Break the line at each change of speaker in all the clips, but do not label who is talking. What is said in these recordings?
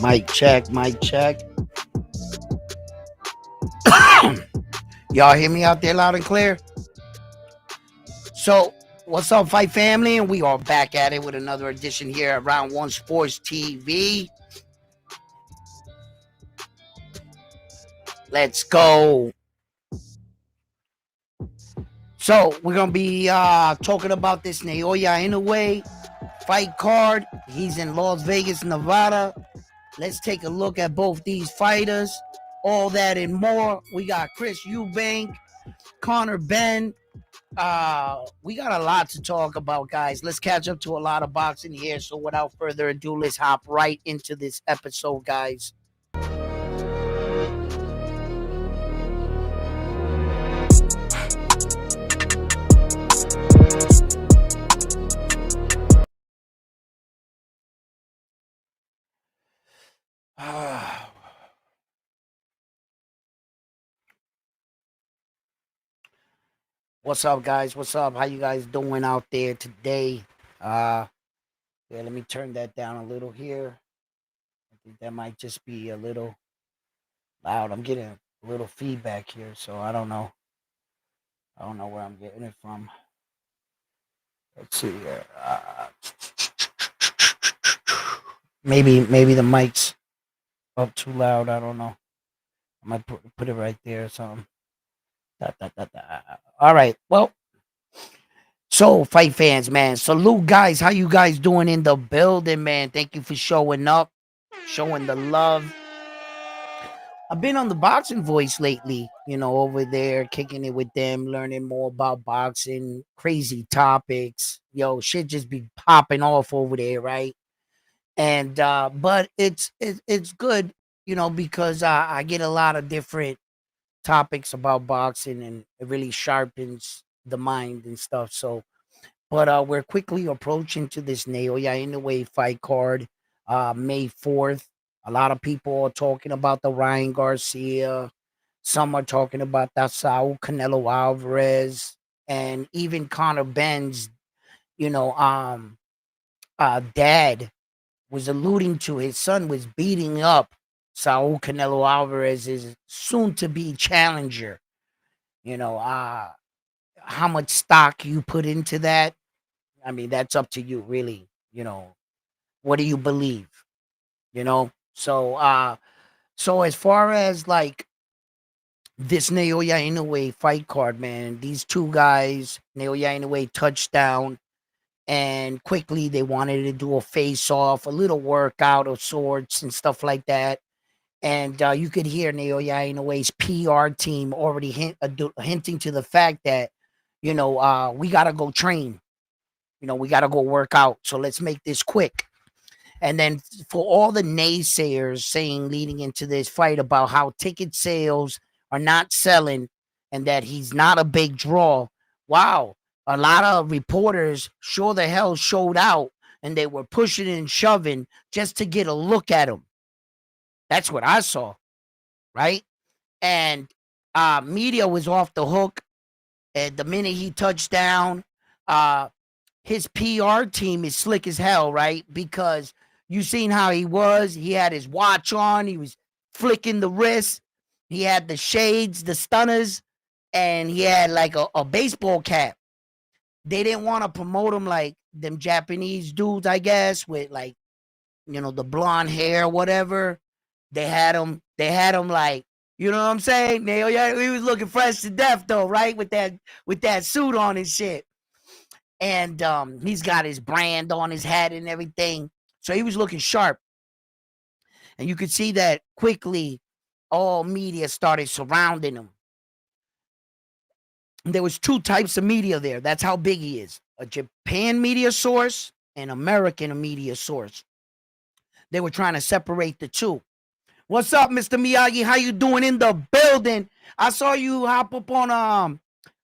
Mic check, mic check. Y'all hear me out there loud and clear? So, what's up, Fight Family? And we are back at it with another edition here at Round One Sports TV. Let's go. So, we're going to be talking about this Naoya Inoue fight card. He's in Las Vegas, Nevada. Let's take a look at both these fighters. All that and more. We got Chris Eubank, Benn. We got a lot to talk about, guys. Let's catch up to a lot of boxing here. So without further ado, let's hop right into this episode, guys. What's up, guys? What's up? How you guys doing out there today? Yeah, let me turn that down a little here. I think that might just be a little loud. I'm getting a little feedback here, so I don't know. I don't know where I'm getting it from. Let's see here. Maybe the mic's up too loud. I don't know. I might put it right there or something. All right. Well, so fight fans, man. Salute, guys. How you guys doing in the building, man? Thank you for showing up, showing the love. I've been on the Boxing Voice lately, over there, kicking it with them, learning more about boxing, crazy topics. Yo, shit just be popping off over there, right? And but it's good, because I get a lot of different topics about boxing, and it really sharpens the mind and stuff. So, but we're quickly approaching to this Naoya Inoue fight card, May 4th. A lot of people are talking about the Ryan Garcia. Some are talking about that Saul Canelo Alvarez, and even Conor Benn's, dad was alluding to his son was beating up Saul Canelo Alvarez's soon-to-be challenger. How much stock you put into that? I mean, that's up to you, really. What do you believe? So as far as like this Naoya Inoue fight card, man, these two guys, Naoya Inoue touchdown, and quickly they wanted to do a face off, a little workout of sorts and stuff like that. And you could hear Naoya Inoue's PR team already hinting to the fact that, we got to go train. We got to go work out. So let's make this quick. And then for all the naysayers saying leading into this fight about how ticket sales are not selling and that he's not a big draw. Wow. A lot of reporters sure the hell showed out, and they were pushing and shoving just to get a look at him. That's what I saw, right? And media was off the hook. And the minute he touched down, his PR team is slick as hell, right? Because you seen how he was. He had his watch on. He was flicking the wrist. He had the shades, the stunners, and he had like a baseball cap. They didn't want to promote him like them Japanese dudes, I guess, with like, the blonde hair, whatever. They had him like, you know what I'm saying? He was looking fresh to death though, right? With that suit on and shit. And he's got his brand on his hat and everything. So he was looking sharp. And you could see that quickly all media started surrounding him. And there was two types of media there. That's how big he is. A Japan media source and American media source. They were trying to separate the two. What's up, Mr. Miyagi? How you doing in the building? I saw you hop up on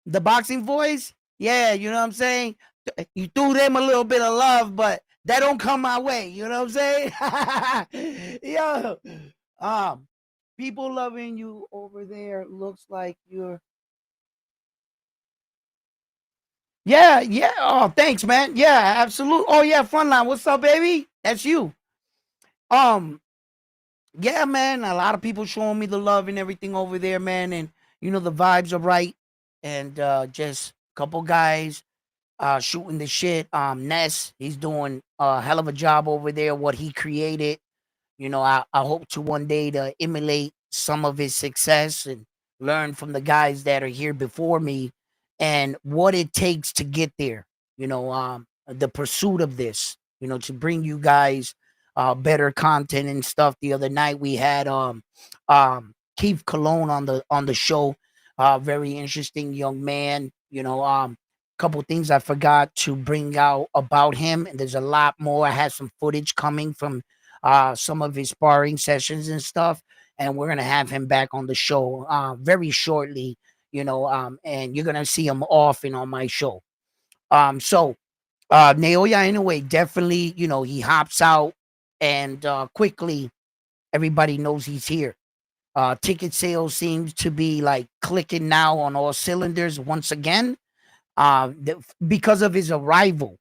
the Boxing Voice. Yeah, you know what I'm saying? You threw them a little bit of love, but that don't come my way. You know what I'm saying? Yo, people loving you over there. Looks like you're. Yeah. Oh, thanks, man. Yeah, absolutely. Oh, yeah, Frontline. What's up, baby? That's you. Yeah, man, a lot of people showing me the love and everything over there, man, and the vibes are right, and just a couple guys shooting the shit. Ness, he's doing a hell of a job over there. What he created, I hope to one day to emulate some of his success and learn from the guys that are here before me and what it takes to get there. The pursuit of this, to bring you guys better content and stuff. The other night we had Keith Cologne on the show. Very interesting young man. Couple things I forgot to bring out about him, and there's a lot more. I had some footage coming from some of his sparring sessions and stuff. And we're gonna have him back on the show very shortly, and you're gonna see him often on my show. So Naoya Inoue definitely, he hops out and quickly everybody knows he's here. Ticket sales seems to be like clicking now on all cylinders once again because of his arrival.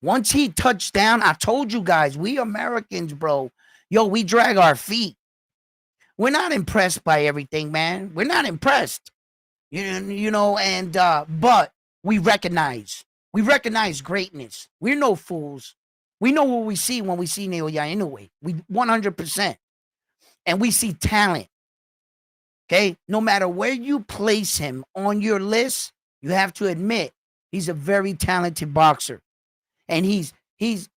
Once he touched down, I told you guys, we Americans, bro, we drag our feet. We're not impressed by everything, man. We're not impressed. And but we recognize greatness. We're no fools. We know what we see when we see Naoya Inoue. We 100%. And we see talent. Okay? No matter where you place him on your list, you have to admit he's a very talented boxer. And he's what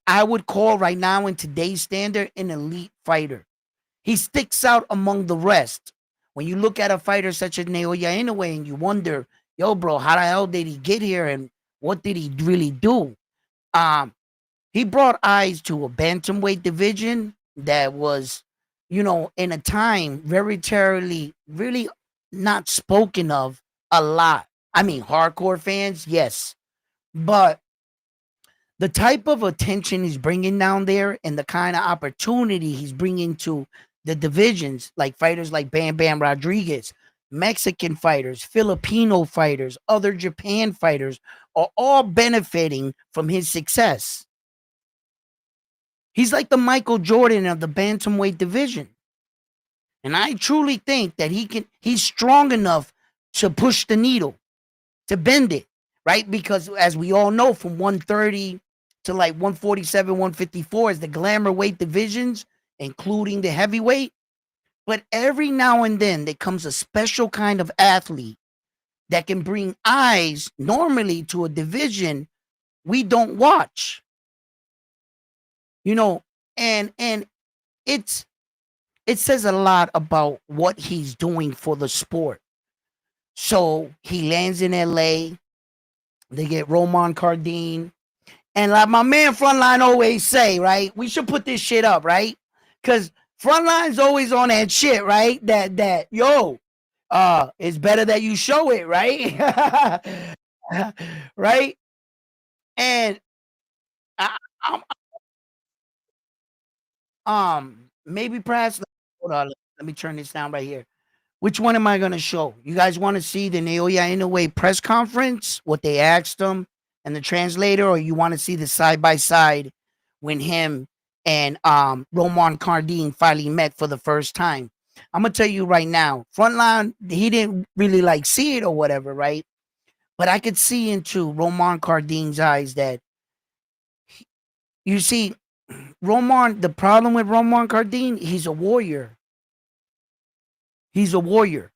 I would call right now in today's standard an elite fighter. He sticks out among the rest. When you look at a fighter such as Naoya Inoue and you wonder, yo, bro, how the hell did he get here and what did he really do? He brought eyes to a bantamweight division that was, in a time very terribly, really not spoken of a lot. I mean, hardcore fans, yes, but the type of attention he's bringing down there and the kind of opportunity he's bringing to the divisions, like fighters like Bam Bam Rodriguez, Mexican fighters, Filipino fighters, other Japan fighters, are all benefiting from his success. He's like the Michael Jordan of the bantamweight division. And I truly think that he's strong enough to push the needle, to bend it, right? Because as we all know, from 130 to like 147, 154 is the glamour weight divisions, including the heavyweight. But every now and then there comes a special kind of athlete that can bring eyes normally to a division we don't watch. And it says a lot about what he's doing for the sport. So he lands in LA. They get Roman Cardais. And like my man Frontline always say, right? We should put this shit up, right? Because Frontline's always on that shit, right? That it's better that you show it, right? Right? And I, maybe perhaps hold on, let me turn this down right here. Which one am I gonna show? You guys want to see the Naoya Inoue press conference, what they asked him, and the translator, or you want to see the side by side when him and Roman Cardais finally met for the first time? I'm gonna tell you right now, Frontline, he didn't really like see it or whatever, right? But I could see into Roman Cardais' eyes that you see, Roman. The problem with Roman Cardais, he's a warrior. He's a warrior.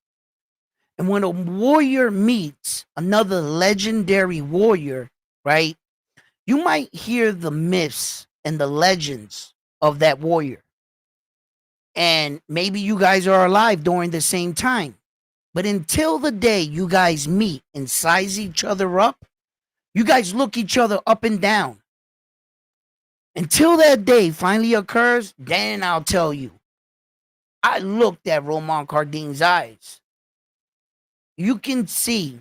And when a warrior meets another legendary warrior, right, you might hear the myths and the legends of that warrior. And maybe you guys are alive during the same time. But until the day you guys meet and size each other up, you guys look each other up and down. Until that day finally occurs, then I'll tell you. I looked at Roman Cardais' eyes. You can see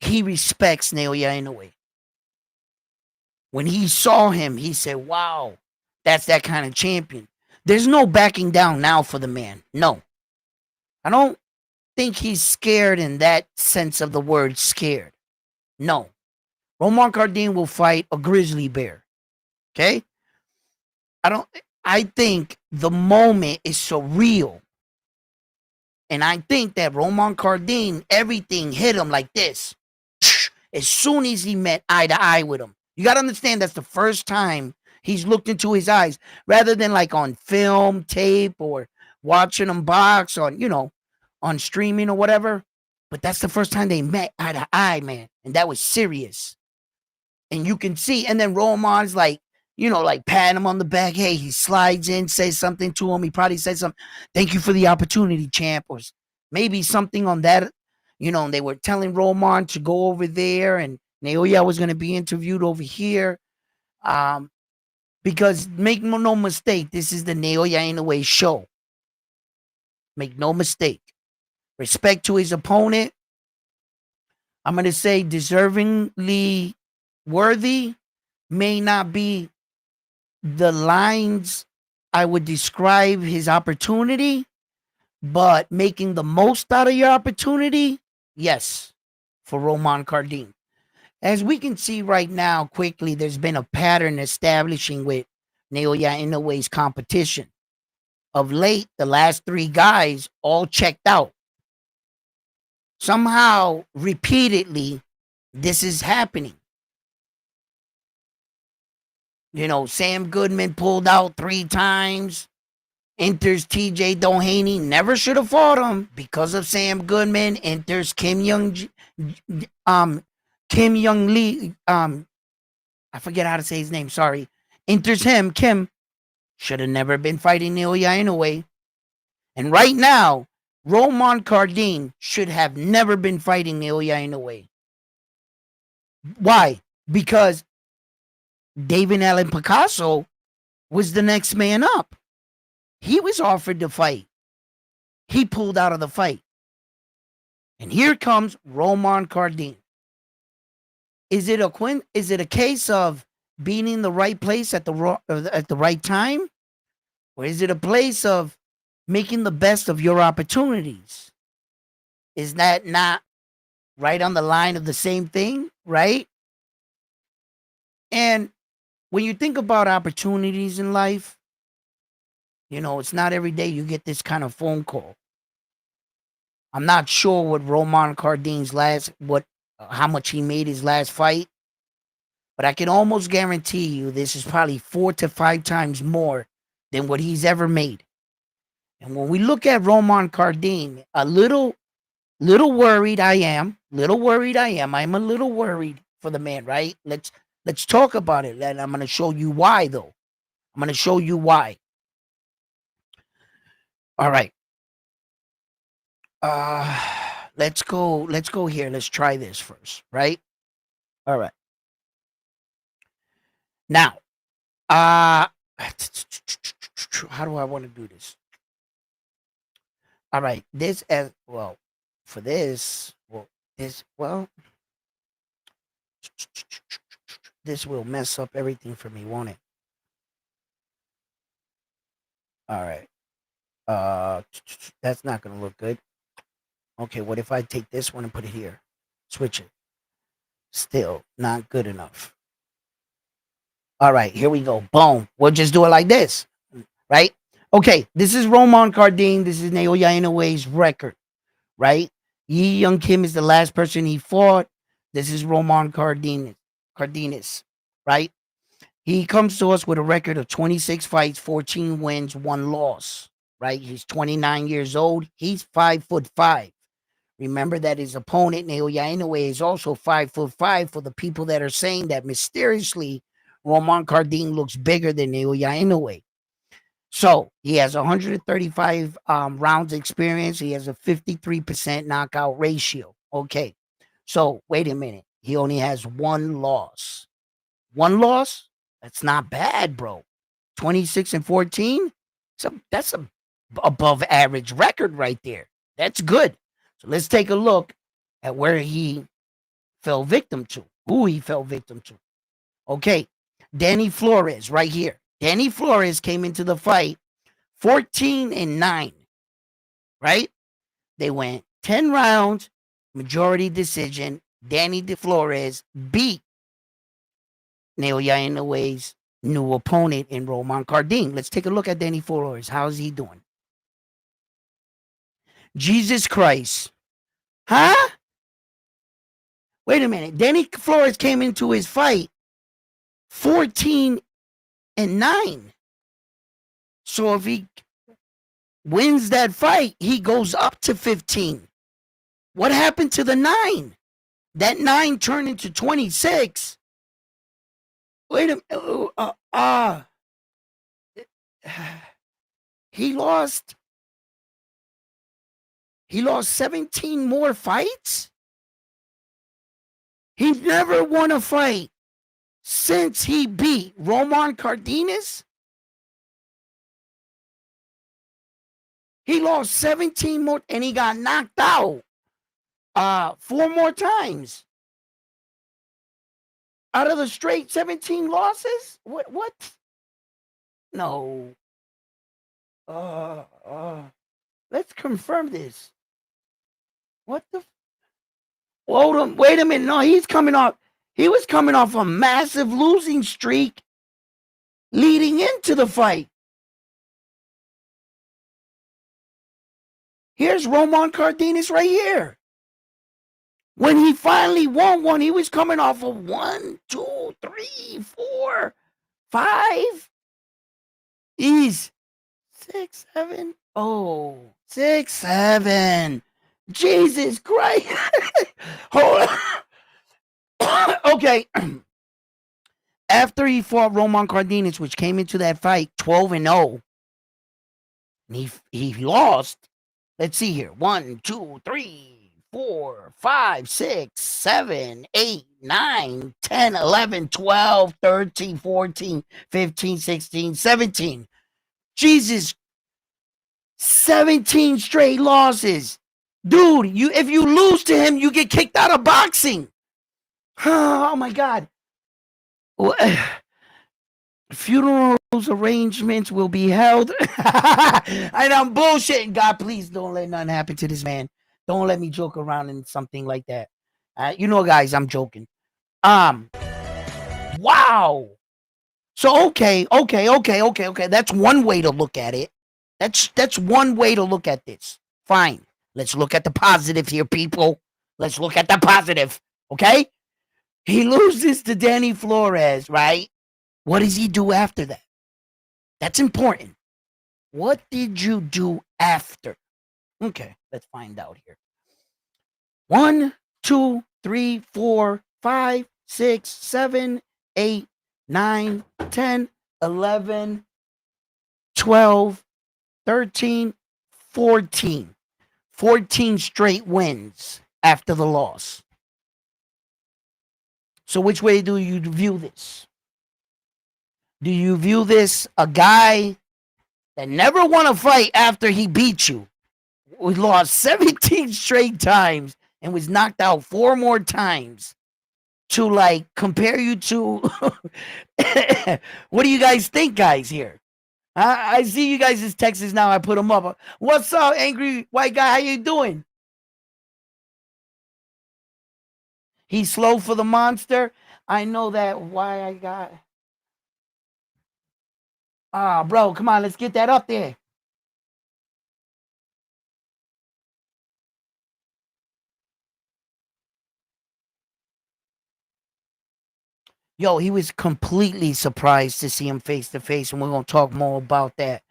he respects Naoya Inoue. When he saw him, he said, wow, that's that kind of champion. There's no backing down now for the man. No. I don't think he's scared in that sense of the word scared. No. Roman Cardais will fight a grizzly bear. Okay? I don't. I think the moment is surreal, and I think that Roman Cardais, everything hit him like this. As soon as he met eye to eye with him, you got to understand that's the first time he's looked into his eyes, rather than like on film, tape, or watching him box on, on streaming or whatever. But that's the first time they met eye to eye, man, and that was serious. And you can see, and then Roman's like, like patting him on the back. Hey, he slides in, says something to him. He probably says something, thank you for the opportunity, champ, or maybe something on that. And they were telling Roman to go over there, and Naoya was going to be interviewed over here. Because make no mistake, this is the Naoya Inoue show. Make no mistake. Respect to his opponent. I'm going to say deservingly worthy may not be the lines I would describe his opportunity, but making the most out of your opportunity, yes, for Roman Cardais. As we can see right now, quickly, there's been a pattern establishing with Naoya Inoue's competition. Of late, the last three guys all checked out. Somehow, repeatedly, this is happening. Sam Goodman pulled out 3 times. Enters TJ Doheny, never should have fought him because of Sam Goodman. Enters Kim Young Lee, I forget how to say his name, sorry. Enters him, Kim, should have never been fighting Naoya Inoue. And right now, Roman Cardais should have never been fighting Naoya Inoue. Why? Because David Allen Picasso was the next man up. He was offered to fight. He pulled out of the fight. And here comes Roman Cardais. Is it a case of being in the right place at the right time? Or is it a place of making the best of your opportunities? Is that not right on the line of the same thing, right? And when you think about opportunities in life, it's not every day you get this kind of phone call. I'm not sure what Roman Cardais' how much he made his last fight, but I can almost guarantee you this is probably 4 to 5 times more than what he's ever made. And when we look at Roman Cardais, a little worried I am. I'm a little worried for the man, right? Let's talk about it. And I'm going to show you why, though. I'm going to show you why. All right. Let's go here. Let's try this first, right? All right. Now, how do I want to do this? All right, this as well for this. This will mess up everything for me, won't it? All right. That's not gonna look good. Okay, what if I take this one and put it here? Switch it. Still not good enough. All right, here we go. Boom. We'll just do it like this, right? Okay, this is Roman Cardais. This is Naoya Inoue's record, right? Yi Young Kim is the last person he fought. This is Roman Cardenas, right? He comes to us with a record of 26 fights, 14 wins, 1 loss, right? He's 29 years old. He's 5'5". Remember that his opponent, Naoya Inoue, is also 5'5", for the people that are saying that mysteriously Roman Cardais looks bigger than Naoya Inoue. So he has 135 rounds experience. He has a 53% knockout ratio. Okay. So wait a minute. He only has 1 loss. 1 loss? That's not bad, bro. 26 and 14? That's a above average record right there. That's good. So let's take a look at where he fell victim to. Who he fell victim to. Okay. Danny Flores right here. Danny Flores came into the fight 14 and 9. Right? They went 10 rounds, majority decision. Danny Flores beat Naoya Inoue's new opponent in Roman Cardais. Let's take a look at Danny Flores. How's he doing? Jesus Christ. Huh? Wait a minute. Danny Flores came into his fight 14-9. So if he wins that fight, he goes up to 15. What happened to the 9? That 9 turned into 26. Wait a minute. He lost 17 more fights? He never won a fight since he beat Roman Cardenas. He lost 17 more and he got knocked out 4 more times. Out of the straight 17 losses? What? No. Let's confirm this. What the? Hold on. Wait a minute. No, he was coming off a massive losing streak leading into the fight. Here's Roman Cardenas right here. When he finally won one, he was coming off of 1, 2, 3, 4, 5. He's 6, 7. Oh, 6, 7. Jesus Christ. Hold on. Okay. After he fought Roman Cardenas, which came into that fight 12-0, and he lost. Let's see here. 1, 2, 3, 4, 5, 6, 7, 8, 9, 10, 11, 12, 13, 14, 15, 16, 17. Jesus. 17 straight losses. Dude, if you lose to him, you get kicked out of boxing. Oh my God. Funerals arrangements will be held. And I'm bullshitting. God, please don't let nothing happen to this man. Don't let me joke around in something like that. You know, guys, I'm joking. Wow. So okay. That's one way to look at it. That's one way to look at this. Fine. Let's look at the positive here, people. Let's look at the positive. Okay? He loses to Danny Flores, right? What does he do after that? That's important. What did you do after? Okay, let's find out here. 1, 2, 3, 4, 5, 6, 7, 8, 9, 10, 11, 12, 13, 14. 14 straight wins after the loss. So which way do you view this? Do you view this a guy that never won a fight after he beat you, who lost 17 straight times and was knocked out 4 more times, to like compare you to what do you guys think, guys, here? I see you guys' texts now. I put them up. What's up, angry white guy? How you doing? He's slow for the monster. I know that. Why I got... bro, come on. Let's get that up there. Yo, he was completely surprised to see him face to face, and we're going to talk more about that.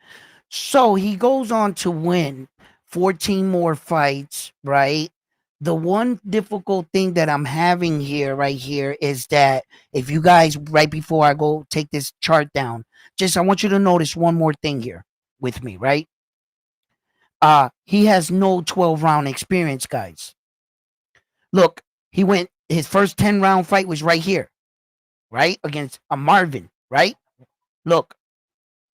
So he goes on to win 14 more fights, right? The one difficult thing that I'm having here, right here, is that if you guys, right before I go take this chart down, just I want you to notice one more thing here with me, right? He has no 12-round experience, guys. Look, his first 10-round fight was right here, right? Against a Marvin, right? Look,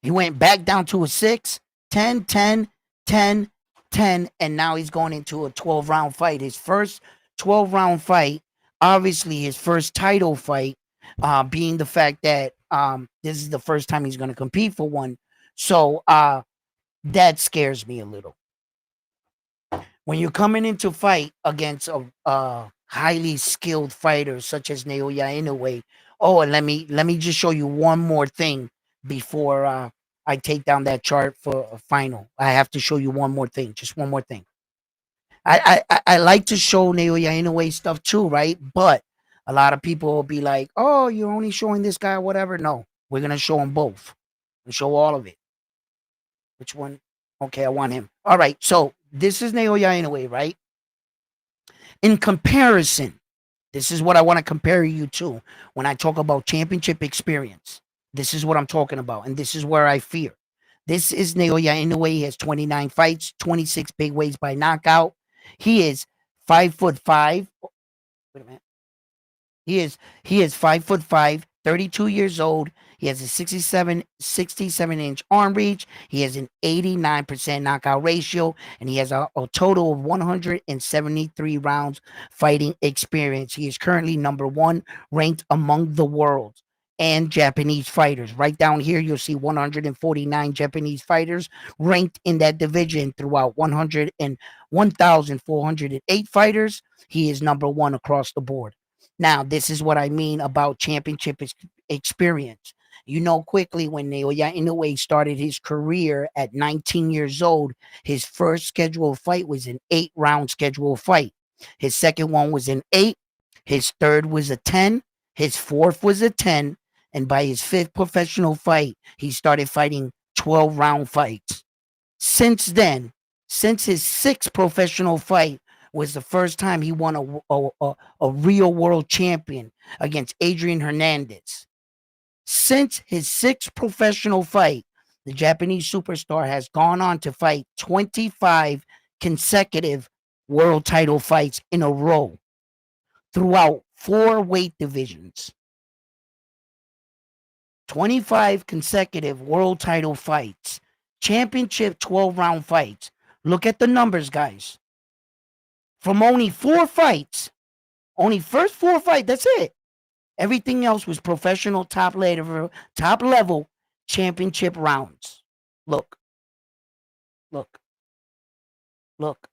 he went back down to a 6, 10, 10, 10, 10, and now he's going into a 12-round fight. His first 12-round fight, obviously his first title fight, being the fact that this is the first time he's going to compete for one. So that scares me a little. When you're coming into fight against a highly skilled fighter such as Naoya Inoue, Oh, and let me just show you one more thing before I take down that chart for a final. I have to show you one more thing, just one more thing. I like to show Naoya Inoue stuff too, right? But a lot of people will be like, "Oh, you're only showing this guy, whatever." No, we're gonna show them both. And show all of it. Which one? Okay, I want him. All right, so this is Naoya Inoue, right? In comparison, this is what I want to compare you to when I talk about championship experience. This is what I'm talking about, and this is where I fear. This is Naoya Inoue. He has 29 fights, 26 big ways by knockout. He is 5'5". Wait a minute. He is 5'5", 32 years old. He has a 67-inch arm reach. He has an 89% knockout ratio, and he has a total of 173 rounds fighting experience. He is currently number one ranked among the world and Japanese fighters. Right down here, you'll see 149 Japanese fighters ranked in that division throughout 1,408 fighters. He is number one across the board. Now, this is what I mean about championship experience. You know, quickly when Naoya Inoue started his career at 19 years old, his first scheduled fight was an 8-round scheduled fight. His second one was an 8. His third was a 10. His fourth was a 10. And by his fifth professional fight, he started fighting 12-round fights. Since then, since his sixth professional fight, was the first time he won a real world champion against Adrian Hernandez. Since his sixth professional fight, the Japanese superstar has gone on to fight 25 consecutive world title fights in a row throughout 4 weight divisions. 25 consecutive world title fights, championship 12-round fights. Look at the numbers, guys. From only 4 fights, only first 4 fights, that's it. Everything else was professional top level championship rounds. Look, look, look.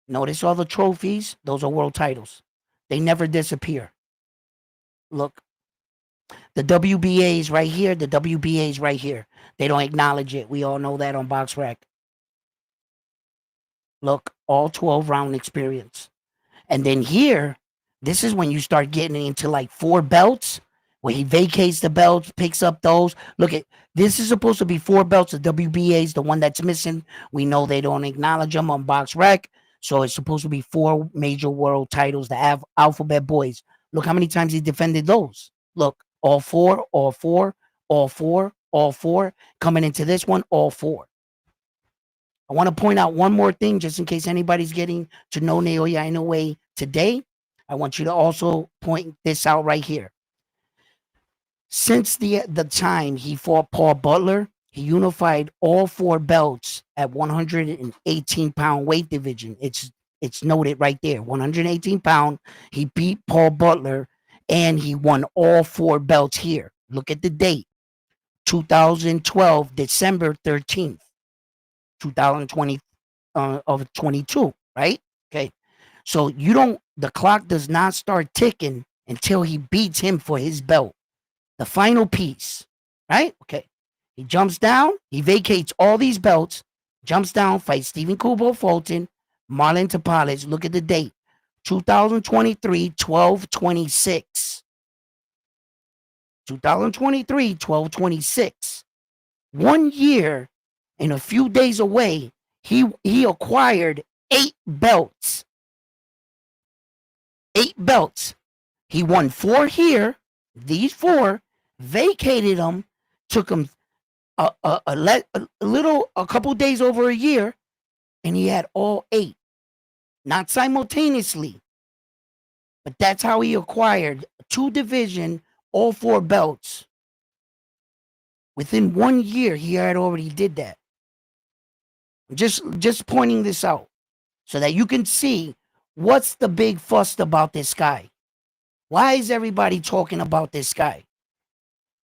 Notice all the trophies? Those are world titles. They never disappear. Look, the WBA's right here, the WBA's right here. They don't acknowledge it. We all know that on BoxRec. Look, all 12-round experience. And then here, this is when you start getting into like 4 belts, where he vacates the belts, picks up those. Look at this is supposed to be 4 belts. The WBA's the one that's missing. We know they don't acknowledge them on BoxRec. So it's supposed to be 4 major world titles, the Alphabet Boys. Look how many times he defended those. Look, all 4, all 4, all 4, all 4. Coming into this one, all 4. I want to point out one more thing, just in case anybody's getting to know Naoya Inoue today. I want you to also point this out right here. Since the time he fought Paul Butler, he unified all 4 belts at 118-pound weight division. It's noted right there, 118 pound. He beat Paul Butler, and he won all 4 belts here. Look at the date, 2012, December 13th. 2020 of 22, right? Okay. So the clock does not start ticking until he beats him for his belt. The final piece, right? Okay. He jumps down, he vacates all these belts, jumps down, fights Stephen Kubo Fulton, Marlon Tapales. Look at the date, 2023, 12/26. 2023, 12/26. 1 year and a few days away, he acquired 8 belts. 8 belts. He won 4 here. These 4, vacated them, took him a couple days over a year, and he had all 8. Not simultaneously, but that's how he acquired 2 division, all 4 belts. Within 1 year, he had already did that. Just pointing this out so that you can see what's the big fuss about this guy. Why is everybody talking about this guy?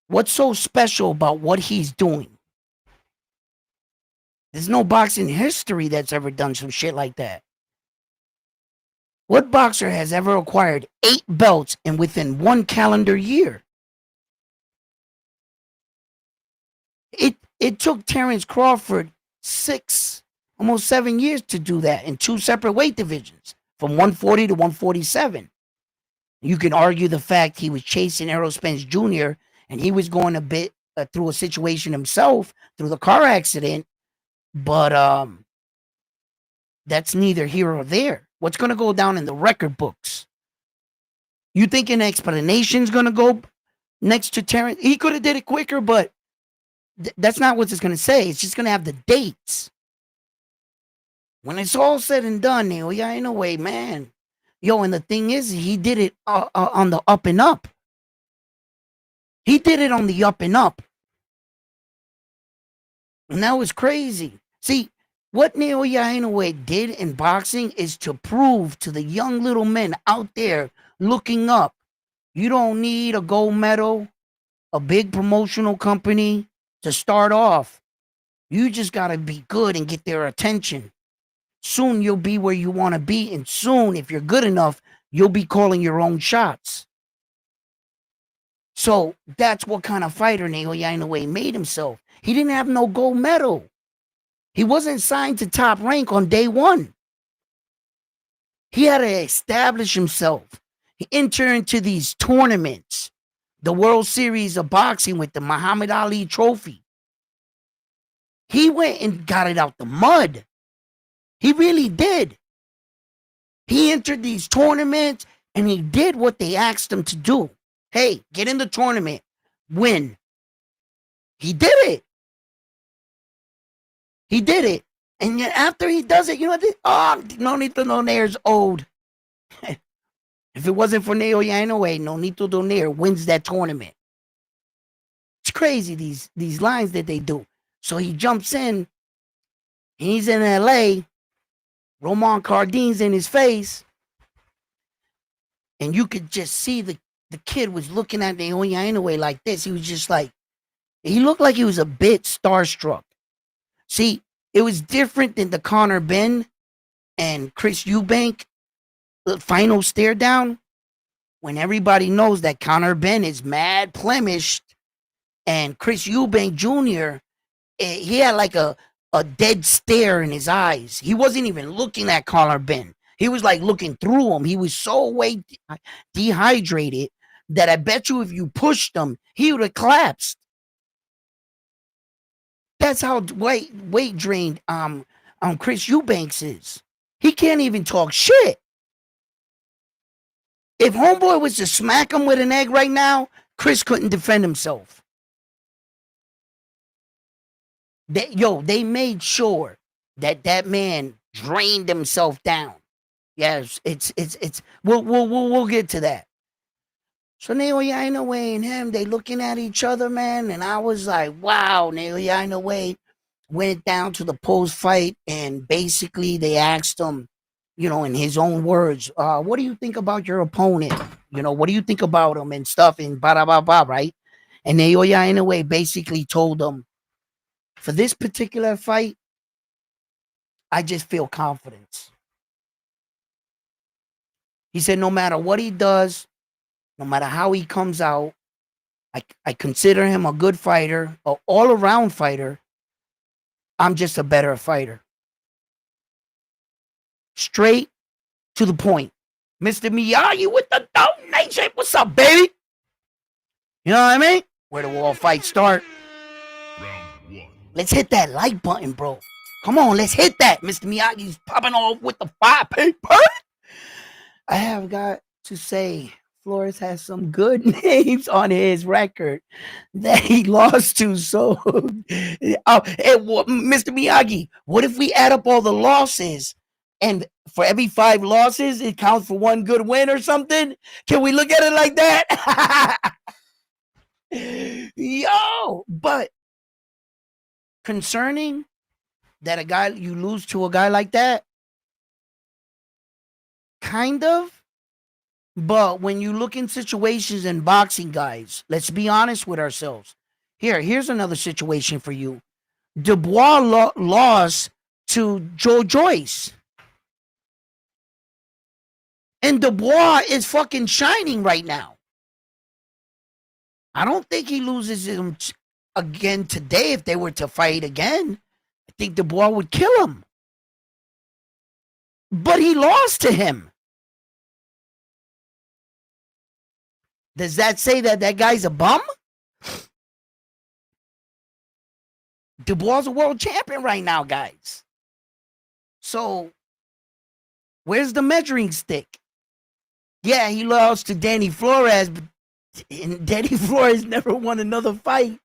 What's so special about what he's doing? There's no boxing history that's ever done some shit like that. What boxer has ever acquired 8 belts and within 1 calendar year? It took Terrence Crawford 6, almost 7 years to do that in 2 separate weight divisions, from 140 to 147. You can argue the fact he was chasing Errol Spence Jr. and he was going a bit through a situation himself through the car accident, but that's neither here or there. What's going to go down in the record books? You think an explanation's going to go next to Terrence? He could have did it quicker, but that's not what it's going to say. It's just going to have the dates. When it's all said and done, Naoya Inoue, man. Yo, and the thing is, he did it on the up and up. He did it on the up and up. And that was crazy. See, what Naoya Inoue did in boxing is to prove to the young little men out there looking up, you don't need a gold medal, a big promotional company to start off. You just got to be good and get their attention. Soon you'll be where you want to be, and soon, if you're good enough, you'll be calling your own shots. So that's what kind of fighter Naoya Inoue made himself. He didn't have no gold medal. He wasn't signed to Top Rank on day one. He had to establish himself. He entered into these tournaments, the World Series of Boxing with the Muhammad Ali Trophy. He went and got it out the mud. He really did. He entered these tournaments and he did what they asked him to do. Hey, get in the tournament, win. He did it. He did it. And yet after he does it, you know what? Nonito Donaire's old. If it wasn't for Naoya Inoue, Nonito Donaire wins that tournament. It's crazy, these lines that they do. So he jumps in. He's in LA. Roman Cardais in his face. And you could just see the kid was looking at Naoya Inoue like this. He was just like, he looked like he was a bit starstruck. See, it was different than the Conor Benn and Chris Eubank final stare down, when everybody knows that Conor Benn is mad blemished and Chris Eubank Jr., he had like a dead stare in his eyes. He wasn't even looking at Conor Benn. He was like looking through him. He was so dehydrated that I bet you if you pushed him, he would have collapsed. That's how weight drained Chris Eubanks is. He can't even talk shit. If homeboy was to smack him with an egg right now, Chris couldn't defend himself. They made sure that man drained himself down. Yes, it's we'll get to that. So Naoya Inoue and him, they looking at each other, man, and I was like, wow. Naoya Inoue went down to the post-fight, and basically they asked him, you know, in his own words, what do you think about your opponent? You know, what do you think about him and stuff, and blah, right? And Naoya Inoue basically told him, for this particular fight, I just feel confidence. He said, no matter what he does, no matter how he comes out, I consider him a good fighter, an all-around fighter. I'm just a better fighter. Straight to the point. Mr. Miyagi with the donation. What's up, baby? You know what I mean? Where do all fights start? Round 1. Let's hit that like button, bro. Come on, let's hit that. Mr. Miyagi's popping off with the 5 paper. I have got to say, Flores has some good names on his record that he lost to. So, Mr. Miyagi, what if we add up all the losses, and for every 5 losses, it counts for 1 good win or something? Can we look at it like that? Yo, but concerning that you lose to a guy like that, kind of. But when you look in situations in boxing, guys, let's be honest with ourselves. Here's another situation for you. Dubois lost to Joe Joyce. And Dubois is fucking shining right now. I don't think he loses him again today. If they were to fight again, I think Dubois would kill him. But he lost to him. Does that say that that guy's a bum? Dubois is a world champion right now, guys. So, where's the measuring stick? Yeah, he lost to Danny Flores, but Danny Flores never won another fight.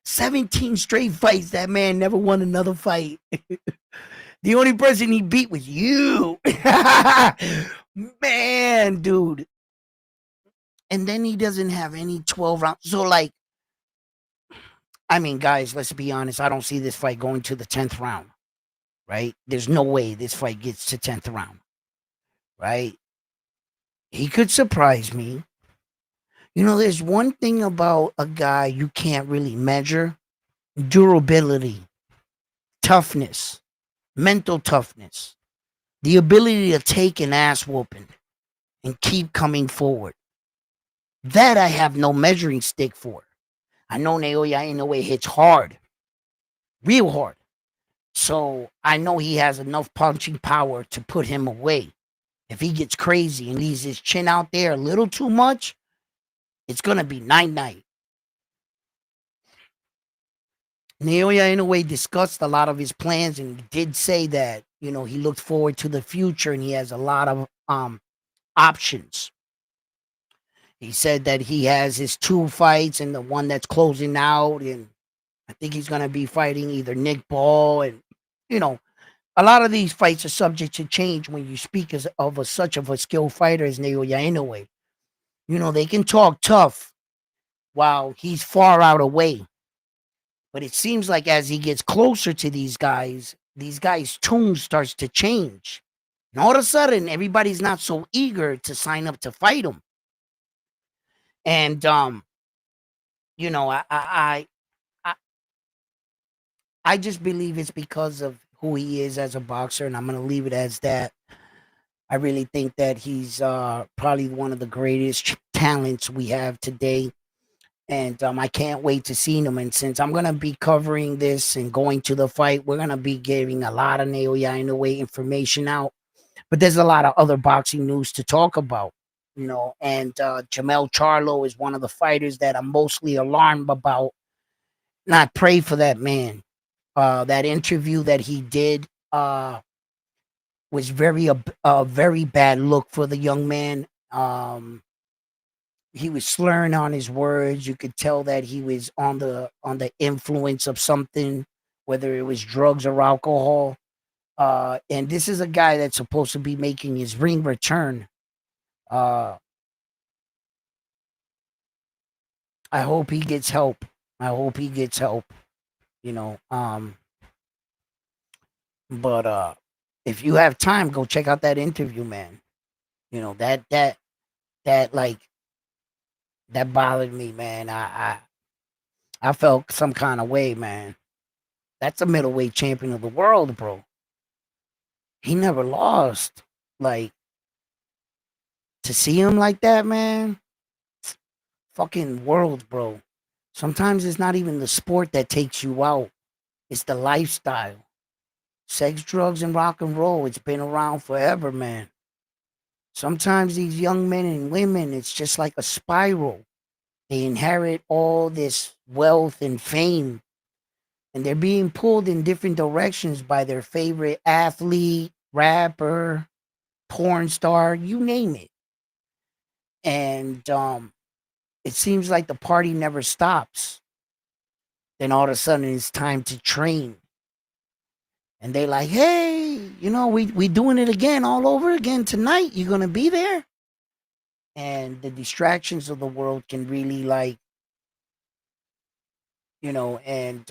17 straight fights. That man never won another fight. The only person he beat was you. Man, dude. And then he doesn't have any 12 rounds. So, like, I mean, guys, let's be honest. I don't see this fight going to the 10th round, right? There's no way this fight gets to 10th round, right? He could surprise me. You know, there's one thing about a guy you can't really measure: durability, toughness, mental toughness, the ability to take an ass whooping and keep coming forward. That I have no measuring stick for. I know Naoya Inoue hits hard, real hard. So I know he has enough punching power to put him away. If he gets crazy and leaves his chin out there a little too much, it's going to be night-night. Naoya Inoue discussed a lot of his plans and he did say that, you know, he looked forward to the future and he has a lot of options. He said that he has his 2 fights and the one that's closing out, and I think he's going to be fighting either Nick Ball, and, you know, a lot of these fights are subject to change when you speak of such of a skilled fighter as Naoya Inoue. You know, they can talk tough while he's far out away. But it seems like as he gets closer to these guys' tune starts to change. And all of a sudden, everybody's not so eager to sign up to fight him. And you know, I just believe it's because of who he is as a boxer, and I'm gonna leave it as that. I really think that he's probably one of the greatest talents we have today. And I can't wait to see him. And since I'm going to be covering this and going to the fight, we're going to be giving a lot of Naoya Inoue information out. But there's a lot of other boxing news to talk about, you know. And Jermall Charlo is one of the fighters that I'm mostly alarmed about. And I pray for that man. That interview that he did was a very bad look for the young man. He was slurring on his words. You could tell that he was on the influence of something, whether it was drugs or alcohol. And this is a guy that's supposed to be making his ring return. I hope he gets help. I hope he gets help. You know, but if you have time, go check out that interview, man. You know, that like that bothered me, man. I felt some kind of way, man. That's a middleweight champion of the world, bro. He never lost. Like, to see him like that, man, fucking world, bro. Sometimes it's not even the sport that takes you out. It's the lifestyle. Sex, drugs, and rock and roll. It's been around forever, man. Sometimes these young men and women, it's just like a spiral. They inherit all this wealth and fame, and they're being pulled in different directions by their favorite athlete, rapper, porn star, you name it. And it seems like the party never stops. Then all of a sudden it's time to train. And they like, hey, you know, we doing it again, all over again tonight. You gonna be there? And the distractions of the world can really, like, you know, and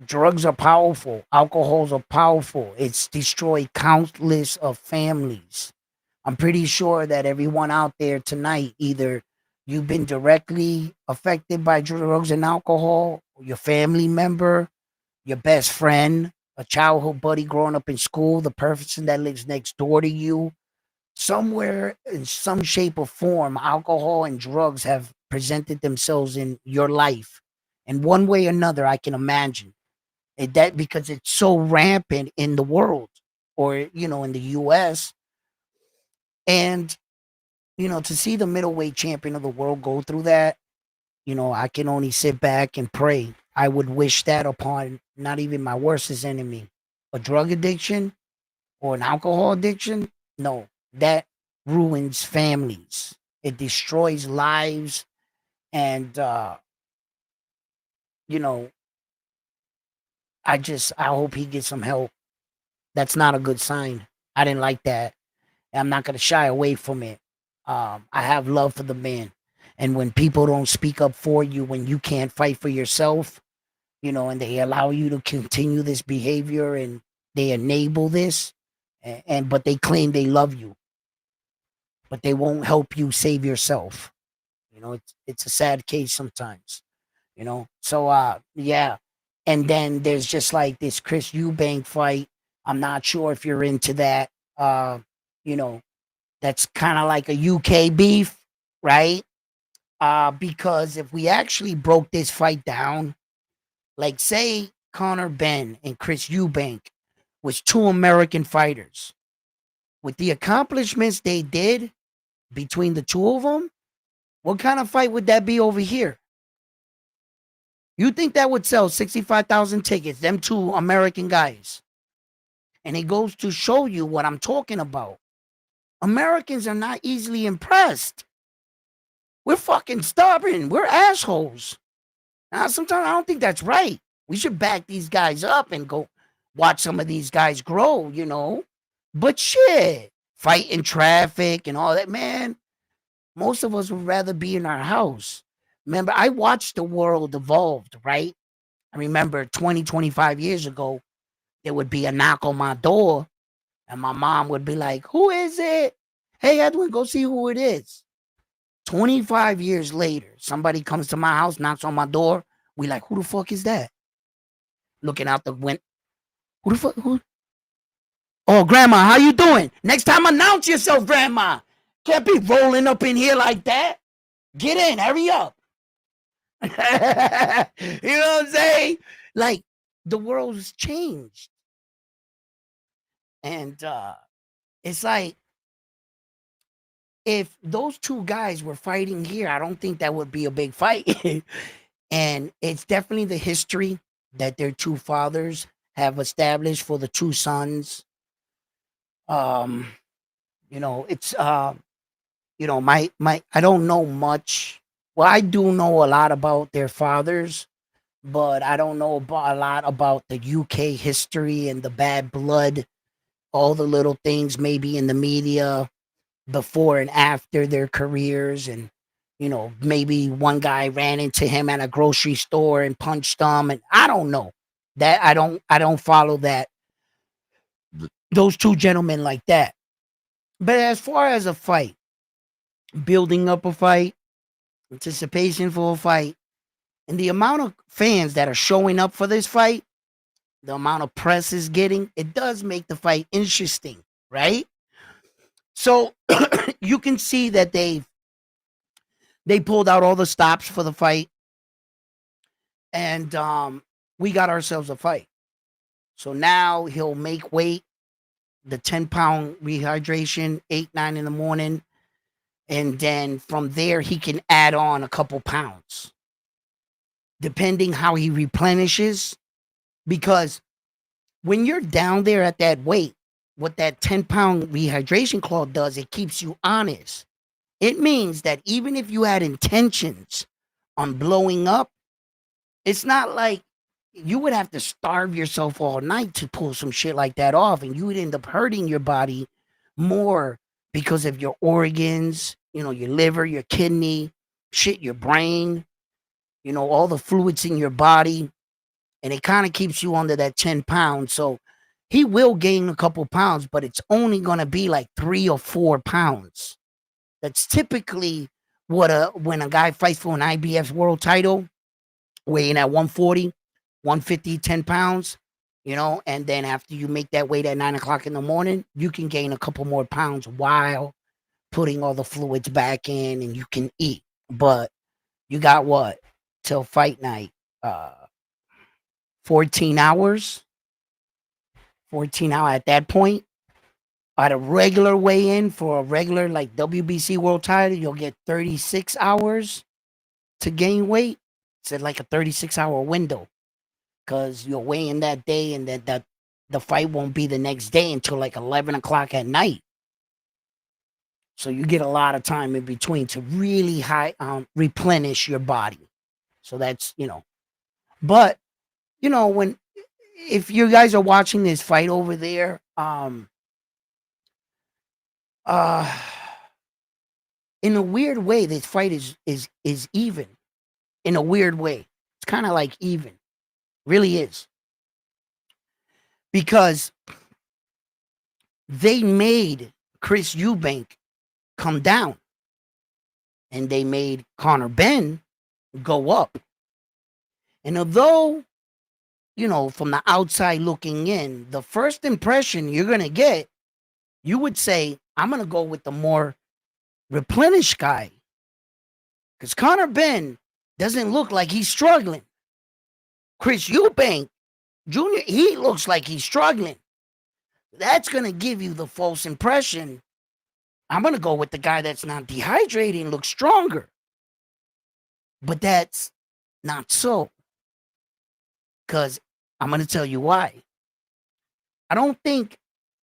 drugs are powerful, alcohols are powerful. It's destroyed countless of families. I'm pretty sure that everyone out there tonight, either you've been directly affected by drugs and alcohol, your family member, your best friend, a childhood buddy growing up in school, the person that lives next door to you, somewhere in some shape or form, alcohol and drugs have presented themselves in your life in one way or another. I can imagine that because it's so rampant in the world, or in the US. And to see the middleweight champion of the world go through that, I can only sit back and pray. I would wish that upon not even my worstest enemy. A drug addiction or an alcohol addiction, no, that ruins families. It destroys lives. And, you know, I hope he gets some help. That's not a good sign. I didn't like that. I'm not going to shy away from it. I have love for the man. And when people don't speak up for you, when you can't fight for yourself, and they allow you to continue this behavior and they enable this, but they claim they love you, but they won't help you save yourself. It's a sad case sometimes. So yeah. And then there's just like this Chris Eubank fight. I'm not sure if you're into that. You know, that's kind of like a UK beef, right? Because if we actually broke this fight down, like say Connor Benn and Chris Eubank was two American fighters. With the accomplishments they did between the two of them, what kind of fight would that be over here? You think that would sell 65,000 tickets, them two American guys? And it goes to show you what I'm talking about. Americans are not easily impressed. We're fucking stubborn. We're assholes. Now, sometimes I don't think that's right. We should back these guys up and go watch some of these guys grow, But shit, fight in traffic and all that, man. Most of us would rather be in our house. Remember, I watched the world evolved, right? I remember 20, 25 years ago, there would be a knock on my door and my mom would be like, "Who is it? Hey, Edwin, go see who it is." 25 years later, somebody comes to my house, knocks on my door. We like, "Who the fuck is that?" Looking out the window. Who the fuck? Who? Oh, grandma, how you doing? Next time, announce yourself, grandma. Can't be rolling up in here like that. Get in, hurry up. You know what I'm saying? Like, the world's changed. And it's like, if those two guys were fighting here, I don't think that would be a big fight. And it's definitely the history that their two fathers have established for the two sons. Um, it's my I don't know much. Well, I do know a lot about their fathers, but I don't know about a lot about the UK history and the bad blood, all the little things maybe in the media before and after their careers. And maybe one guy ran into him at a grocery store and punched him, and I don't know. That I don't follow that, those two gentlemen like that. But as far as a fight, building up a fight, anticipation for a fight, and the amount of fans that are showing up for this fight, the amount of press is getting, it does make the fight interesting, right? So you can see that they pulled out all the stops for the fight, and we got ourselves a fight. So now he'll make weight, the 10-pound rehydration, 8, 9 in the morning. And then from there, he can add on a couple pounds, depending how he replenishes. Because when you're down there at that weight, what that 10-pound rehydration claw does, it keeps you honest. It means that even if you had intentions on blowing up, it's not like you would have to starve yourself all night to pull some shit like that off, and you would end up hurting your body more because of your organs, your liver, your kidney, shit, your brain, all the fluids in your body, and it kind of keeps you under that 10 pounds. So he will gain a couple pounds, but it's only going to be like 3 or 4 pounds. That's typically when a guy fights for an IBF world title, weighing at 140, 150, 10 pounds, and then after you make that weight at 9 o'clock in the morning, you can gain a couple more pounds while putting all the fluids back in, and you can eat. But you got what till fight night? 14 hours. 14 hours at that point. At a regular weigh-in for a regular like WBC world title, you'll get 36 hours to gain weight. It's like a 36-hour window because you'll weigh in that day, and then the fight won't be the next day until like 11 o'clock at night. So you get a lot of time in between to really replenish your body. So that's, but if you guys are watching this fight over there, in a weird way, this fight is even. In a weird way, it's kind of like even, really is, because they made Chris Eubank come down, and they made Benn go up. And although, from the outside looking in, the first impression you're gonna get, you would say, I'm gonna go with the more replenished guy, because Benn doesn't look like he's struggling. Chris Eubank Jr., he looks like he's struggling. That's going to give you the false impression. I'm going to go with the guy that's not dehydrated and looks stronger. But that's not so. Because I'm going to tell you why. I don't think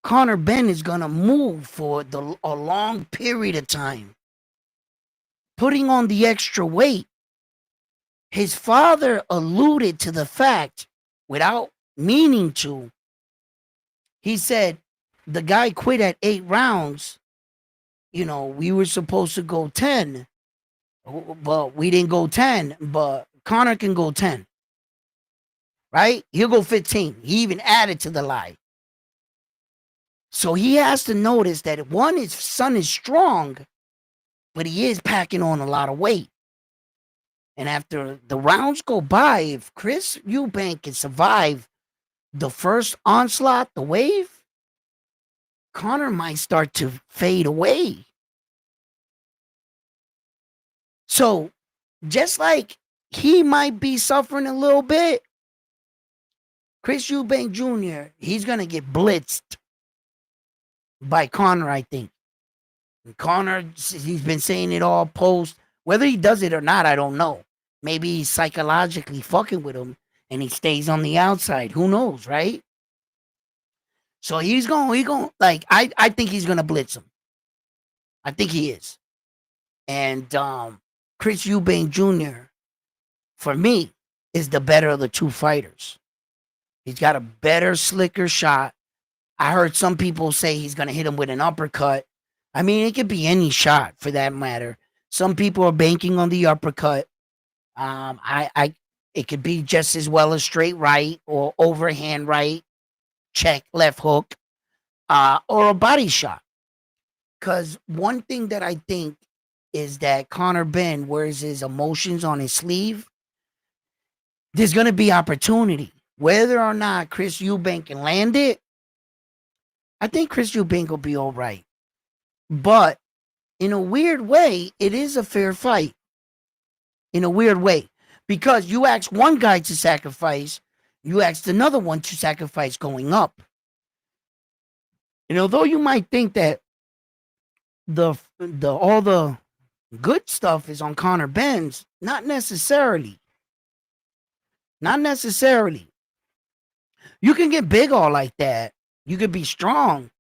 Benn is going to move for a long period of time. Putting on the extra weight, his father alluded to the fact, without meaning to, he said, the guy quit at 8 rounds. We were supposed to go 10, but we didn't go 10, but Conor can go 10, right? He'll go 15. He even added to the lie. So he has to notice that, one, his son is strong, but he is packing on a lot of weight. And after the rounds go by, if Chris Eubank can survive the first onslaught, the wave, Conor might start to fade away. So just like he might be suffering a little bit, Chris Eubank Jr., he's going to get blitzed by Conor, I think. And Conor, he's been saying it all post. Whether he does it or not, I don't know. Maybe he's psychologically fucking with him and he stays on the outside. Who knows, right? So he's going, like, I think he's going to blitz him. I think he is. And Chris Eubank Jr., for me, is the better of the two fighters. He's got a better, slicker shot. I heard some people say he's going to hit him with an uppercut. I mean, it could be any shot for that matter. Some people are banking on the uppercut. It could be just as well a straight right or overhand right, check, left hook, or a body shot. Because one thing that I think is that Benn wears his emotions on his sleeve. There's going to be opportunity. Whether or not Chris Eubank can land it, I think Chris Eubank will be all right. But in a weird way, it is a fair fight. In a weird way. Because you asked one guy to sacrifice, you asked another one to sacrifice going up. And although you might think that all the good stuff is on Benn's, not necessarily. Not necessarily. You can get big all like that. You can be strong,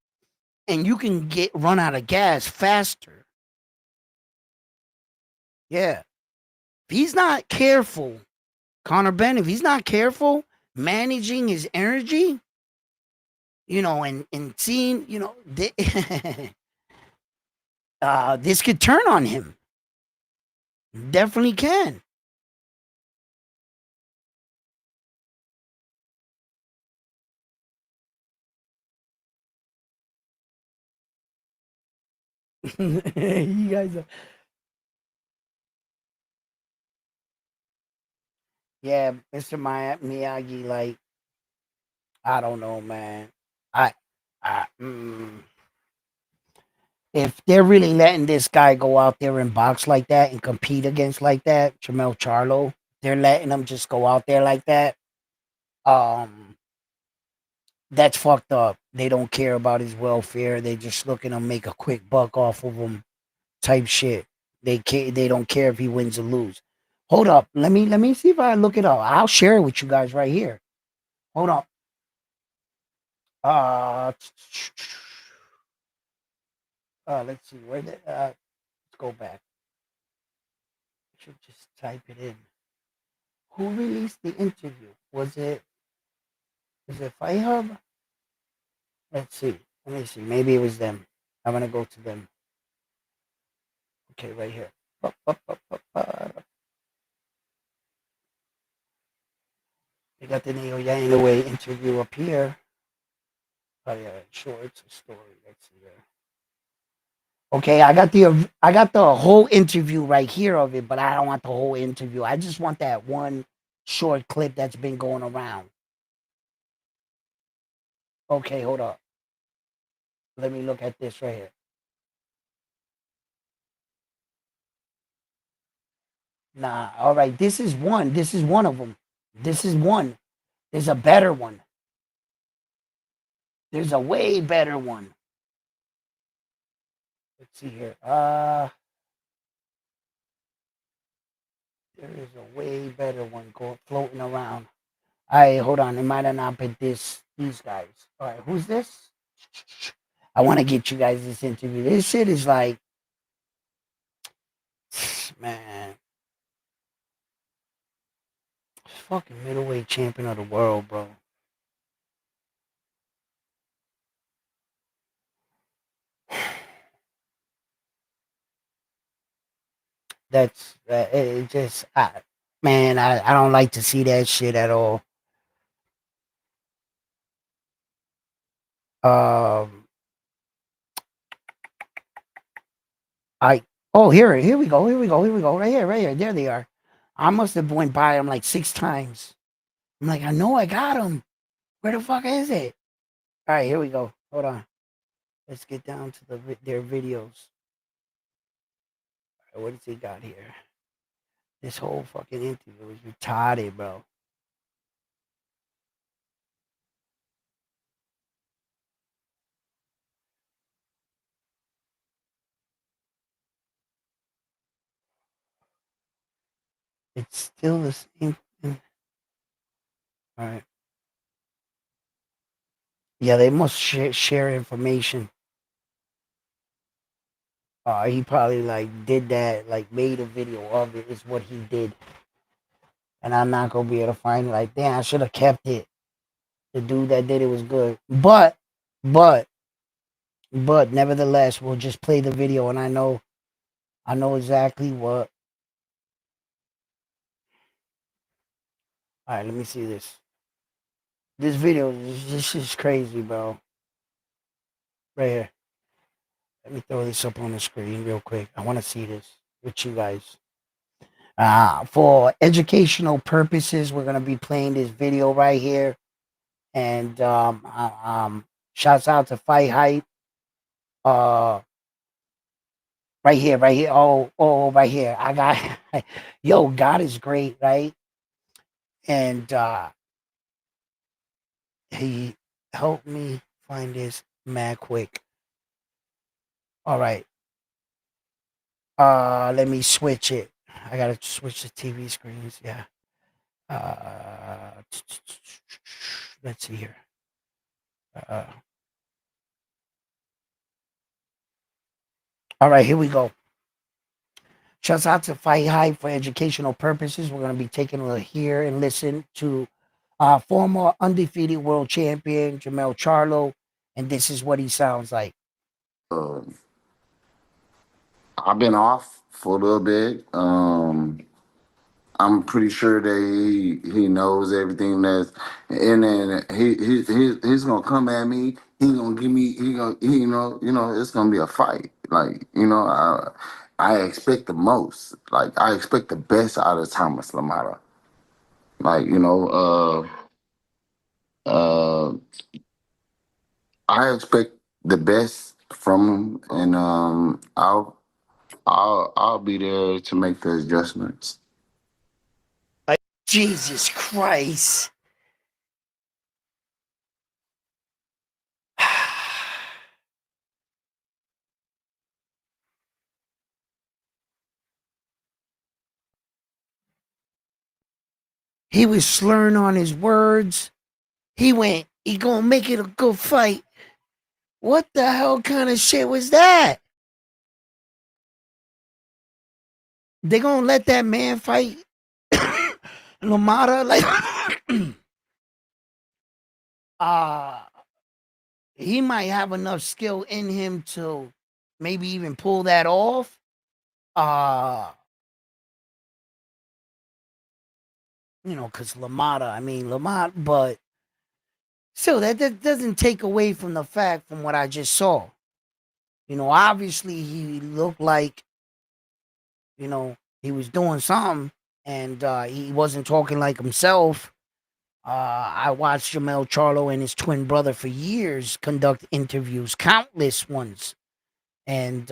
and you can run out of gas faster. Yeah. If he's not careful, Benn, if he's not careful managing his energy, and seeing, this could turn on him. Definitely can. You guys are... Yeah, Mr. Miyagi, like, I don't know, man. I, I if they're really letting this guy go out there and box like that and compete against like that, Jermall Charlo, they're letting him just go out there like that. Um, that's fucked up. They don't care about his welfare. They just looking to make a quick buck off of him, type shit. They don't care if he wins or lose. Hold up, let me see if I look it up. I'll share it with you guys right here. Hold up. Uh, let's see where the let's go back. I should just type it in. Who released the interview? Was it Fight Hub? Let's see. Let me see. Maybe it was them. I'm gonna go to them. Okay, right here. They got the Naoya Inoue interview up here. Oh yeah, shorts story. Let's see there. Okay, I got the whole interview right here of it, but I don't want the whole interview. I just want that one short clip that's been going around. Okay, hold up. Let me look at this right here. Nah, all right. This is one. This is one of them. This is one. There's a better one. There's a way better one. Let's see here. There is a way better one going floating around. All right, hold on. It might have not been these guys. All right, who's this? I want to get you guys this interview. This shit is like, man, fucking middleweight champion of the world, bro. That's it. Just, man, I don't like to see that shit at all. Um, I here we go, right here, there they are. I must have went by them like 6 times. I'm like, I know I got them. Where the fuck is it? All right, here we go. Hold on. Let's get down to their videos. All right, what does he got here? This whole fucking interview is retarded, bro. It's still the same thing. All right. Yeah, they must share information. He probably like did that, like made a video of it. Is what he did, and I'm not gonna be able to find it. Like, damn, I should have kept it. The dude that did it was good, but, but nevertheless, we'll just play the video, and I know exactly what. All right, let me see this. This video, this is crazy, bro. Right here. Let me throw this up on the screen real quick. I want to see this with you guys. For educational purposes, we're gonna be playing this video right here, and shouts out to Fight Hype. Uh, right here, right here. Right here. I got, yo, God is great, right? And he helped me find this mad quick. All right. Let me switch it. I gotta switch the TV screens. Yeah. Uh, let's see here. Uh, all right, here we go. Shouts out to Fight High for educational purposes. We're going to be taking a hear and listen to former undefeated world champion Jermall Charlo, and this is what he sounds like.
Uh, I've been off for a little bit. I'm pretty sure that he knows everything that's, and then he's gonna come at me. He's gonna give me. It's gonna be a fight. Like I expect the most. Like I expect the best out of Thomas Lamata. Like Uh, I expect the best from him, and I'll be there to make the adjustments.
Jesus Christ. He was slurring on his words. He gonna make it a good fight. What the hell kind of shit was that? They gonna let that man fight Lamata? Like, uh, he might have enough skill in him to maybe even pull that off. Uh, because Lamata, but still, that doesn't take away from the fact from what I just saw. Obviously he looked like, he was doing something, and he wasn't talking like himself. I watched Jermall Charlo and his twin brother for years conduct interviews, countless ones, and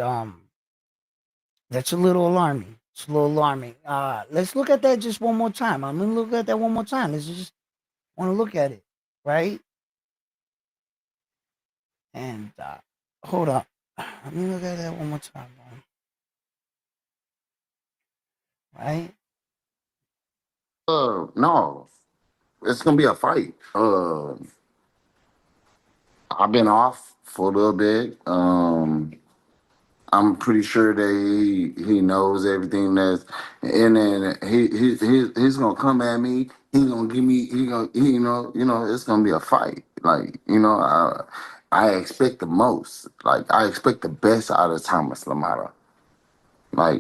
that's a little alarming. It's a little alarming. Let's look at that just one more time. I'm gonna look at that one more time. Let's just want to look at it, right? And hold up. Let me look at that one more time, right?
No, it's gonna be a fight. I've been off for a little bit. I'm pretty sure that he knows everything that's, and then he's gonna come at me. He's gonna give me. It's gonna be a fight. Like I expect the most. Like I expect the best out of Thomas Lamata. Like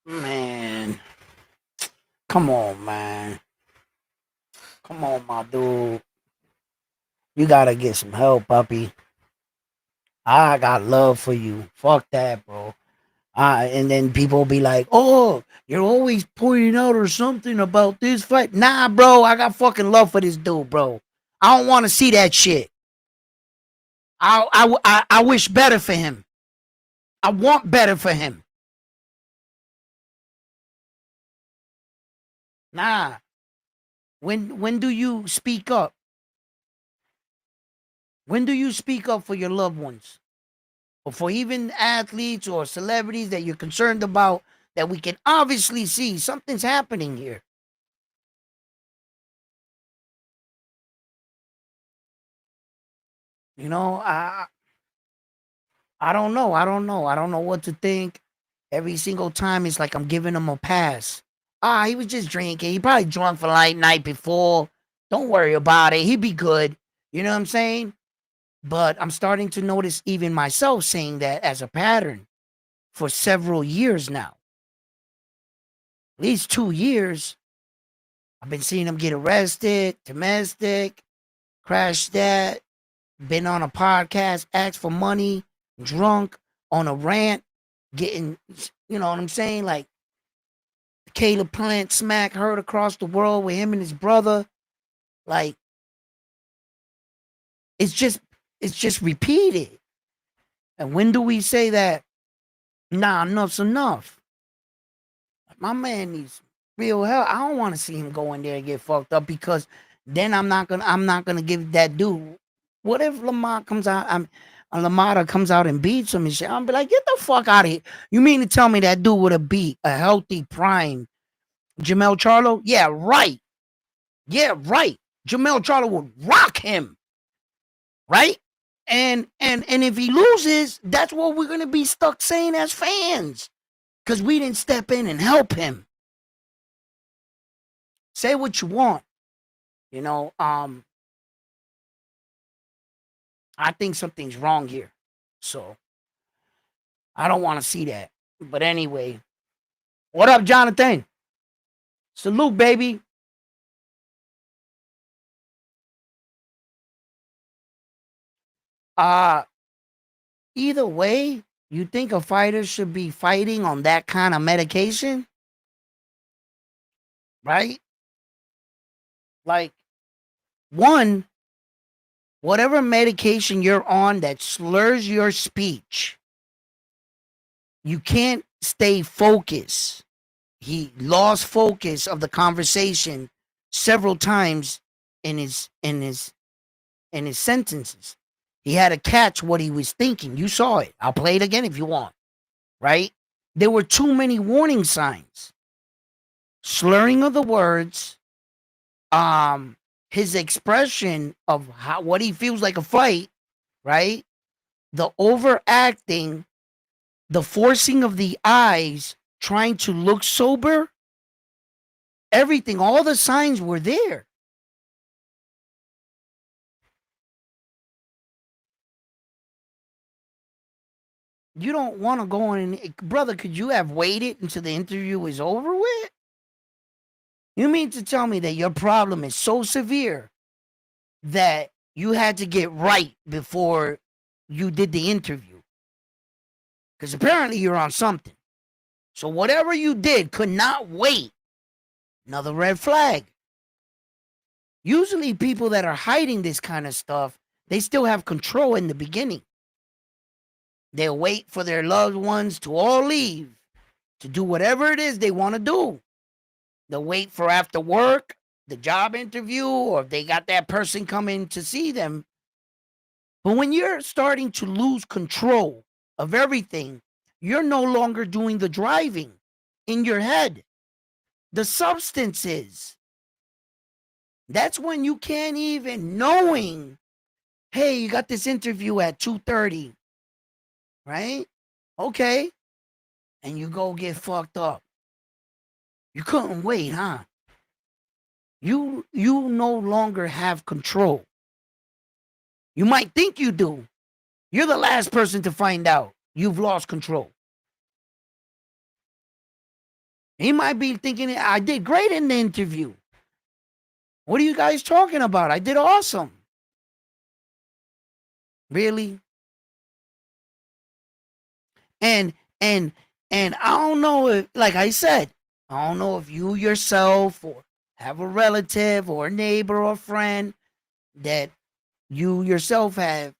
Man, come on, man. Come on, my dude. You gotta get some help, puppy. I got love for you. Fuck that, bro. And then people will be like, "Oh, you're always pointing out or something about this fight." Nah, bro, I got fucking love for this dude, bro. I don't want to see that shit. I wish better for him. I want better for him. Nah. When do you speak up? When do you speak up for your loved ones? Or for even athletes or celebrities that you're concerned about, that we can obviously see something's happening here. You know, I don't know. I don't know. I don't know what to think. Every single time it's like I'm giving him a pass. He was just drinking. He probably drunk for like night before. Don't worry about it. He'd be good. You know what I'm saying? But I'm starting to notice even myself saying that as a pattern for several years now. At least 2 years. I've been seeing him get arrested, domestic, crash that, been on a podcast, asked for money, drunk, on a rant, getting, you know what I'm saying? Like Caleb Plant smack heard across the world with him and his brother. Like it's just repeated. And when do we say that? Nah, enough's enough. My man needs real help. I don't want to see him go in there and get fucked up, because then I'm not gonna give that dude. What if Lamata comes out and beats him and shit? I'm be like, get the fuck out of here. You mean to tell me that dude would have beat a healthy prime Jermall Charlo? Yeah, right. Yeah, right. Jermall Charlo would rock him, right? And if he loses, that's what we're gonna be stuck saying as fans, because we didn't step in and help him. Say what you want, you know. I think something's wrong here, so I don't want to see that. But anyway, what up, Jonathan? Salute, baby. Uh, Either way, you think a fighter should be fighting on that kind of medication? right? Like, one, whatever medication you're on that slurs your speech, you can't stay focused. He lost focus of the conversation several times in his sentences. He had to catch what he was thinking. You saw it. I'll play it again if you want. Right? There were too many warning signs. Slurring of the words, his expression of what he feels like a fight, right? The overacting, the forcing of the eyes, trying to look sober, everything, all the signs were there. You don't want to go on and, brother, could you have waited until the interview was over with? You mean to tell me that your problem is so severe that you had to get right before you did the interview? Because apparently you're on something. So whatever you did could not wait. Another red flag. Usually people that are hiding this kind of stuff, they still have control in the beginning. They'll wait for their loved ones to all leave to do whatever it is they want to do. They'll wait for after work, the job interview, or if they got that person coming to see them. But when you're starting to lose control of everything, you're no longer doing the driving in your head. The substances. That's when you can't even knowing, hey, you got this interview at 2:30, right? Okay. And you go get fucked up. You couldn't wait, huh? You no longer have control. You might think you do. You're the last person to find out you've lost control. He might be thinking, I did great in the interview. What are you guys talking about? I did awesome. Really? And I don't know if, like I said, I don't know if you yourself or have a relative or a neighbor or a friend that you yourself have,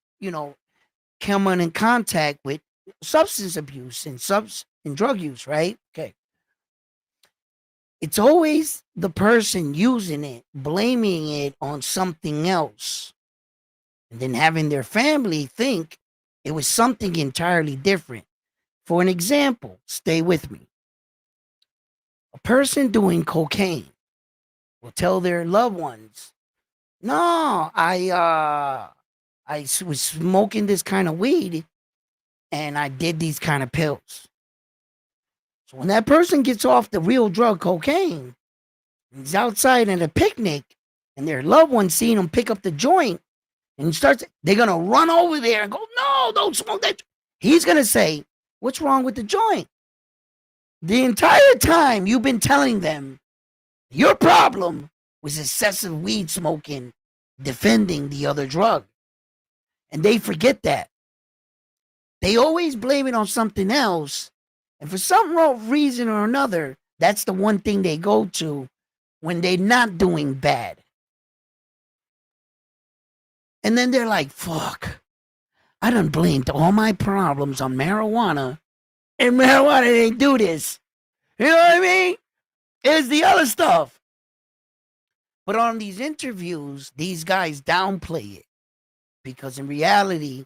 come in contact with substance abuse and drug use, right? Okay. It's always the person using it, blaming it on something else, and then having their family think it was something entirely different. For an example, stay with me. A person doing cocaine will tell their loved ones, "No, I was smoking this kind of weed and I did these kind of pills." So when that person gets off the real drug cocaine, he's outside at a picnic and their loved ones seeing him pick up the joint and they're going to run over there and go, "No, don't smoke that." He's going to say, "What's wrong with the joint?" The entire time you've been telling them your problem was excessive weed smoking, defending the other drug. And they forget that. They always blame it on something else. And for some reason or another, that's the one thing they go to when they're not doing bad. And then they're like, fuck, I done blamed all my problems on marijuana, and marijuana didn't do this. You know what I mean? It's the other stuff. But on these interviews, these guys downplay it because in reality,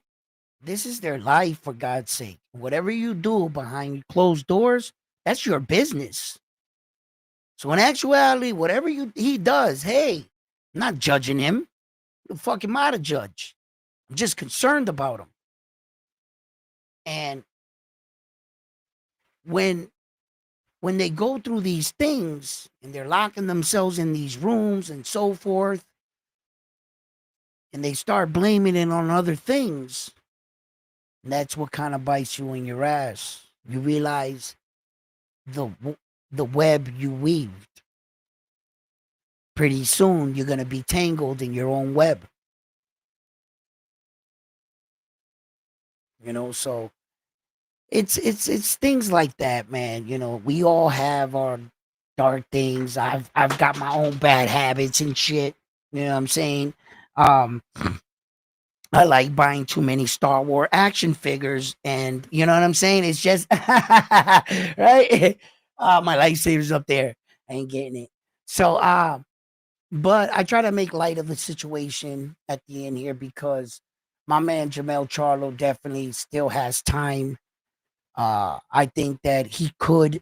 this is their life, for God's sake. Whatever you do behind closed doors, that's your business. So in actuality, whatever he does, hey, I'm not judging him. Who the fuck am I to judge? I'm just concerned about him. And when they go through these things and they're locking themselves in these rooms and so forth, and they start blaming it on other things, that's what kind of bites you in your ass. You realize the web you weaved. Pretty soon, you're going to be tangled in your own web. So it's things like that, man. We all have our dark things. I've got my own bad habits and shit. You know what I'm saying? Um, I like buying too many Star Wars action figures, and you know what I'm saying? It's just right. My lightsaber's up there. I ain't getting it. So, but I try to make light of the situation at the end here because my man Jermall Charlo definitely still has time. I think that he could,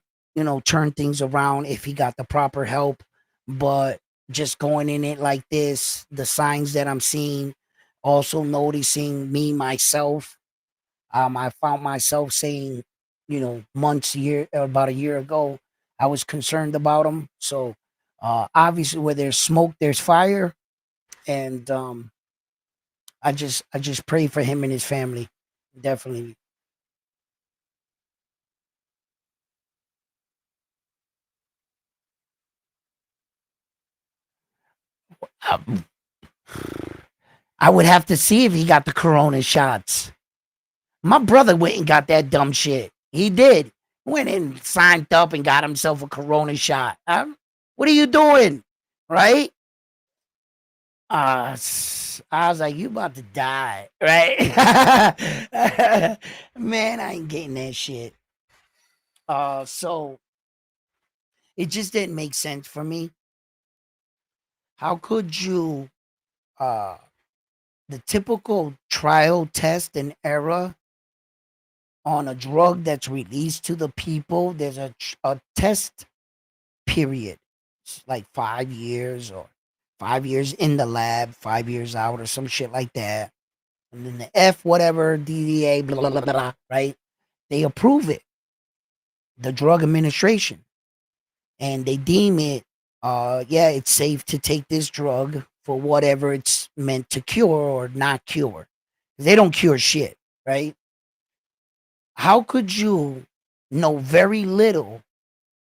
turn things around if he got the proper help. But just going in it like this, the signs that I'm seeing, also noticing me myself, I found myself saying, about a year ago, I was concerned about him. So obviously, where there's smoke, there's fire, and I just pray for him and his family, definitely. Uh, I would have to see if he got the corona shots. My brother went and got that dumb shit. He did. Went and signed up and got himself a corona shot. What are you doing? Right? I was like, you about to die, right? Man, I ain't getting that shit. So it just didn't make sense for me. How could you uh the typical trial test and error on a drug that's released to the people, there's a test period. It's like 5 years or 5 years in the lab, 5 years out or some shit like that. And then the F whatever, DDA, blah, blah, blah, blah, right? They approve it, the drug administration. And they deem it, yeah, it's safe to take this drug for whatever it's meant to cure or not cure. They don't cure shit, right? How could you know very little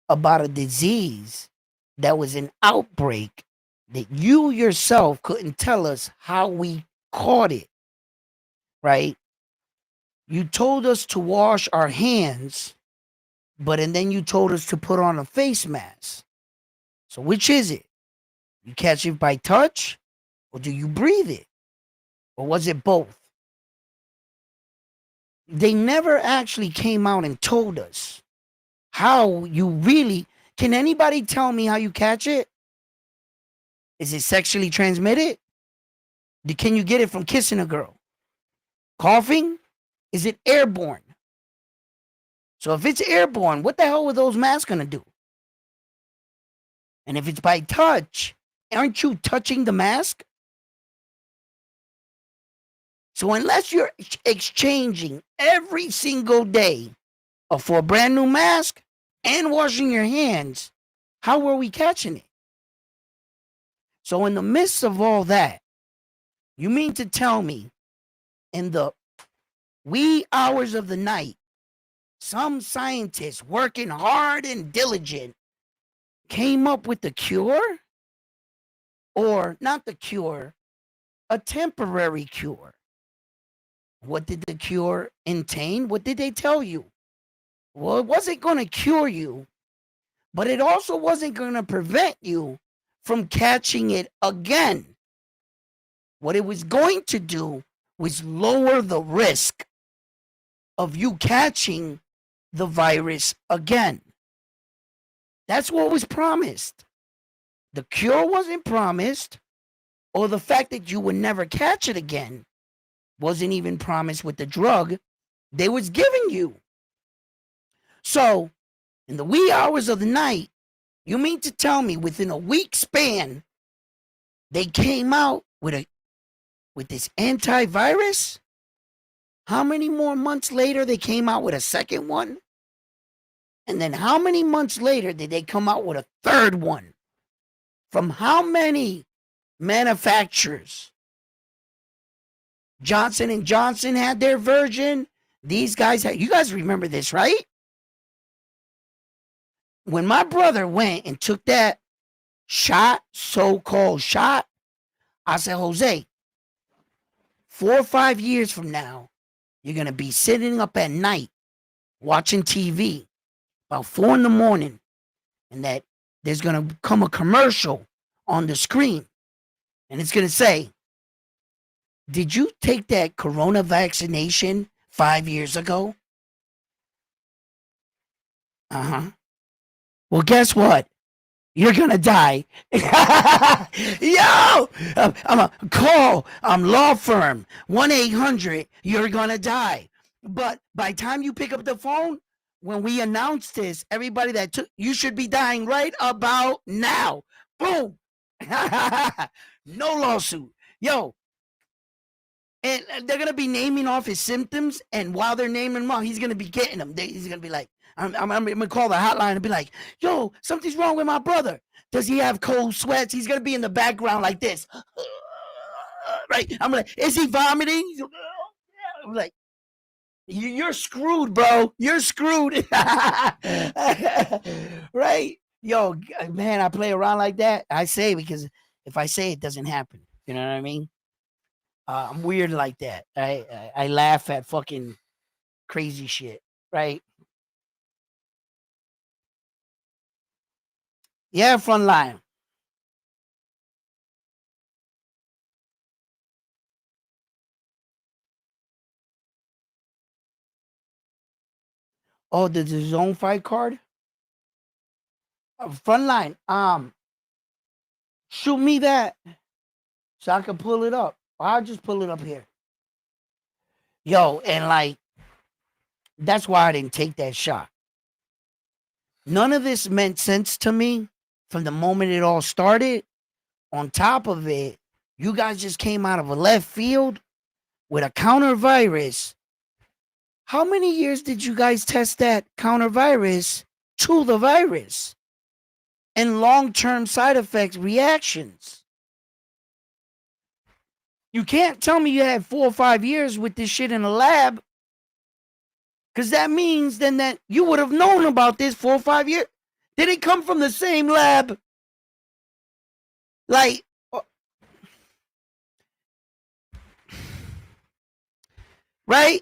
about a disease that was an outbreak that you yourself couldn't tell us how we caught it, right? You told us to wash our hands, and then you told us to put on a face mask. So which is it? You catch it by touch or do you breathe it? Or was it both? They never actually came out and told us how you really. Can anybody tell me how you catch it? Is it sexually transmitted? Can you get it from kissing a girl? Coughing? Is it airborne? So if it's airborne, what the hell were those masks gonna do? And if it's by touch, aren't you touching the mask? So unless you're exchanging every single day for a brand new mask and washing your hands, how were we catching it? So in the midst of all that, you mean to tell me in the wee hours of the night, some scientists working hard and diligent came up with the cure? Or not the cure, a temporary cure. What did the cure entail? What did they tell you? Well, it wasn't going to cure you, but it also wasn't going to prevent you from catching it again. What it was going to do was lower the risk of you catching the virus again. That's what was promised. The cure wasn't promised, or the fact that you would never catch it again wasn't even promised with the drug they was giving you. So, in the wee hours of the night, you mean to tell me within a week span, they came out with this antivirus? How many more months later they came out with a second one? And then how many months later did they come out with a third one? From how many manufacturers? Johnson and Johnson had their version. These guys had, you guys remember this, right? When my brother went and took that shot, so-called shot, I said, Jose, 4 or 5 years from now, you're going to be sitting up at night watching TV about 4 in the morning, and that there's going to come a commercial on the screen, and it's going to say, did you take that corona vaccination 5 years ago? Uh-huh. Well, guess what? You're gonna die. Yo, I'm a call. Law firm 1-800. You're gonna die. But by the time you pick up the phone, when we announce this, everybody that took, you should be dying right about now. Boom. No lawsuit. Yo. And they're gonna be naming off his symptoms, and while they're naming them off, he's gonna be getting them. He's gonna be like, I'm gonna call the hotline and be like, yo, something's wrong with my brother. Does he have cold sweats? He's gonna be in the background like this. Right? I'm like, is he vomiting? I'm like, you're screwed, bro. You're screwed. Right? Yo, man, I play around like that. I say, because if I say it doesn't happen. You know what I mean? I'm weird like that. I laugh at fucking crazy shit, right? Yeah, front line. Oh, the zone fight card? Front line. Shoot me that so I can pull it up. I'll just pull it up here. Yo, and like, that's why I didn't take that shot. None of this meant sense to me from the moment it all started. On top of it, you guys just came out of a left field with a counter virus. How many years did you guys test that counter virus to the virus and long-term side effects reactions? You can't tell me you had 4 or 5 years with this shit in a lab, because that means then that you would have known about this 4 or 5 years. Did it come from the same lab? Like, right?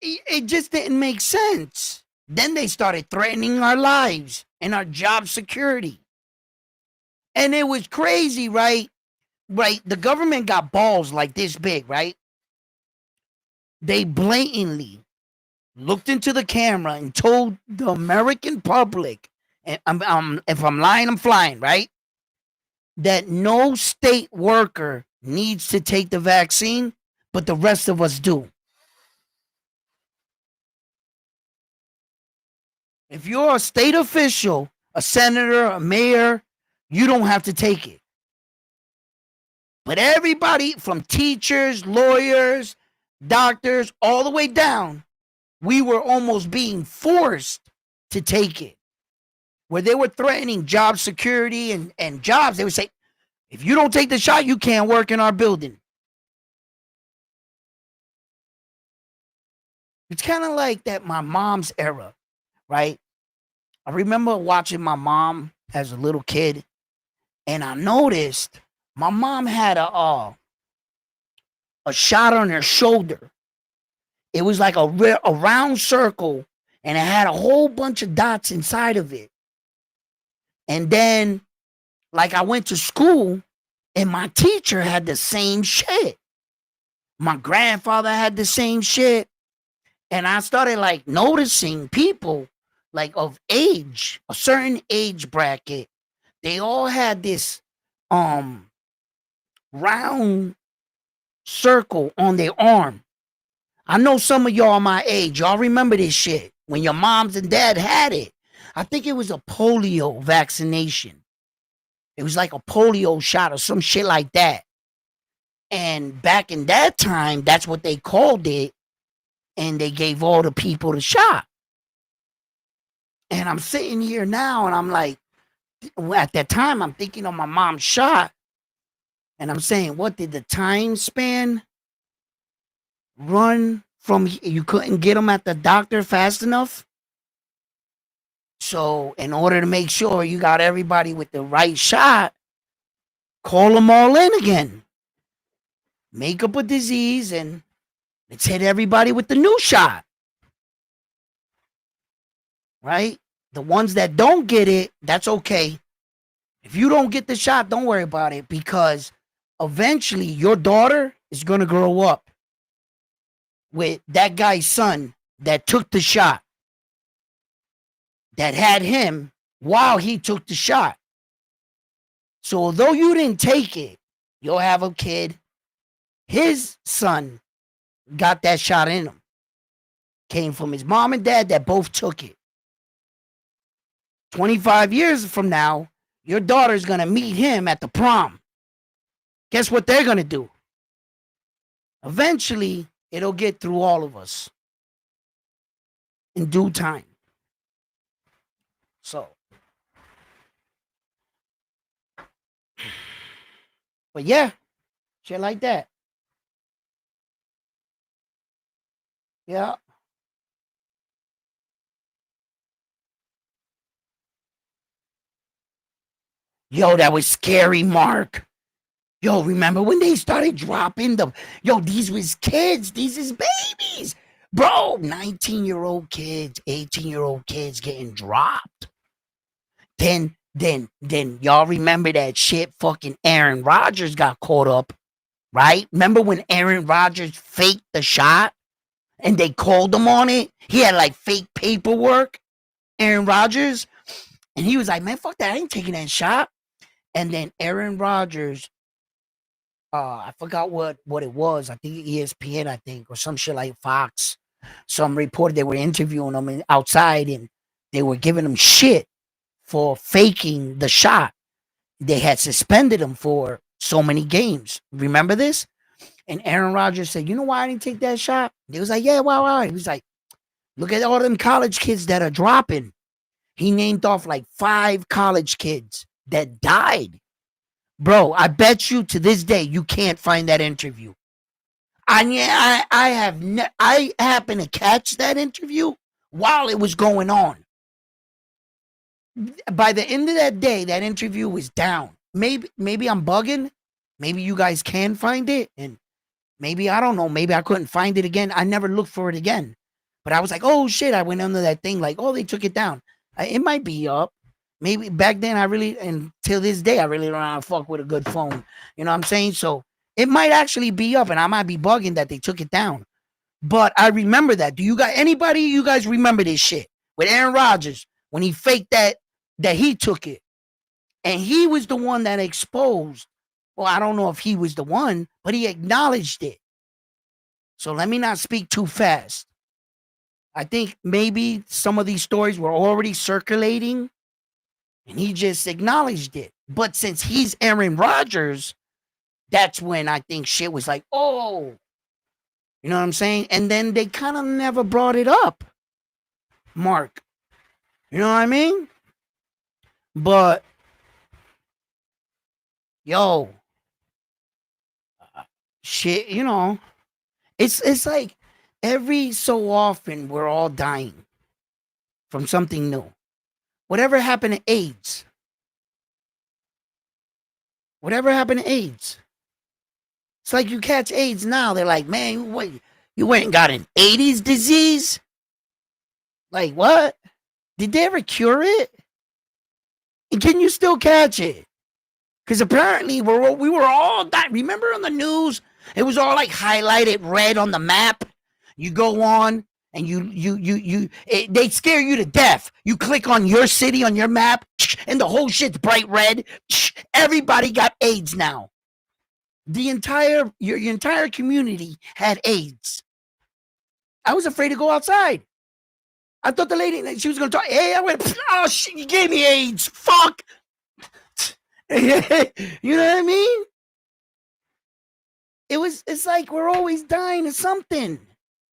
It just didn't make sense. Then they started threatening our lives and our job security. And it was crazy, right? Right? The government got balls like this big, right? They blatantly looked into the camera and told the American public, and if I'm lying, I'm flying, right? That no state worker needs to take the vaccine, but the rest of us do. If you're a state official, a senator, a mayor, you don't have to take it. But everybody from teachers, lawyers, doctors, all the way down, we were almost being forced to take it. Where they were threatening job security and jobs. They would say, if you don't take the shot, you can't work in our building. It's kind of like that my mom's era, right? I remember watching my mom as a little kid, and I noticed my mom had a shot on her shoulder. It was like a round circle, and it had a whole bunch of dots inside of it. And then, like, I went to school, and my teacher had the same shit. My grandfather had the same shit. And I started, like, noticing people, like, of age, a certain age bracket. They all had this round circle on their arm. I know some of y'all my age. Y'all remember this shit when your moms and dad had it. I think it was a polio vaccination. It was like a polio shot or some shit like that. And back in that time, that's what they called it. And they gave all the people the shot. And I'm sitting here now and I'm like, at that time, I'm thinking of my mom's shot. And I'm saying, what did the time span run from? You couldn't get them at the doctor fast enough. So in order to make sure you got everybody with the right shot, call them all in again. Make up a disease and let's hit everybody with the new shot. Right? The ones that don't get it, that's okay. If you don't get the shot, don't worry about it, because eventually your daughter is going to grow up with that guy's son that took the shot, that had him while he took the shot. So although you didn't take it, you'll have a kid. His son got that shot in him. Came from his mom and dad that both took it. 25 years from now, your daughter's going to meet him at the prom. Guess what they're going to do? Eventually, it'll get through all of us in due time. So, but yeah, shit like that. Yeah. Yo, that was scary, Mark. Yo, remember when they started dropping the... Yo, these was kids. These is babies. Bro, 19-year-old kids, 18-year-old kids getting dropped. Then y'all remember that shit fucking Aaron Rodgers got caught up, right? Remember when Aaron Rodgers faked the shot and they called him on it? He had like fake paperwork, Aaron Rodgers. And he was like, man, fuck that. I ain't taking that shot. And then Aaron Rodgers, I forgot what it was. I think ESPN, I think, or some shit like Fox. Some reporter, they were interviewing him outside and they were giving him shit for faking the shot. They had suspended him for so many games. Remember this? And Aaron Rodgers said, you know why I didn't take that shot? He was like, yeah, why? He was like, look at all them college kids that are dropping. He named off like 5 college kids that died. Bro, I bet you to this day you can't find that interview. I happened to catch that interview while it was going on. By the end of that day, that interview was down. Maybe I'm bugging. Maybe you guys can find it, and maybe I don't know. Maybe I couldn't find it again. I never looked for it again. But I was like, oh shit! I went under that thing. Like, oh, they took it down. It might be up. Maybe back then and till this day, I really don't know how to fuck with a good phone. You know what I'm saying? So it might actually be up, and I might be bugging that they took it down. But I remember that. Do you guys remember this shit with Aaron Rodgers when he faked that he took it? And he was the one that exposed. Well, I don't know if he was the one, but he acknowledged it. So let me not speak too fast. I think maybe some of these stories were already circulating and he just acknowledged it. But since he's Aaron Rodgers, that's when I think shit was like, oh, you know what I'm saying? And then they kind of never brought it up, Mark. You know what I mean? But, yo, shit, you know, it's like every so often we're all dying from something new. Whatever happened to AIDS? Whatever happened to AIDS? It's like you catch AIDS now. They're like, man, wait, you went and got an 80s disease? Like, what? Did they ever cure it? And can you still catch it? Because apparently we were all dying. Remember on the news? It was all like highlighted red on the map. You go on and they scare you to death. You click on your city on your map and the whole shit's bright red. Everybody got AIDS now. Your entire community had AIDS. I was afraid to go outside. I thought the lady, she was going to talk. Hey, I went, oh shit, you gave me AIDS. Fuck. You know what I mean? It's like we're always dying of something.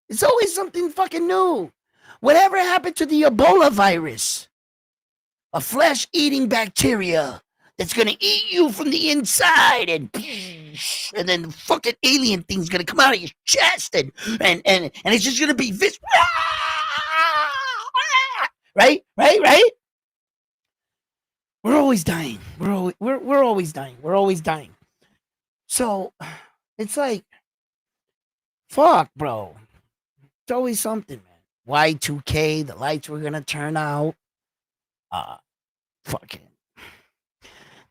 It's always something fucking new. Whatever happened to the Ebola virus? A flesh-eating bacteria that's gonna eat you from the inside, and then the fucking alien thing's gonna come out of your chest, and it's just gonna be this. Right? We're always dying. We're always dying. We're always dying. So it's like, fuck, bro. It's always something, man. Y2K, the lights were gonna turn out. Uh, fucking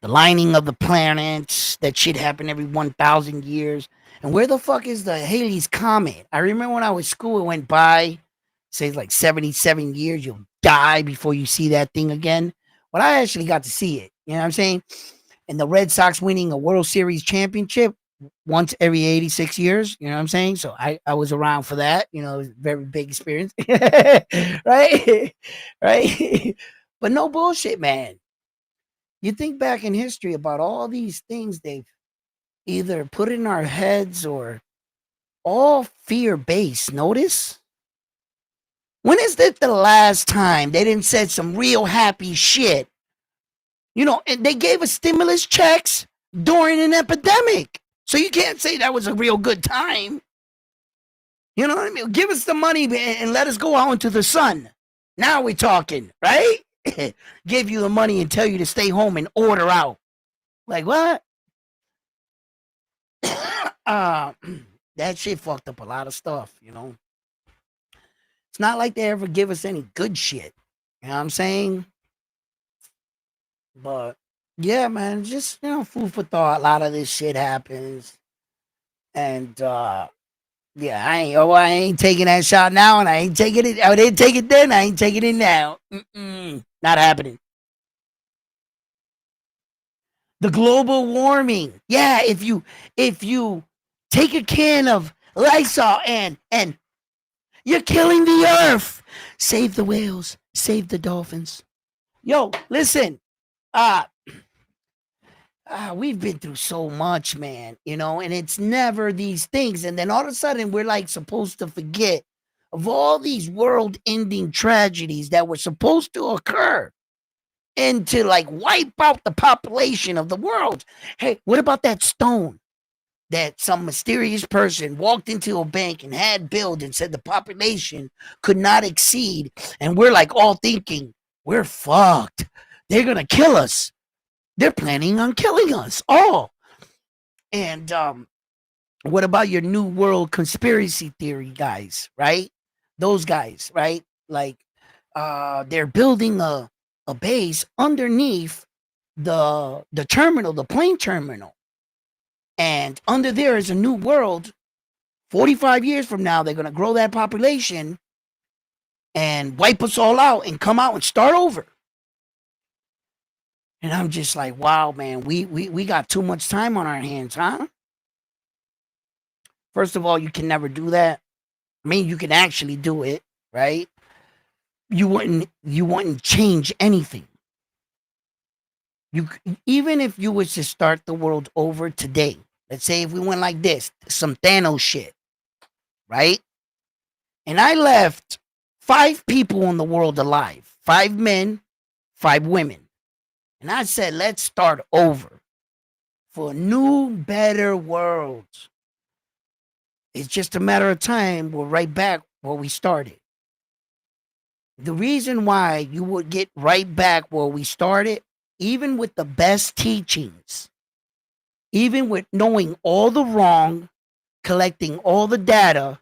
the lining of the planets. That shit happened every 1,000 years. And where the fuck is the Halley's Comet? I remember when I was school, it went by, say like 77 years, you'll die before you see that thing again. But I actually got to see it. You know what I'm saying? And the Red Sox winning a World Series championship once every 86 years. You know what I'm saying? So I was around for that. You know, it was a very big experience. Right? Right? But no bullshit, man. You think back in history about all these things they've either put in our heads or all fear based. Notice? When is it the last time they didn't said some real happy shit? You know, and they gave us stimulus checks during an epidemic. So you can't say that was a real good time. You know what I mean? Give us the money and let us go out into the sun. Now we're talking, right? Give you the money and tell you to stay home and order out. Like what? That shit fucked up a lot of stuff, you know. It's not like they ever give us any good shit. You know what I'm saying? But yeah, man, just food for thought. A lot of this shit happens. And yeah, I ain't taking that shot now, and I ain't taking it. I didn't take it then. I ain't taking it now. Not happening. The global warming. Yeah, if you take a can of Lysol and you're killing the earth. Save the whales. Save the dolphins. Yo, listen. We've been through so much, man, and it's never these things. And then all of a sudden, we're like supposed to forget of all these world ending tragedies that were supposed to occur and to like wipe out the population of the world. Hey, what about that stone that some mysterious person walked into a bank and had billed and said the population could not exceed? And we're like all thinking, we're fucked. They're going to kill us. They're planning on killing us all. And what about your New World conspiracy theory guys, right? Those guys, right? Like they're building a base underneath the terminal, the plane terminal. And under there is a new world. 45 years from now, they're going to grow that population and wipe us all out and come out and start over. And I'm just like, wow, man, we got too much time on our hands, huh? First of all, you can never do that. I mean, you can actually do it, right? You wouldn't change anything. Even if you was to start the world over today, let's say if we went like this, some Thanos shit, right? And I left 5 people in the world alive, 5 men, 5 women. And I said, let's start over for a new, better world. It's just a matter of time. We're right back where we started. The reason why you would get right back where we started, even with the best teachings, even with knowing all the wrong, collecting all the data,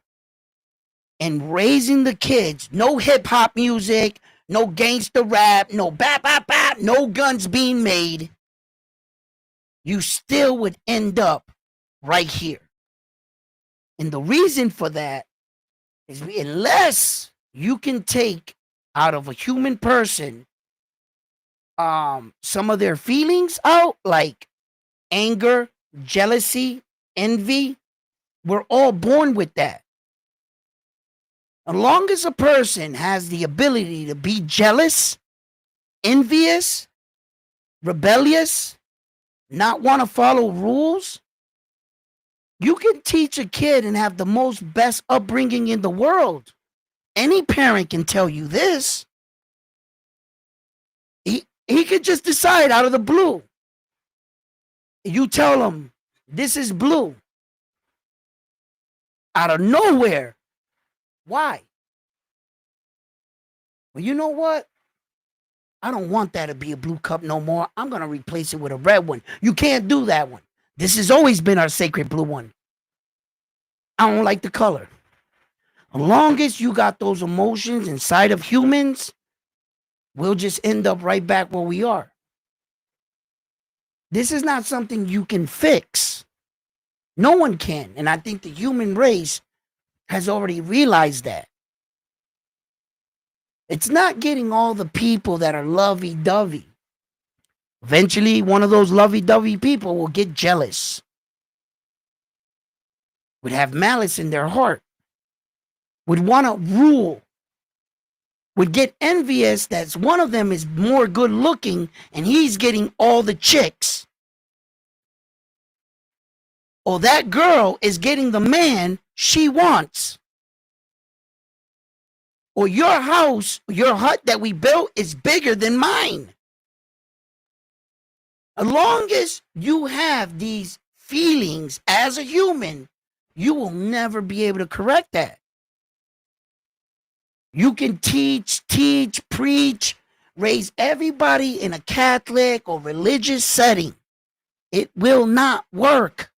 and raising the kids, no hip hop music, no gangster rap, no bap, bap, bap, no guns being made, you still would end up right here. And the reason for that is unless you can take out of a human person some of their feelings out, like anger, jealousy, envy, we're all born with that. As long as a person has the ability to be jealous, envious, rebellious, not want to follow rules, you can teach a kid and have the most best upbringing in the world. Any parent can tell you this. He could just decide out of the blue. You tell him, this is blue. Out of nowhere. Why? Well, you know what? I don't want that to be a blue cup no more. I'm going to replace it with a red one. You can't do that one. This has always been our sacred blue one. I don't like the color. As long as you got those emotions inside of humans, we'll just end up right back where we are. This is not something you can fix. No one can. And I think the human race has already realized that. It's not getting all the people that are lovey-dovey. Eventually, one of those lovey-dovey people will get jealous, would have malice in their heart, would want to rule, would get envious that one of them is more good looking and he's getting all the chicks. Or that girl is getting the man she wants. Or your house, your hut that we built is bigger than mine. As long as you have these feelings as a human, you will never be able to correct that. You can teach, preach, raise everybody in a Catholic or religious setting. It will not work.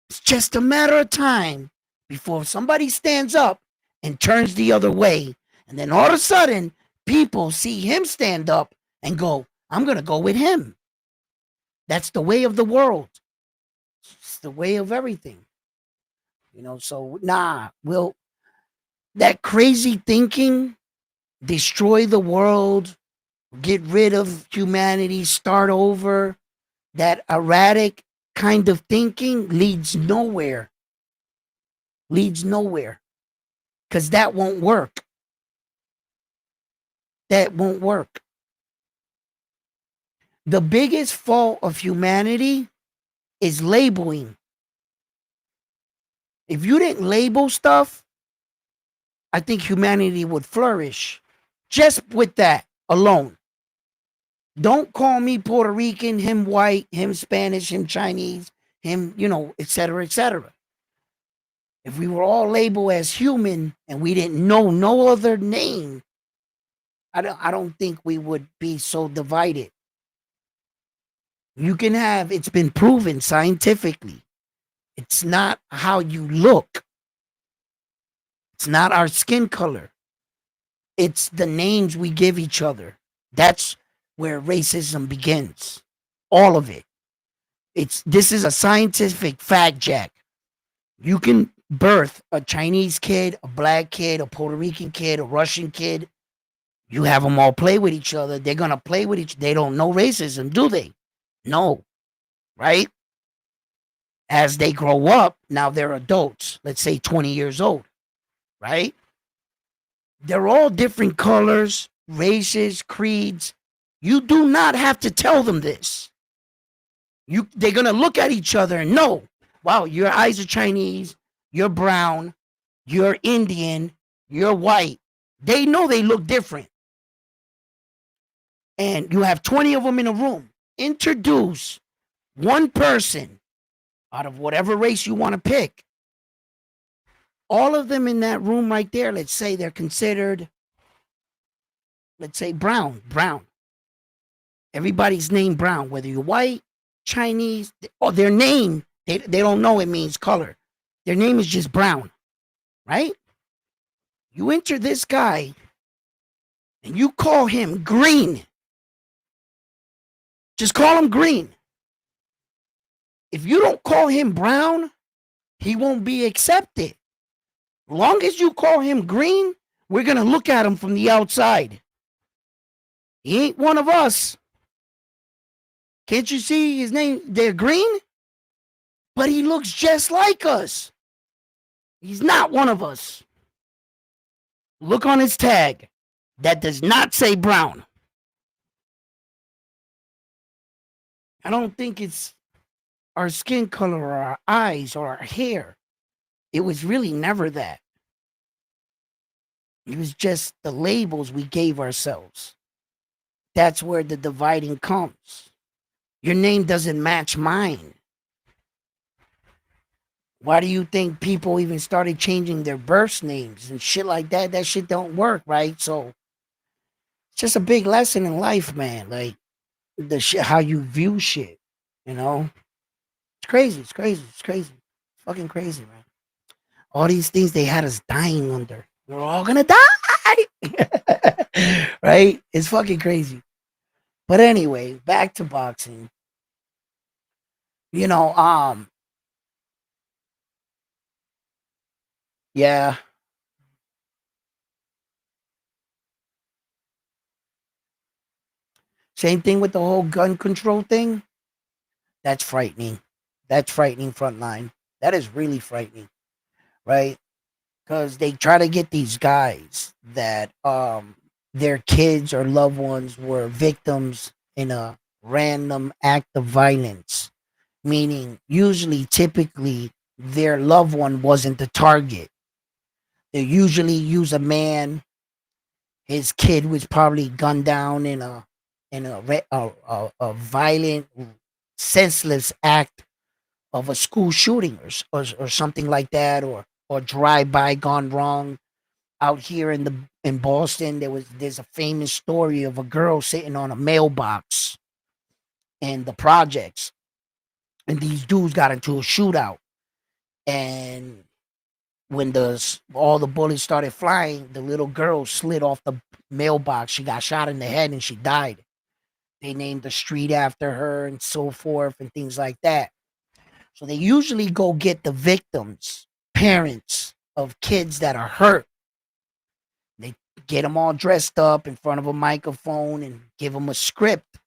It's just a matter of time before somebody stands up and turns the other way. And then all of a sudden, people see him stand up and go, I'm going to go with him. That's the way of the world. It's the way of everything. So will that crazy thinking destroy the world, get rid of humanity, start over? That erratic kind of thinking leads nowhere. Because that won't work. The biggest fault of humanity is labeling. If you didn't label stuff, I think humanity would flourish. Just with that alone. Don't call me Puerto Rican, him white, him Spanish, him Chinese, him, et cetera, et cetera. If we were all labeled as human and we didn't know no other name, I don't think we would be so divided. It's been proven scientifically. It's not how you look. It's not our skin color. It's the names we give each other. That's where racism begins. All of it. This is a scientific fact, Jack. You can birth a Chinese kid, a black kid, a Puerto Rican kid, a Russian kid. You have them all play with each other. They're going to play with each other. They don't know racism, do they? No. Right? As they grow up, now they're adults. Let's say 20 years old. Right? They're all different colors, races, creeds. You do not have to tell them this. They're going to look at each other and know, wow, your eyes are Chinese, you're brown, you're Indian, you're white. They know they look different. And you have 20 of them in a room. Introduce one person out of whatever race you want to pick. All of them in that room right there, let's say they're considered, let's say brown. Everybody's named Brown, whether you're white, Chinese, or their name, they don't know it means color. Their name is just Brown, right? You enter this guy and you call him Green. Just call him Green. If you don't call him Brown, he won't be accepted. As long as you call him Green, we're going to look at him from the outside. He ain't one of us. Can't you see his name? They're green, but he looks just like us. He's not one of us. Look on his tag. That does not say Brown. I don't think it's our skin color or our eyes or our hair. It was really never that. It was just the labels we gave ourselves. That's where the dividing comes. Your name doesn't match mine. Why do you think people even started changing their birth names and shit like that? That shit don't work, right? So it's just a big lesson in life, man. Like the shit, how you view shit, It's crazy. It's fucking crazy, man. All these things they had us dying under. We're all gonna die. Right? It's fucking crazy. But anyway, back to boxing. You know, yeah, same thing with the whole gun control thing. That's frightening. That's frightening frontline. That is really frightening, right? Because they try to get these guys that their kids or loved ones were victims in a random act of violence, meaning usually typically their loved one wasn't the target. They usually use a man. His kid was probably gunned down in a violent, senseless act of a school shooting or something like that, or drive by gone wrong. Out here in Boston, there's a famous story of a girl sitting on a mailbox in the projects, and these dudes got into a shootout. And when all the bullets started flying, the little girl slid off the mailbox. She got shot in the head and she died. They named the street after her and so forth and things like that. So they usually go get the victims, parents of kids that are hurt. They get them all dressed up in front of a microphone and give them a script.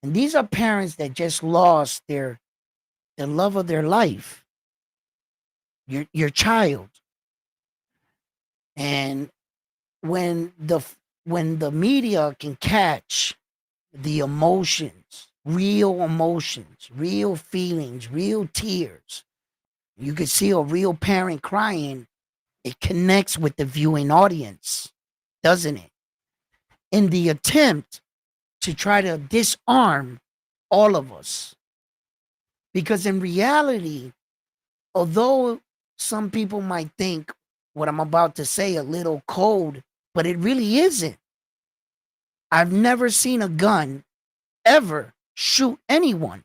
And these are parents that just lost the love of their life, your child. And when the when the media can catch the emotions, real feelings, real tears, you could see a real parent crying. It connects with the viewing audience, doesn't it? In the attempt to try to disarm all of us. Because in reality, although some people might think what I'm about to say a little cold, but it really isn't. I've never seen a gun ever shoot anyone.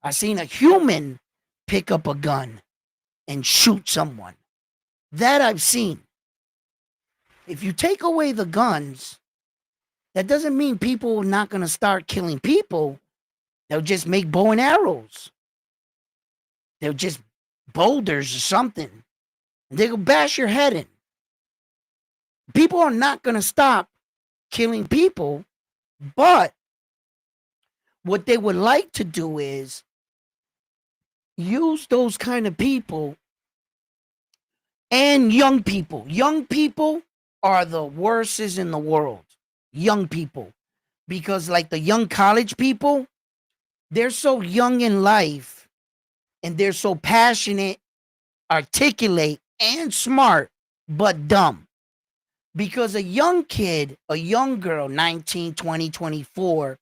I've seen a human pick up a gun and shoot someone. That I've seen. If you take away the guns, that doesn't mean people are not going to start killing people. They'll just make bow and arrows. They'll just boulders or something. And they'll bash your head in. People are not going to stop killing people, but what they would like to do is use those kind of people and young people. Young people are the worstest in the world. Young people. Because like the young college people, they're so young in life and they're so passionate, articulate, and smart, but dumb. Because a young kid, a young girl, 19, 20, 24,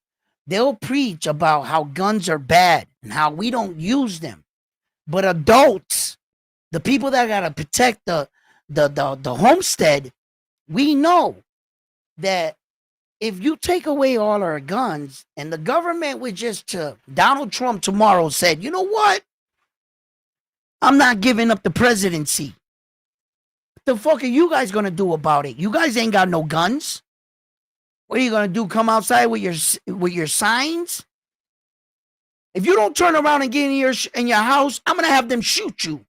they'll preach about how guns are bad and how we don't use them. But adults, the people that gotta protect the homestead, we know that if you take away all our guns and the government would just Donald Trump tomorrow said, you know what? I'm not giving up the presidency. What the fuck are you guys gonna do about it? You guys ain't got no guns. What are you gonna do? Come outside with your signs? If you don't turn around and get in your house, I'm gonna have them shoot you.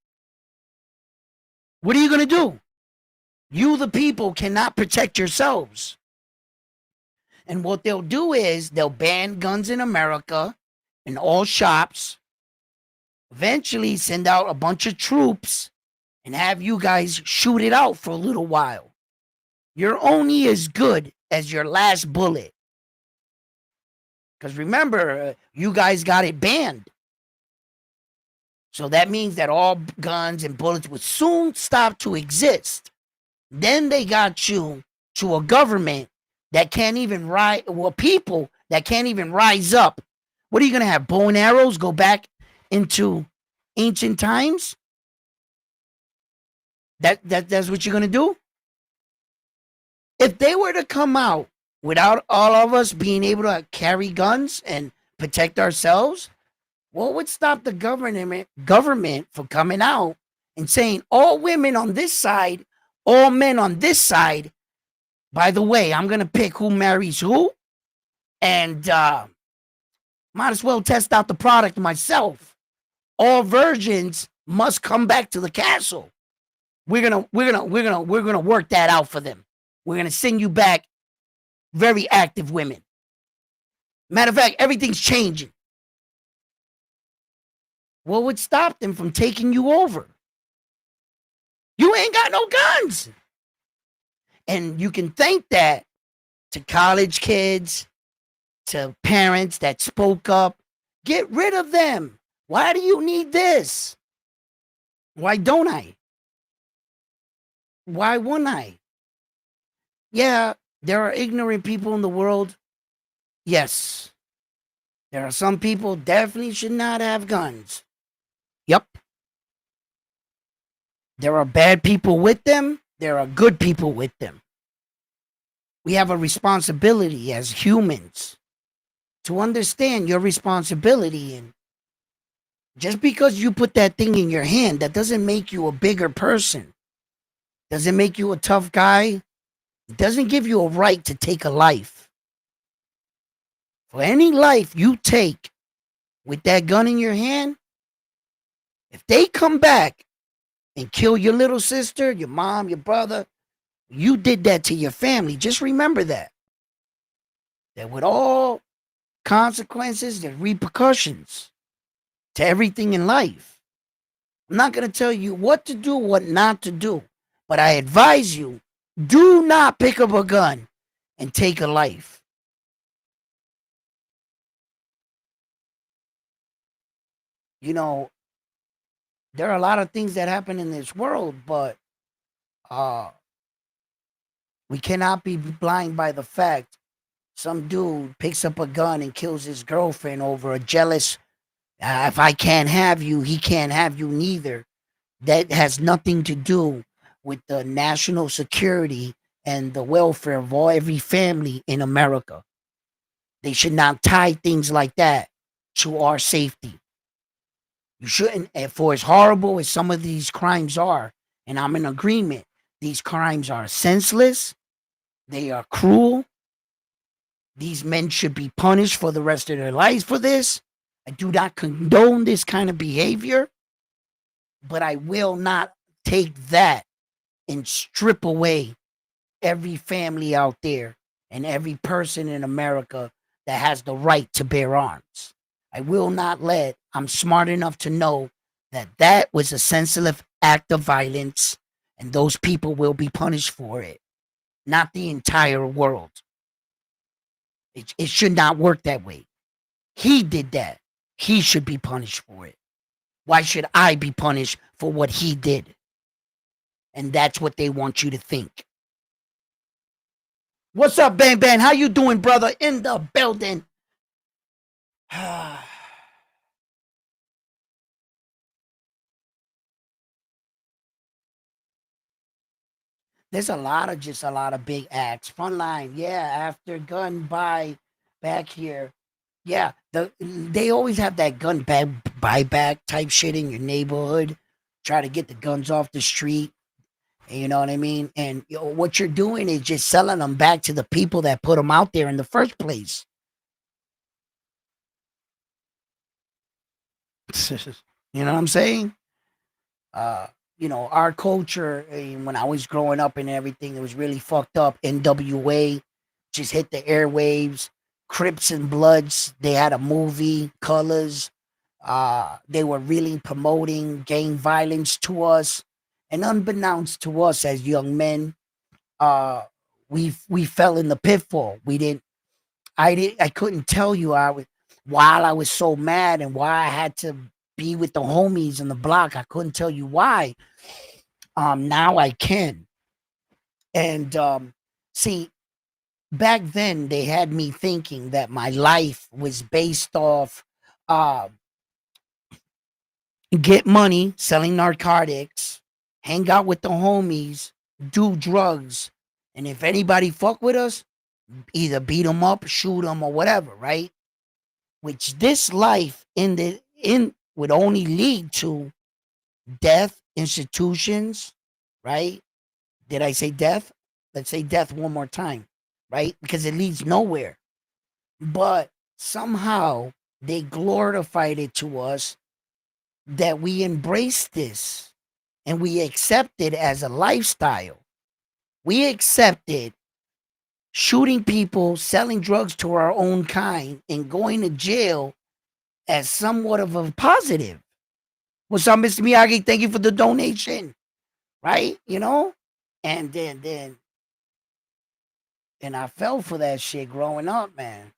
What are you gonna do? You, the people, cannot protect yourselves. And what they'll do is they'll ban guns in America in all shops. Eventually, send out a bunch of troops and have you guys shoot it out for a little while. You're only as good as your last bullet. Because remember, you guys got it banned. So that means that all guns and bullets would soon stop to exist. Then they got you to a government that can't even people that can't even rise up. What are you going to have? Bow and arrows go back into ancient times? That's what you're going to do? If they were to come out without all of us being able to carry guns and protect ourselves, what would stop the government from coming out and saying all women on this side, all men on this side, By the way, I'm gonna pick who marries who, and might as well test out the product myself. All virgins must come back to the castle. We're gonna work that out for them. We're gonna send you back very active women. Matter of fact, everything's changing. What would stop them from taking you over? You ain't got no guns. And you can thank that to college kids, to parents that spoke up. Get rid of them. Why do you need this? Why don't I? Why wouldn't I? Yeah, there are ignorant people in the world. Yes. There are some people definitely should not have guns. Yep. There are bad people with them. There are good people with them. We have a responsibility as humans to understand your responsibility. And just because you put that thing in your hand, that doesn't make you a bigger person. Doesn't make you a tough guy. It doesn't give you a right to take a life. For any life you take with that gun in your hand, if they come back and kill your little sister, your mom, your brother, you did that to your family. Just remember that. That with all consequences, there's repercussions to everything in life. I'm not going to tell you what to do, what not to do, but I advise you, do not pick up a gun and take a life. You know, there are a lot of things that happen in this world, but we cannot be blind by the fact some dude picks up a gun and kills his girlfriend over a jealous, if I can't have you, he can't have you neither. That has nothing to do with the national security and the welfare of every family in America. They should not tie things like that to our safety. You shouldn't, and for as horrible as some of these crimes are, and I'm in agreement, these crimes are senseless, they are cruel. These men should be punished for the rest of their lives for this. I do not condone this kind of behavior, but I will not take that and strip away every family out there and every person in America that has the right to bear arms. I will not let, I'm smart enough to know that that was a senseless act of violence and those people will be punished for it, not the entire world. It should not work that way. He did that. He should be punished for it. Why should I be punished for what he did? And that's what they want you to think. What's up, Benn? How you doing, brother? In the building. There's a lot of big acts. Frontline, yeah, after gun buy back here. Yeah, they always have that gun buyback type shit in your neighborhood. Try to get the guns off the street. You know what I mean? And what you're doing is just selling them back to the people that put them out there in the first place. You know what I'm saying? Our culture, when I was growing up and everything, it was really fucked up. NWA just hit the airwaves. Crips and Bloods, they had a movie, Colors. They were really promoting gang violence to us. And unbeknownst to us as young men, we fell in the pitfall. I couldn't tell you while I was so mad and why I had to be with the homies in the block. I couldn't tell you why. Now I can. And see, back then they had me thinking that my life was based off get money selling narcotics, hang out with the homies, do drugs, and if anybody fuck with us, either beat them up, shoot them, or whatever, right? Which this life would only lead to death, institutions, right? Did I say death? let's say death one more time, right? Because it leads nowhere. But somehow they glorified it to us that we embrace this and we accept it as a lifestyle. We accepted shooting people, selling drugs to our own kind, and going to jail as somewhat of a positive. What's up, Mr. Miyagi? Thank you for the donation. Right? You know? And then and I fell for that shit growing up, man.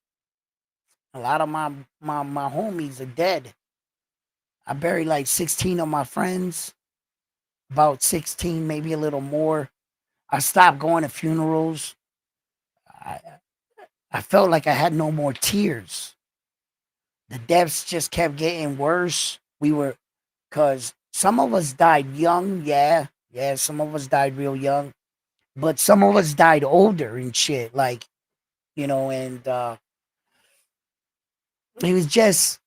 A lot of my homies are dead. I buried like 16 of my friends, about 16, maybe a little more. I stopped going to funerals. I I felt like I had no more tears. The deaths just kept getting worse. We were, cause some of us died young, yeah, some of us died real young, but some of us died older and shit, like, and it was just,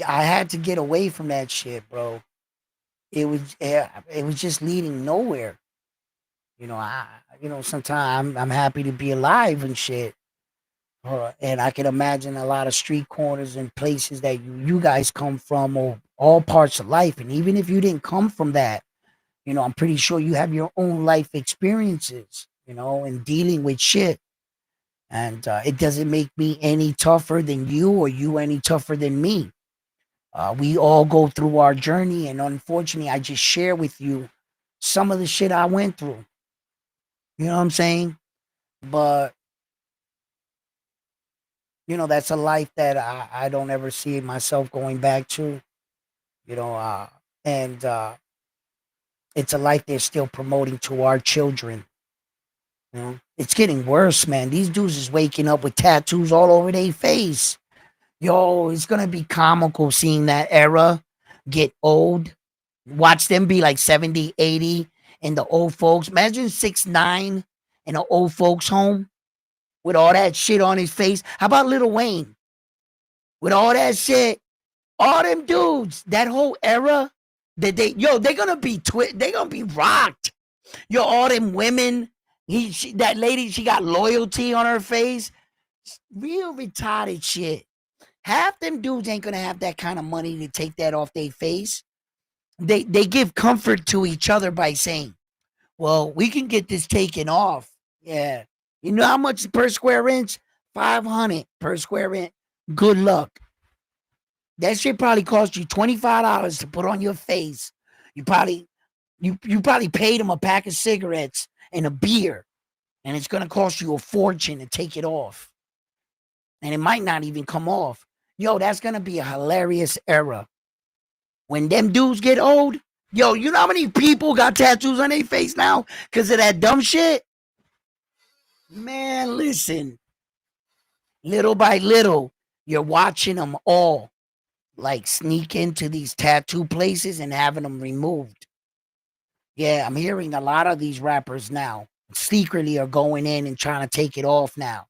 I had to get away from that shit, bro. It was just leading nowhere. Sometimes I'm happy to be alive and shit. And I can imagine a lot of street corners and places that you guys come from, or all parts of life. And even if you didn't come from that, I'm pretty sure you have your own life experiences, in dealing with shit. And it doesn't make me any tougher than you or you any tougher than me. We all go through our journey. And unfortunately, I just share with you some of the shit I went through. You know what I'm saying? But that's a life that I don't ever see myself going back to, you know, and it's a life they're still promoting to our children. It's getting worse, man. These dudes is waking up with tattoos all over their face. Yo, it's gonna be comical seeing that era get old. Watch them be like 70, 80, and the old folks. Imagine 6ix9ine in an old folks home with all that shit on his face. How about Lil Wayne? With all that shit, all them dudes, that whole era, they're gonna be they're gonna be rocked. Yo, all them women, that lady, she got loyalty on her face. Real retarded shit. Half them dudes ain't gonna have that kind of money to take that off their face. They give comfort to each other by saying, well, we can get this taken off. Yeah. You know how much per square inch? 500 per square inch. Good luck. That shit probably cost you $25 to put on your face. You probably you probably paid him a pack of cigarettes and a beer, and it's gonna cost you a fortune to take it off. And it might not even come off. Yo, that's gonna be a hilarious era. When them dudes get old, yo, you know how many people got tattoos on their face now because of that dumb shit? Man, listen. Little by little, you're watching them all like sneak into these tattoo places and having them removed. Yeah, I'm hearing a lot of these rappers now secretly are going in and trying to take it off now.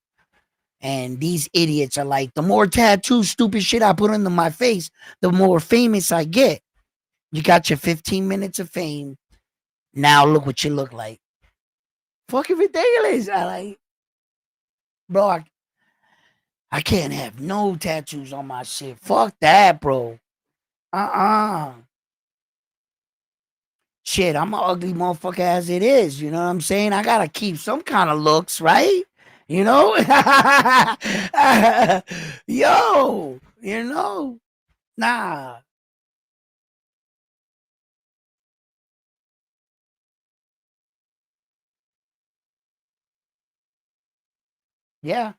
And these idiots are like, the more tattoo stupid shit I put into my face, the more famous I get. You got your 15 minutes of fame. Now look what you look like. Fucking ridiculous. Bro, I can't have no tattoos on my shit. Fuck that, bro. Uh-uh. Shit, I'm an ugly motherfucker as it is. You know what I'm saying? I gotta keep some kind of looks, right? You know? Yo, nah. Yeah.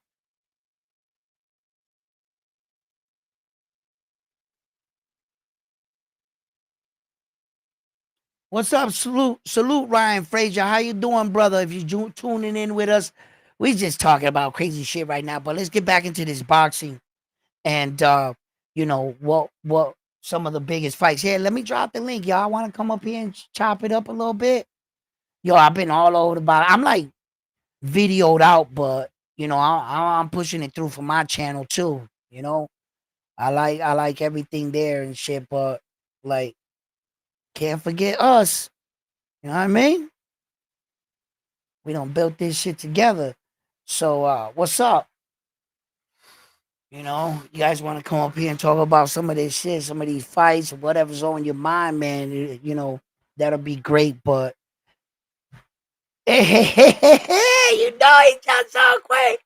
What's up? Salute, Ryan Frazier. How you doing, brother? If you tuning in with us, we just talking about crazy shit right now. But let's get back into this boxing and what some of the biggest fights. Here, let me drop the link. Y'all want to come up here and chop it up a little bit? Yo, I've been all over the bottom. I'm like videoed out, but I'm pushing it through for my channel too. I like everything there and shit, but like can't forget us. You know what I mean? We don't build this shit together. So what's up? You guys want to come up here and talk about some of this shit, some of these fights, whatever's on your mind, man. That'll be great. But hey, hey, hey, hey, hey, it's just so quick.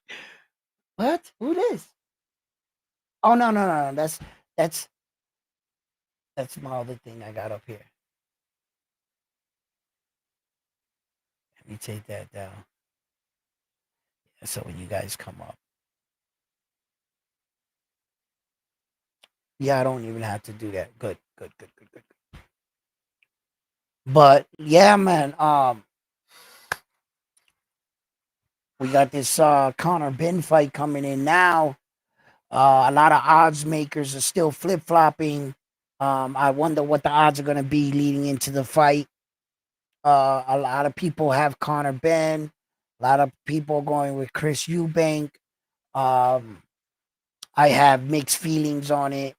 What? Who this? Oh no, no, no, no. That's that's my other thing I got up here. Let me take that down. So when you guys come up, yeah, I don't even have to do that. Good, good, good, good, good. But yeah, man. We got this Connor Benn fight coming in now. A lot of odds makers are still flip flopping. I wonder what the odds are going to be leading into the fight. A lot of people have Connor Benn. A lot of people going with Chris Eubank. Um, I have mixed feelings on it.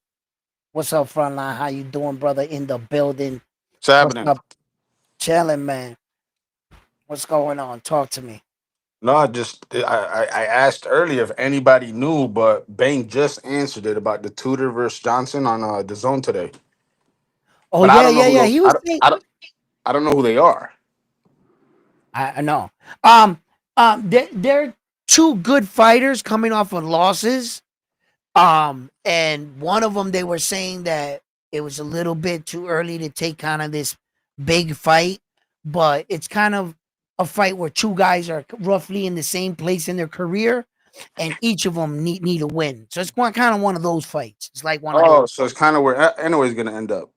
What's up, Frontline? How you doing, brother? In the building.
What's
What's
happening?
up? Chilling, man. What's going on? Talk to me.
No, I asked earlier if anybody knew, but Bang just answered it about the Tudor versus Johnson on the Zone today.
Oh
But I
yeah,
don't know
yeah,
who
yeah.
those.
He was saying
I don't know who they are.
I know. Um, they're two good fighters coming off of losses. And one of them they were saying that it was a little bit too early to take kind of this big fight, but it's kind of a fight where two guys are roughly in the same place in their career, and each of them need a win. So it's kind of one of those fights. It's like one of those.
Oh, so it's kind of where Inoue's gonna end up.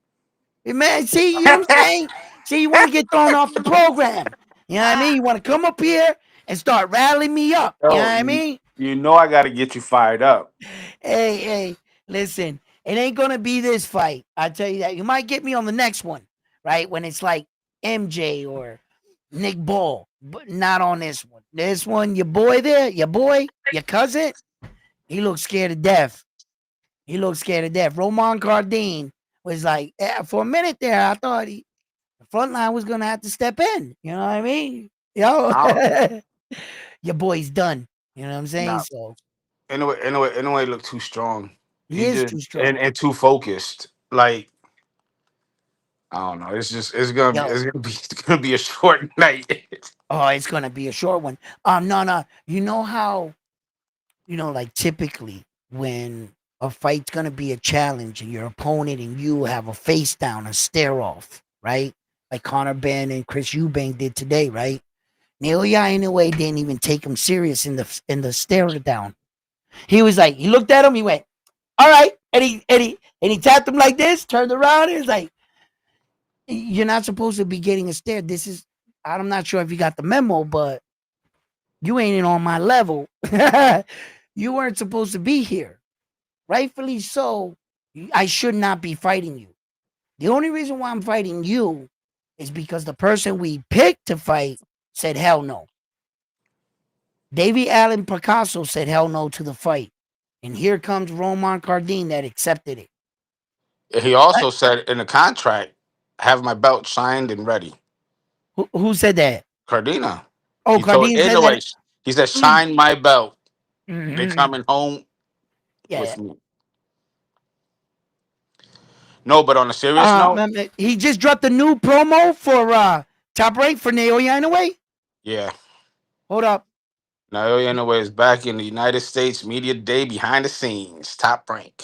Hey, man, see, you know what I'm saying? See, you want to get thrown off the program. You know what I mean? You want to come up here and start rallying me up. You know what
Yo,
I mean?
you know I got to get you fired up.
Hey, listen, it ain't gonna be this fight. I tell you that. You might get me on the next one, right? When it's like MJ or Nick Ball, but not on this one. This one, your boy there, your boy, your cousin, he looks scared to death. He looks scared to death. Roman Cardais was like, for a minute there, I thought the front line was gonna have to step in. You know what I mean? Yo,
How?
your boy's done. You know what I'm saying?
Nah,
So
Inoue looked too strong.
he
He
is
just
too strong.
and too focused. Like I don't know. It's just
Yo,
it's gonna be a short night.
oh, it's gonna be a short one. No, no. You know how like typically when a fight's gonna be a challenge and your opponent and you have a face down, a stare off, right? Like Connor Benn and Chris Eubank did today, right? Naoya Inoue didn't even take him serious in the stare down. He was like, he looked at him, he went, "All right," and he tapped him like this, turned around, and he's like, "You're not supposed to be getting a stare. This is." I'm not sure if you got the memo, but you ain't on my level. You weren't supposed to be here. Rightfully so. I should not be fighting you. The only reason why I'm fighting you is because the person we picked to fight said hell no. Davy Allen Picasso said hell no to the fight. And here comes Roman Cardais that accepted it.
He also said in the contract, have my belt signed and ready.
Who said that?
Cardina.
Oh,
He told
Cardais said that.
anyway. He said,
Mm,
sign my belt. They
mm-hmm.
coming home
Yeah.
with me. No, but on a serious note,
He just dropped a new promo for Top Rank for Naoya Inoue.
yeah.
Hold up.
Naoya Inoue is back in the United States Media Day behind the scenes. Top rank.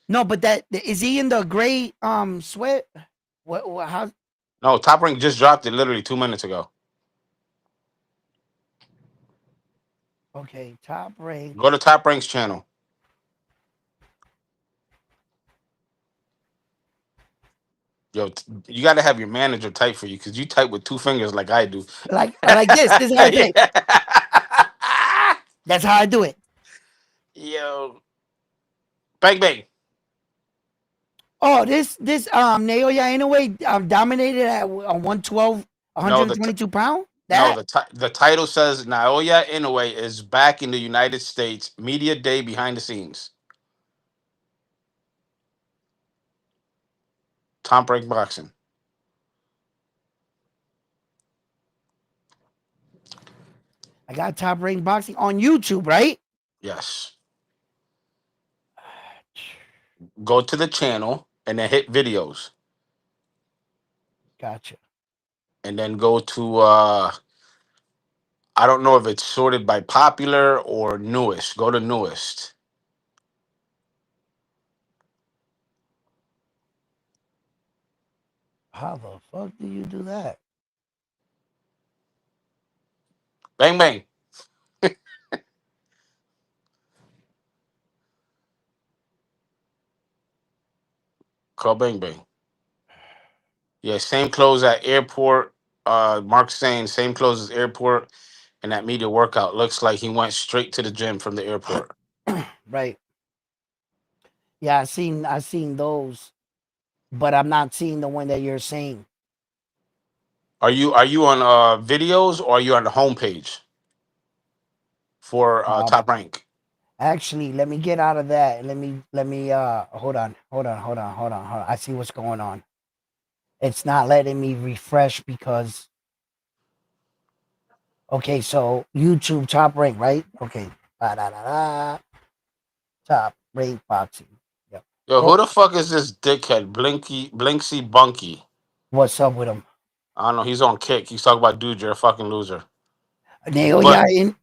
No, but that is he in the gray sweat? What how
No, Top rank just dropped it literally 2 minutes ago.
okay, Top Rank.
Go to Top Rank's channel. Yo, you got to have your manager type for you because you type with two fingers like I do.
Like this. This is how I type.
Yeah.
That's how I do it.
Yo, bang bang.
Oh, this Naoya Inoue dominated at 112,
No, the
122 pound.
no
That
the title says Naoya Inoue is back in the United States Media Day behind the scenes. Top rank boxing.
I got Top Rank Boxing on YouTube, right?
Yes. Go to the channel and then hit videos.
Gotcha.
And then go to I don't know if it's sorted by popular or newest. Go to newest.
How the fuck do you do that?
Bang bang. Call bang bang. Yeah, same clothes at airport. Mark saying same clothes as airport and that media workout. Looks like he went straight to the gym from the airport.
Right. Yeah, I seen those, but I'm not seeing the one that you're saying.
Are you on videos or are you on the homepage for
Uh,
top rank?
Actually, let me get out of that. Let me hold on. I see what's going on. It's not letting me refresh because okay, so YouTube Top Rank, right? Okay. Ba-da-da-da. Top Rank Boxing. Yep.
Yo,
Oh,
who the fuck is this dickhead? Blinksy Bunky.
what's up with him?
I don't know. He's on kick. He's talking about, dude, you're a fucking loser.
Naoya
But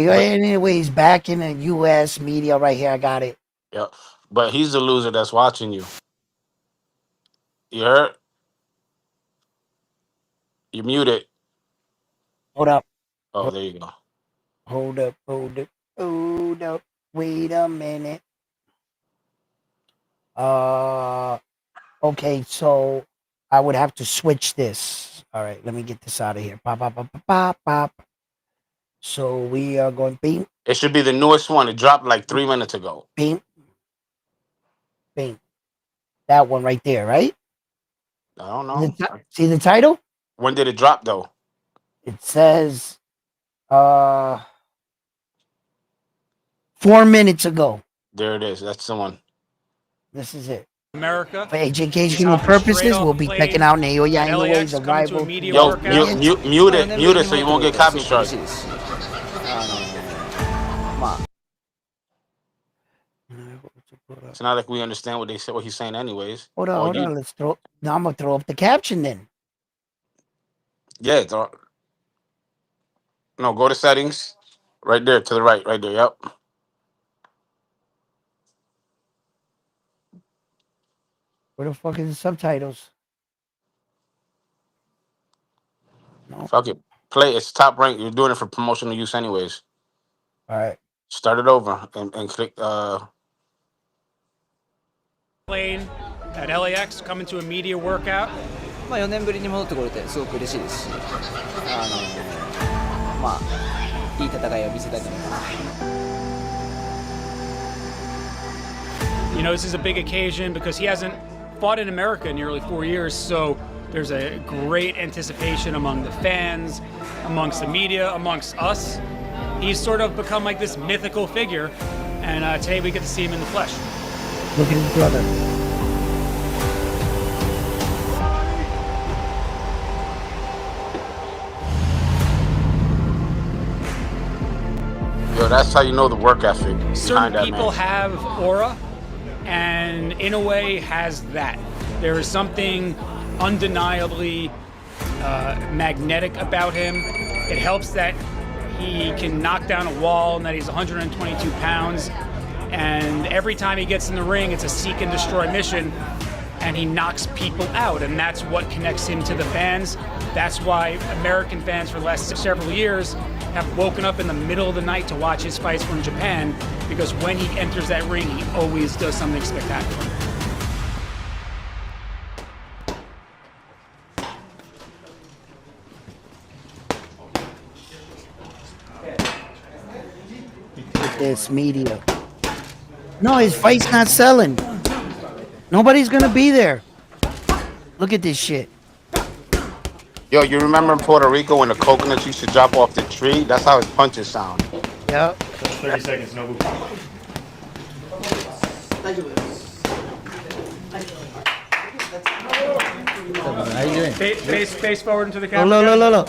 but
anyways, back in the US media right here. I got it.
yeah, but he's the loser that's watching you. You heard? You muted.
Hold up.
Oh,
Hold
there you go.
hold up. Hold up. Hold up. Wait a minute. Okay, so I would have to switch this. All right, let me get this out of here. Pop, pop, pop, pop, pop, pop. So we are going bing,
It should be the newest one. It dropped like 3 minutes ago.
bing, bing. That one right there, right?
I don't know.
See the title?
When did it drop though?
It says uh 4 minutes ago.
There it is. That's the one.
This is it.
America.
For educational purposes, we'll be checking out Naoya Inoue's
LAX coming to a
arrival.
media
Yo,
workout.
mute it so you won't get copy struck.
まあ
It's not like we understand what they said, what he's saying, anyways.
Hold on,
Oh,
hold
you,
on. Let's throw. Now I'm gonna throw up the caption then.
yeah. No, go to settings. Right there, to the right, right there. Yep.
Where the fuck is the subtitles? No.
Fuck it. Play. It's top rank. You're doing it for promotional use, anyways.
All right.
Start it over and click.
Plane at LAX coming to a media workout.
まあ4年ぶりに戻ってこれてすごく嬉しいですし、まあいい戦いを見せたいと思います。
You know, this is a big occasion because he hasn't fought in America in nearly 4 years, so there's a great anticipation among the fans, amongst the media, amongst us. He's sort of become like this mythical figure, and today we get to see him in the flesh.
Look at his brother.
Yo, that's how you know the work ethic
Certain
behind that
people
man.
have aura, and Inoue has that. There is something undeniably magnetic about him. It helps that he can knock down a wall and that he's 122 pounds. And every time he gets in the ring, it's a seek and destroy mission, and he knocks people out, and that's what connects him to the fans. That's why American fans for the last several years have woken up in the middle of the night to watch his fights from Japan, because when he enters that ring, he always does something spectacular.
This media. No, his fight's not selling. Nobody's gonna be there. Look at this shit.
Yo, you remember in Puerto Rico when the coconuts used to drop off the tree? That's how his punches sound.
Yep.
30 seconds, no move.
How you doing?
Face forward into the
Oh,
camera.
look.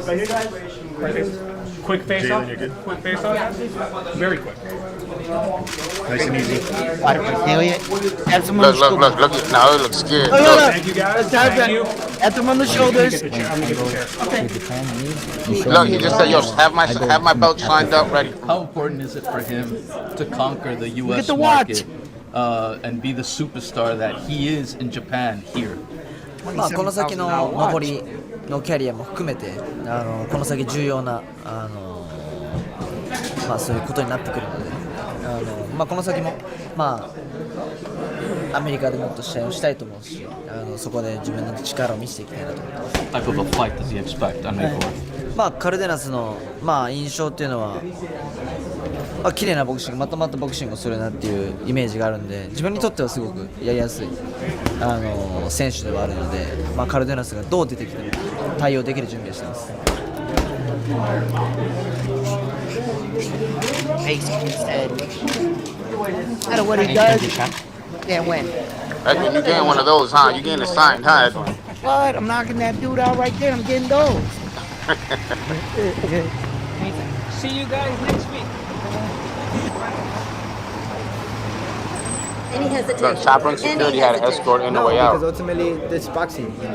Quick face off. Quick face off. Very quick.
Nice and easy.
Tap him on the shoulders.
Look. Now it looks scared.
Look.
Thank you guys.
Tap
Thank you.
him on the shoulders.
I'm gonna get the chair.
Look, he just said, "Yo, have my belt lined up, ready."
How important is it for him to conquer the
Get
U.S.
the watch.
market and be the superstar that he is in Japan here?
まあこの先の残りのキャリアも含めてこの先重要なまあそういうことになってくるのでまあこの先もまあアメリカでもっと試合をしたいと思うしそこで自分の力を見せていきたいなと思ってます。
Type of a fight does he expect on May 4th?
まあカルデナスのまあ印象っていうのはまあ綺麗なボクシングまとまったボクシングをするなっていうイメージがあるんで自分にとってはすごくやりやすい選手ではあるので、まあ、カルデナスがどう出てきても対応できる準備をしています。
No matter what he does, can't win.
Edwin, you getting one of those, huh? You getting a signed, huh, Edwin?
What? I'm knocking that dude out right there. I'm getting those.
See you guys next week.
Any hesitation?
Look, Chopper and security had to escort in the way
because
out.
ultimately it's boxing. You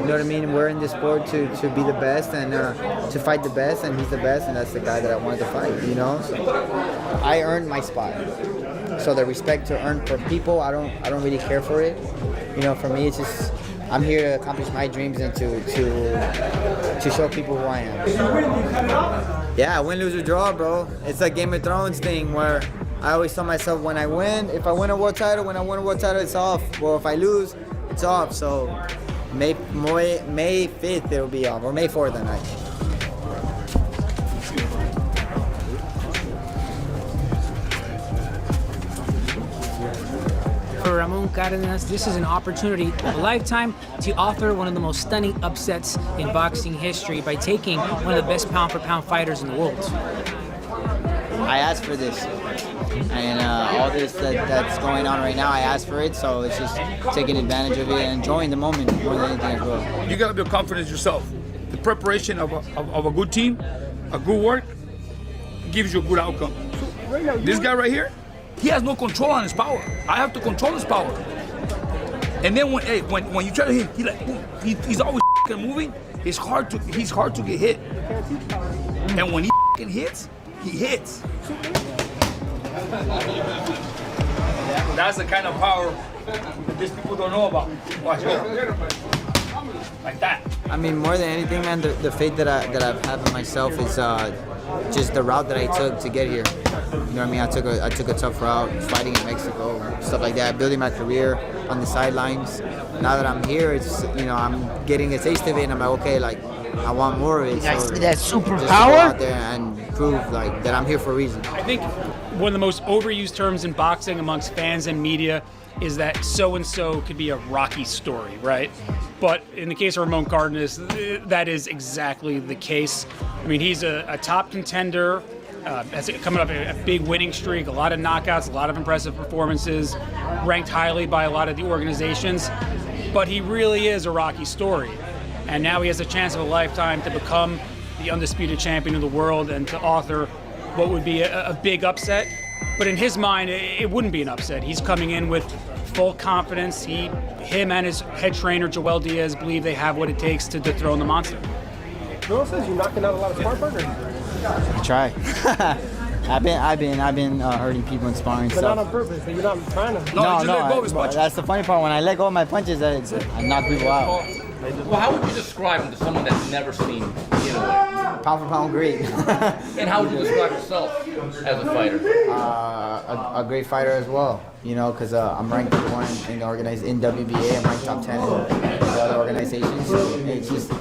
know what I mean? We're in this sport to be the best and to fight the best, and he's the best, and that's the guy that I wanted to fight. You know, so I earned my spot. So the respect to earn for people, I don't really care for it. You know, for me, it's just I'm here to accomplish my dreams and to show people who I am. Yeah, win, lose, or draw, bro. It's a Game of Thrones thing where I always tell myself when I win, if I win a world title, it's off. Well, if I lose, it's off. So May 5th it'll be off, or May 4th at night.
For Roman Cardais, this is an opportunity of a lifetime to author one of the most stunning upsets in boxing history by taking one of the best pound-for-pound fighters in the world.
I asked for this. And all this that's going on right now, I asked for it, so it's just taking advantage of it and enjoying the moment more than anything as well.
You gotta build confidence yourself. The preparation of a good team, a good work, gives you a good outcome. This guy right here, he has no control on his power. I have to control his power. And then when you try to hit, he's always moving. He's hard to get hit. And when he hits, he hits. That's the kind of power that these people don't know about. Watch out. Like that.
I mean, more than anything, man, the faith that I've had in myself is just the route that I took to get here. You know what I mean? I took a tough route, fighting in Mexico, stuff like that, building my career on the sidelines. Now that I'm here, it's I'm getting a taste of it, and I'm like, okay, like I want more of it. So
That
just to go
superpower.
out there and prove like that I'm here for a reason.
I think one of the most overused terms in boxing amongst fans and media is that so-and-so could be a Rocky story, right? But in the case of Roman Cardais, that is exactly the case. I mean, he's a top contender, coming up a big winning streak, a lot of knockouts, a lot of impressive performances, ranked highly by a lot of the organizations. But he really is a Rocky story. And now he has a chance of a lifetime to become the undisputed champion of the world and to author what would be a big upset. But in his mind, it wouldn't be an upset. He's coming in with full confidence. Him and his head trainer, Joel Diaz, believe they have what it takes to dethrone the monster.
Joel says you're knocking out a lot of smart partners.
I try. I've been hurting people in sparring.
But not on purpose. You're not trying to.
That's the funny part. When I let go of my punches, I knock people out.
Well, how would you describe him to someone that's never seen Inoue?
Pound for pound, great.
And how would you describe yourself as a fighter?
A great fighter as well. You know, because I'm ranked one in WBA. I'm ranked top 10 in the other organizations. It's just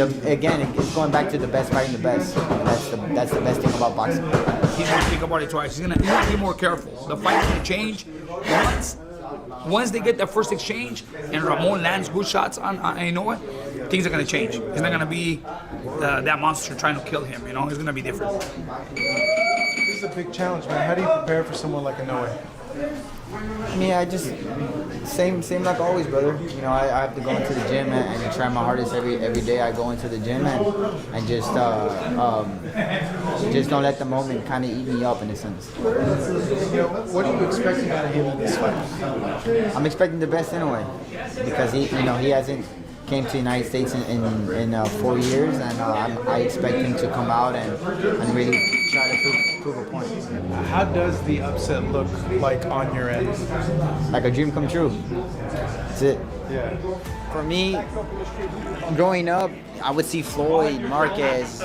it's going back to the best fighting the best. That's the best thing about boxing.
He's gonna think about it twice. He's gonna be more careful. The fight's gonna change once they get that first exchange and Ramon lands good shots on Inoue, things are gonna change. It's not gonna be that monster trying to kill him. It's gonna be different.
This is a big challenge, man. How do you prepare for someone like Inoue?
I mean, I just same like always, brother. You know, I have to go into the gym and try my hardest every day. I go into the gym and just don't let the moment kind of eat me up in a sense.
What are you expecting out of him in this fight?
I'm expecting the best anyway, because he hasn't came to the United States in 4 years, and I expect him to come out and really try to prove a point.
How does the upset look like on your end?
Like a dream come true. That's it.
Yeah.
For me, growing up, I would see Floyd, Marquez,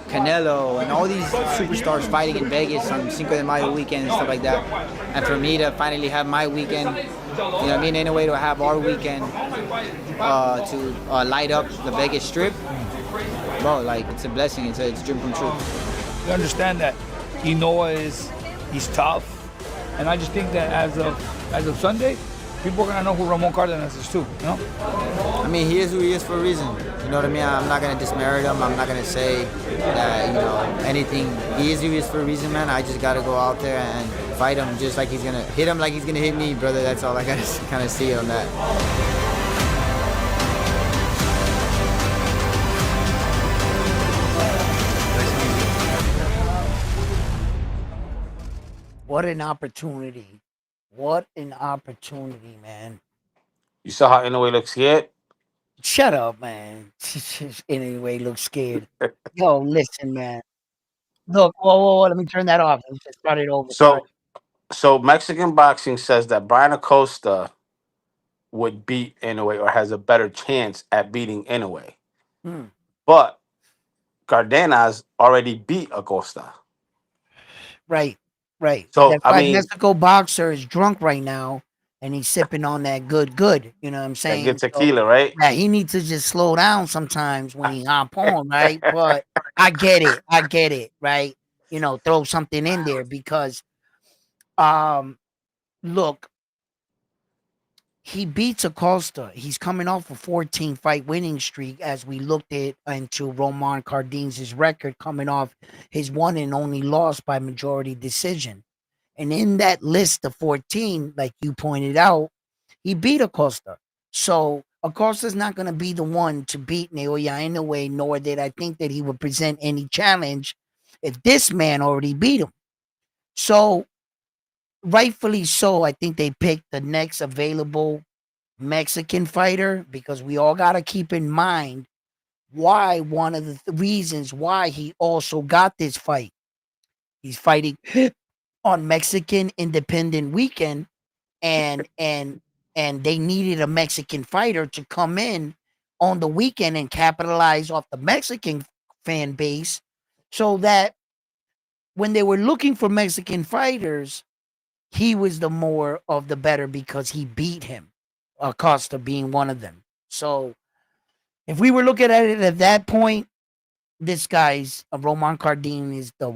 Canelo, and all these superstars fighting in Vegas on Cinco de Mayo weekend and stuff like that. And for me to finally have my weekend, you know what I mean, in a way to have our weekend to light up the Vegas Strip, bro, like it's a blessing. It's a dream come true.
You understand that Inoue he's tough, and I just think that as of Sunday, people are gonna know who Roman Cardais is too. You know?
I mean, he is who he is for a reason. You know what I mean? I'm not gonna dismerit him. I'm not gonna say that anything. He is who he is for a reason, man. I just gotta go out there and fight him, just like he's gonna hit him, like he's gonna hit me, brother. That's all I gotta kind of see on that.
What an opportunity. What an opportunity, man.
You saw how Inoue looks scared?
Shut up, man. Anyway, looks scared. Yo, listen, man. Look, whoa, let me turn that off. Let's just start it over. Sorry.
So Mexican boxing says that Brian Acosta would beat Inoue or has a better chance at beating Inoue.
Hmm.
But Cardenas already beat Acosta.
Right.
So,
That's
I
why
mean,
Mexico boxer is drunk right now, and he's sipping on that good. You know what I'm
that
saying?
good tequila, right?
Yeah, he needs to just slow down sometimes when he hop on, right? But I get it, right? Throw something in there because, look, he beats Acosta. He's coming off a 14 fight winning streak as we looked into Roman Cardais' record, coming off his one and only loss by majority decision. And in that list of 14, like you pointed out, he beat Acosta. So Acosta's not going to be the one to beat Naoya Inoue, nor did I think that he would present any challenge if this man already beat him. So rightfully so, I think they picked the next available Mexican fighter, because we all got to keep in mind why one of the reasons why he also got this fight. He's fighting on Mexican Independent Weekend, and they needed a Mexican fighter to come in on the weekend and capitalize off the Mexican fan base, so that when they were looking for Mexican fighters, he was the more of the better because he beat him, Acosta being one of them. So if we were looking at it at that point, this guy's Roman Cardais is the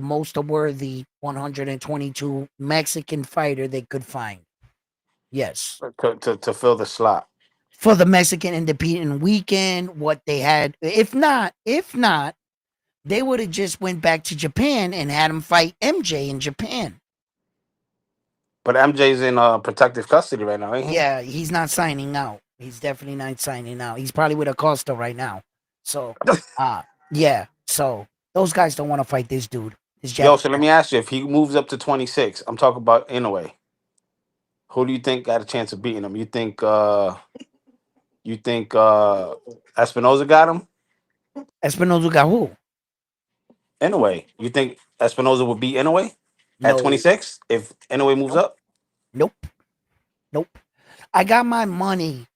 most worthy 122 Mexican fighter they could find. Yes.
To fill the slot.
For the Mexican Independent Weekend, what they had, if not, they would have just went back to Japan and had him fight MJ in Japan.
But MJ's in protective custody right now, ain't he?
Yeah, he's not signing out. He's definitely not signing out. He's probably with Acosta right now. So, yeah. So those guys don't want to fight this dude.
Yo, so let me ask you, if he moves up to 26, I'm talking about Inoue. Who do you think got a chance of beating him? You think Espinoza got him?
Espinoza got who?
Inoue. You think Espinoza would beat Inoue at 26 if Inoue moves up?
Nope. I got my money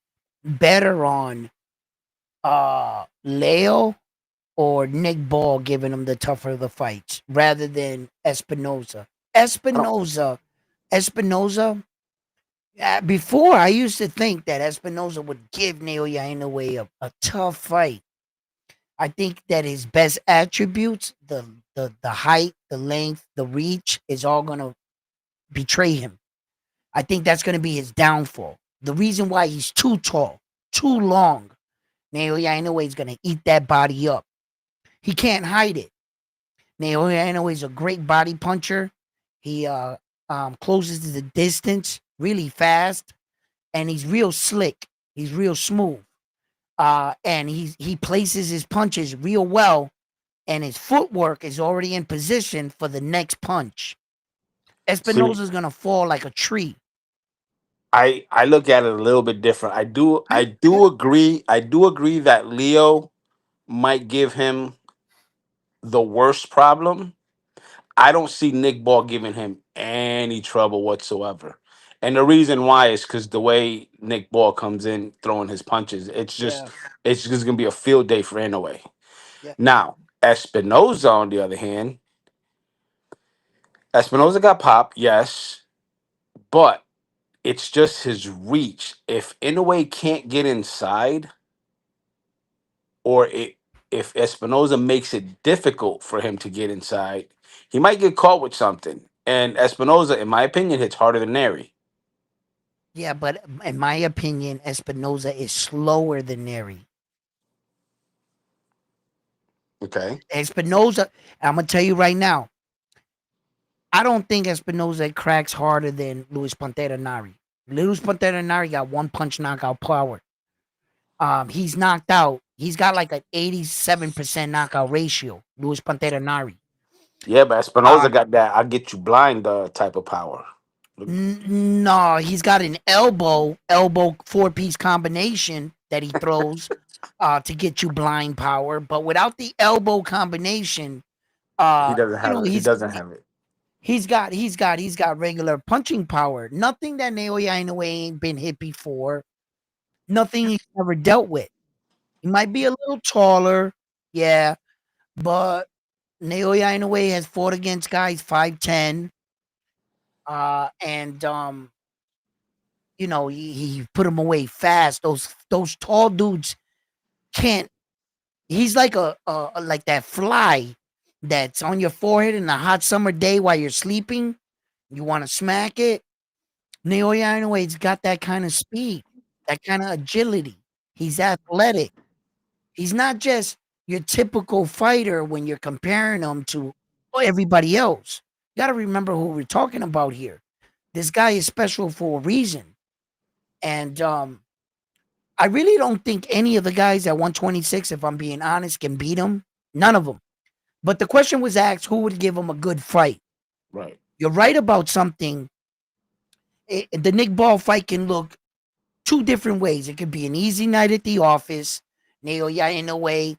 better on Leo or Nick Ball giving him the tougher of the fights rather than Espinoza. Espinoza. Before, I used to think that Espinoza would give Naoya Inoue a tough fight. I think that his best attributes, the height, the length, the reach, is all going to betray him. I think that's going to be his downfall. The reason why he's too tall, too long, Naoya Inoue is going to eat that body up. He can't hide it. Naoya Inoue is a great body puncher. He closes the distance really fast, and he's real slick. He's real smooth. And he places his punches real well, and his footwork is already in position for the next punch.
See,
Espinosa's gonna fall like a tree.
I look at it a little bit different. I do
I,
agree. I do agree that Leo might give him the worst problem. I don't see Nick Ball giving him any trouble whatsoever. And the reason why is because the way Nick Ball comes in throwing his punches,
yeah,
it's just gonna be a field day for Inoue.
yeah,
Now, Espinoza, on the other hand, Espinoza got pop, yes, but it's just his reach. If Inoue can't get inside, or if Espinoza makes it difficult for him to get inside, he might get caught with something. And Espinoza, in my opinion, hits harder than Neri.
yeah. But in my opinion, Espinoza is slower than Neri.
Okay.
Espinoza, I'm gonna tell you right now, I don't think Espinoza cracks harder than Luis Pantera Nari. Luis Pantera Nari got one punch knockout power. He's knocked out. He's got like an 87% knockout ratio. Luis Pantera Nari.
Yeah, but
Uh,
Espinoza got that "I'll get you blind" type of power.
no, he's got an elbow 4-piece combination that he throws to get you blind power. But without the elbow combination,
He doesn't
you
have
know,
it. He doesn't have it.
he's got regular punching power. Nothing that Naoya Inoue ain't been hit before. Nothing he's never dealt with. He might be a little taller, yeah, but Naoya Inoue has fought against guys 5'10", and you know, he put him away fast. Those tall dudes can't. He's like a like that fly that's on your forehead in a hot summer day while you're sleeping. You want to smack it. Naoya Inoue's got that kind of speed, that kind of agility. He's athletic. He's not just your typical fighter when you're comparing him to everybody else. You got to remember who we're talking about here. This guy is special for a reason. And I really don't think any of the guys at 126, if I'm being honest, can beat him. None of them. But the question was asked, who would give him a good fight?
Right.
You're right about something. The Nick Ball fight can look two different ways. It could be an easy night at the office. Naoya Inoue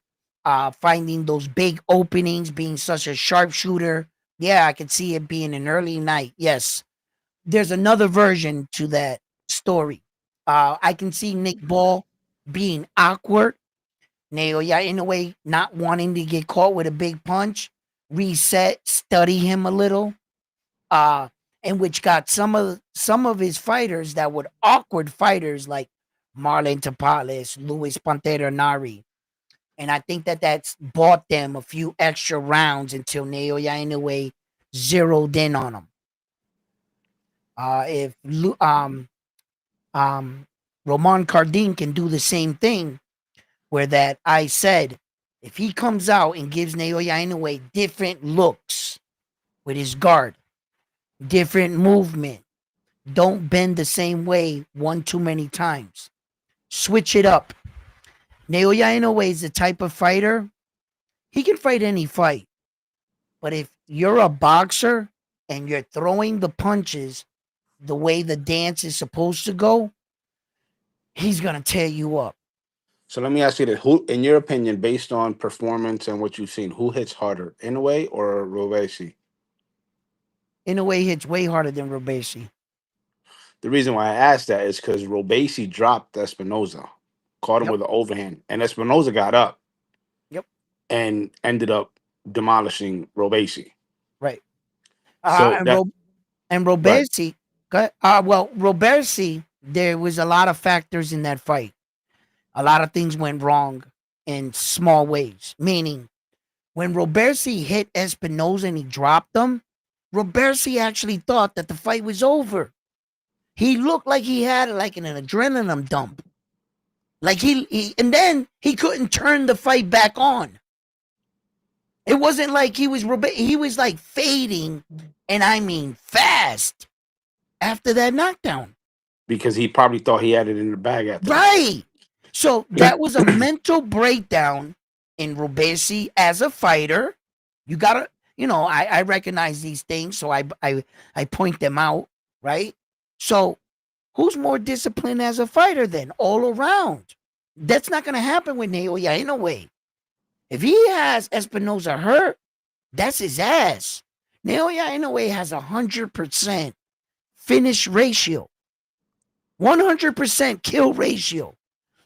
finding those big openings, being such a sharpshooter. Yeah, I could see it being an early night. Yes. There's another version to that story. I can see Nick Ball being awkward. Naoya Inoue not wanting to get caught with a big punch. Reset, study him a little. And which got some of his fighters that were awkward fighters like Marlon Tapales, Luis Pantera Nari. And I think that that's bought them a few extra rounds until Naoya Inoue zeroed in on him. If Roman Cardais can do the same thing, where that I said, if he comes out and gives Naoya Inoue different looks with his guard, different movement, don't bend the same way one too many times. Switch it up. Naoya Inoue is the type of fighter, he can fight any fight. But if you're a boxer and you're throwing the punches the way the dance is supposed to go, he's going to tear you up.
So let me ask you this: who, in your opinion, based on performance and what you've seen, who hits harder, Inoue or Robeisy?
Inoue hits way harder than Robeisy.
The reason why I asked that is because Robeisy dropped Espinoza, caught him
Yep.
with an overhand, and Espinoza got up.
Yep.
And ended up demolishing Robeisy.
Right.
So
and Robeisy, Robeisy, there was a lot of factors in that fight. A lot of things went wrong in small ways. Meaning, when Robeisy hit Espinoza and he dropped him, Robeisy actually thought that the fight was over. He looked like he had like an adrenaline dump. Like and then he couldn't turn the fight back on. It wasn't like he was like fading and I mean fast, after that knockdown.
Because he probably thought he had it in the bag after that.
Right. So that was a mental breakdown in Robeisy as a fighter. You gotta, I recognize these things, so I point them out, right? So who's more disciplined as a fighter then, all around? That's not gonna happen with Naoya Inoue. If he has Espinosa hurt, that's his ass. Naoya Inoue has 100% finish ratio, 100% kill ratio.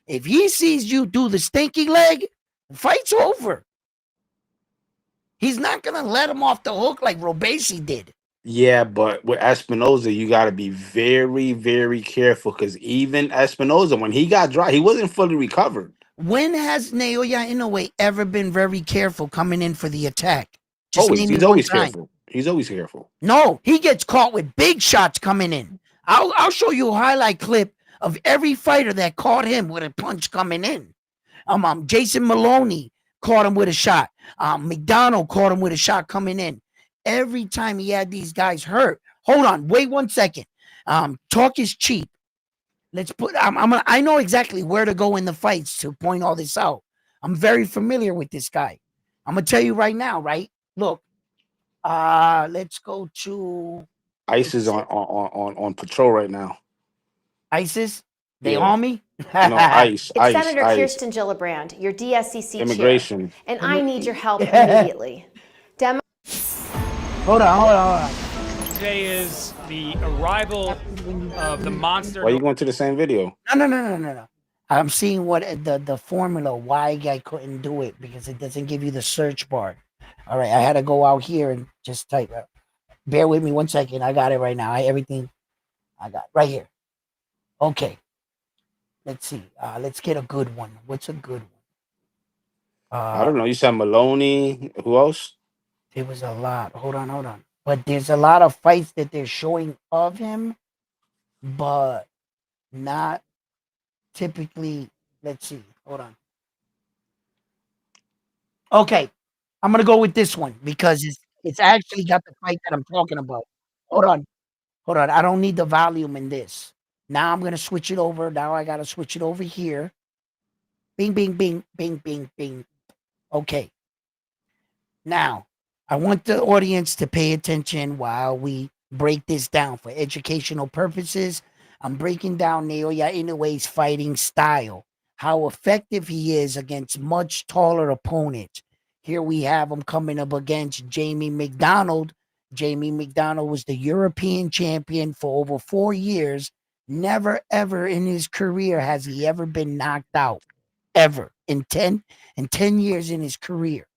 If he sees you do the stinky leg, the fight's over. He's not going to let him off the hook like Robeisy did.
Yeah, but with Espinosa, you got to be very, very careful because even Espinosa, when he got dry, he wasn't fully recovered.
When has Naoya Inoue ever been very careful coming in for the attack? Just
Always.
name me
He's
one
always
time.
careful. He's always careful.
No, he gets caught with big shots coming in. I'll show you a highlight clip of every fighter that caught him with a punch coming in. Jason Maloney caught him with a shot. McDonald caught him with a shot coming in. Every time he had these guys hurt. Hold on, wait 1 second. Talk is cheap. Let's put. I know exactly where to go in the fights to point all this out. I'm very familiar with this guy. I'm gonna tell you right now. Right? Look. Let's go to
ISIS on patrol right now.
ISIS. They
Yeah.
on me?
No, ICE.
It's
ICE.
Senator
ICE.
Kirsten Gillibrand, your DSCC
Immigration.
chair, and I need your help immediately.
Hold on.
Today is the arrival of the monster.
Why are you going to the same video?
No. I'm seeing what the formula why I couldn't do it because it doesn't give you the search bar. All right, I had to go out here and just type. Bear with me 1 second. I got it right now. Everything I got right here. Okay. Let's see. Let's get a good one. What's a good one?
I don't know. You said Maloney. Who else?
There was a lot. Hold on. But there's a lot of fights that they're showing of him, but not typically. Let's see. Hold on. Okay. I'm going to go with this one because it's actually got the fight that I'm talking about. Hold on. I don't need the volume in this. Now I'm going to switch it over. Now I got to switch it over here. Bing, bing, bing, bing, bing, bing. Okay. Now, I want the audience to pay attention while we break this down for educational purposes. I'm breaking down Naoya Inoue's fighting style, how effective he is against much taller opponents. Here we have him coming up against Jamie McDonald. Jamie McDonald was the European champion for over 4 years. Never, ever in his career has he ever been knocked out. Ever. In 10 years in his career.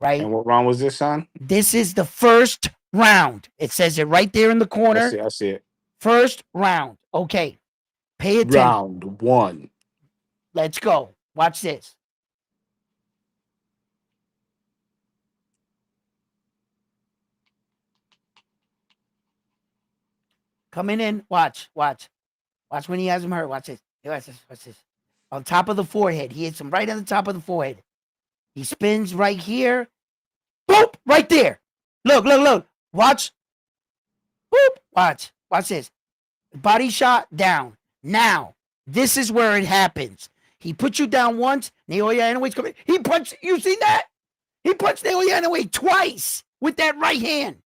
Right?
And what round was this on?
This is the first round. It says it right there in the corner.
I see it.
First round. Okay. Pay attention.
Round 1.
Let's go. Watch this. Coming in. Watch when he has him hurt. Watch this. Watch this. On top of the forehead. He hits him right on the top of the forehead. He spins right here. Boop! Right there. Look. Watch. Boop! Watch this. Body shot down. Now, this is where it happens. He put you down once. Naoya Inoue's coming. He punched. You seen that? He punched Naoya Inoue twice with that right hand.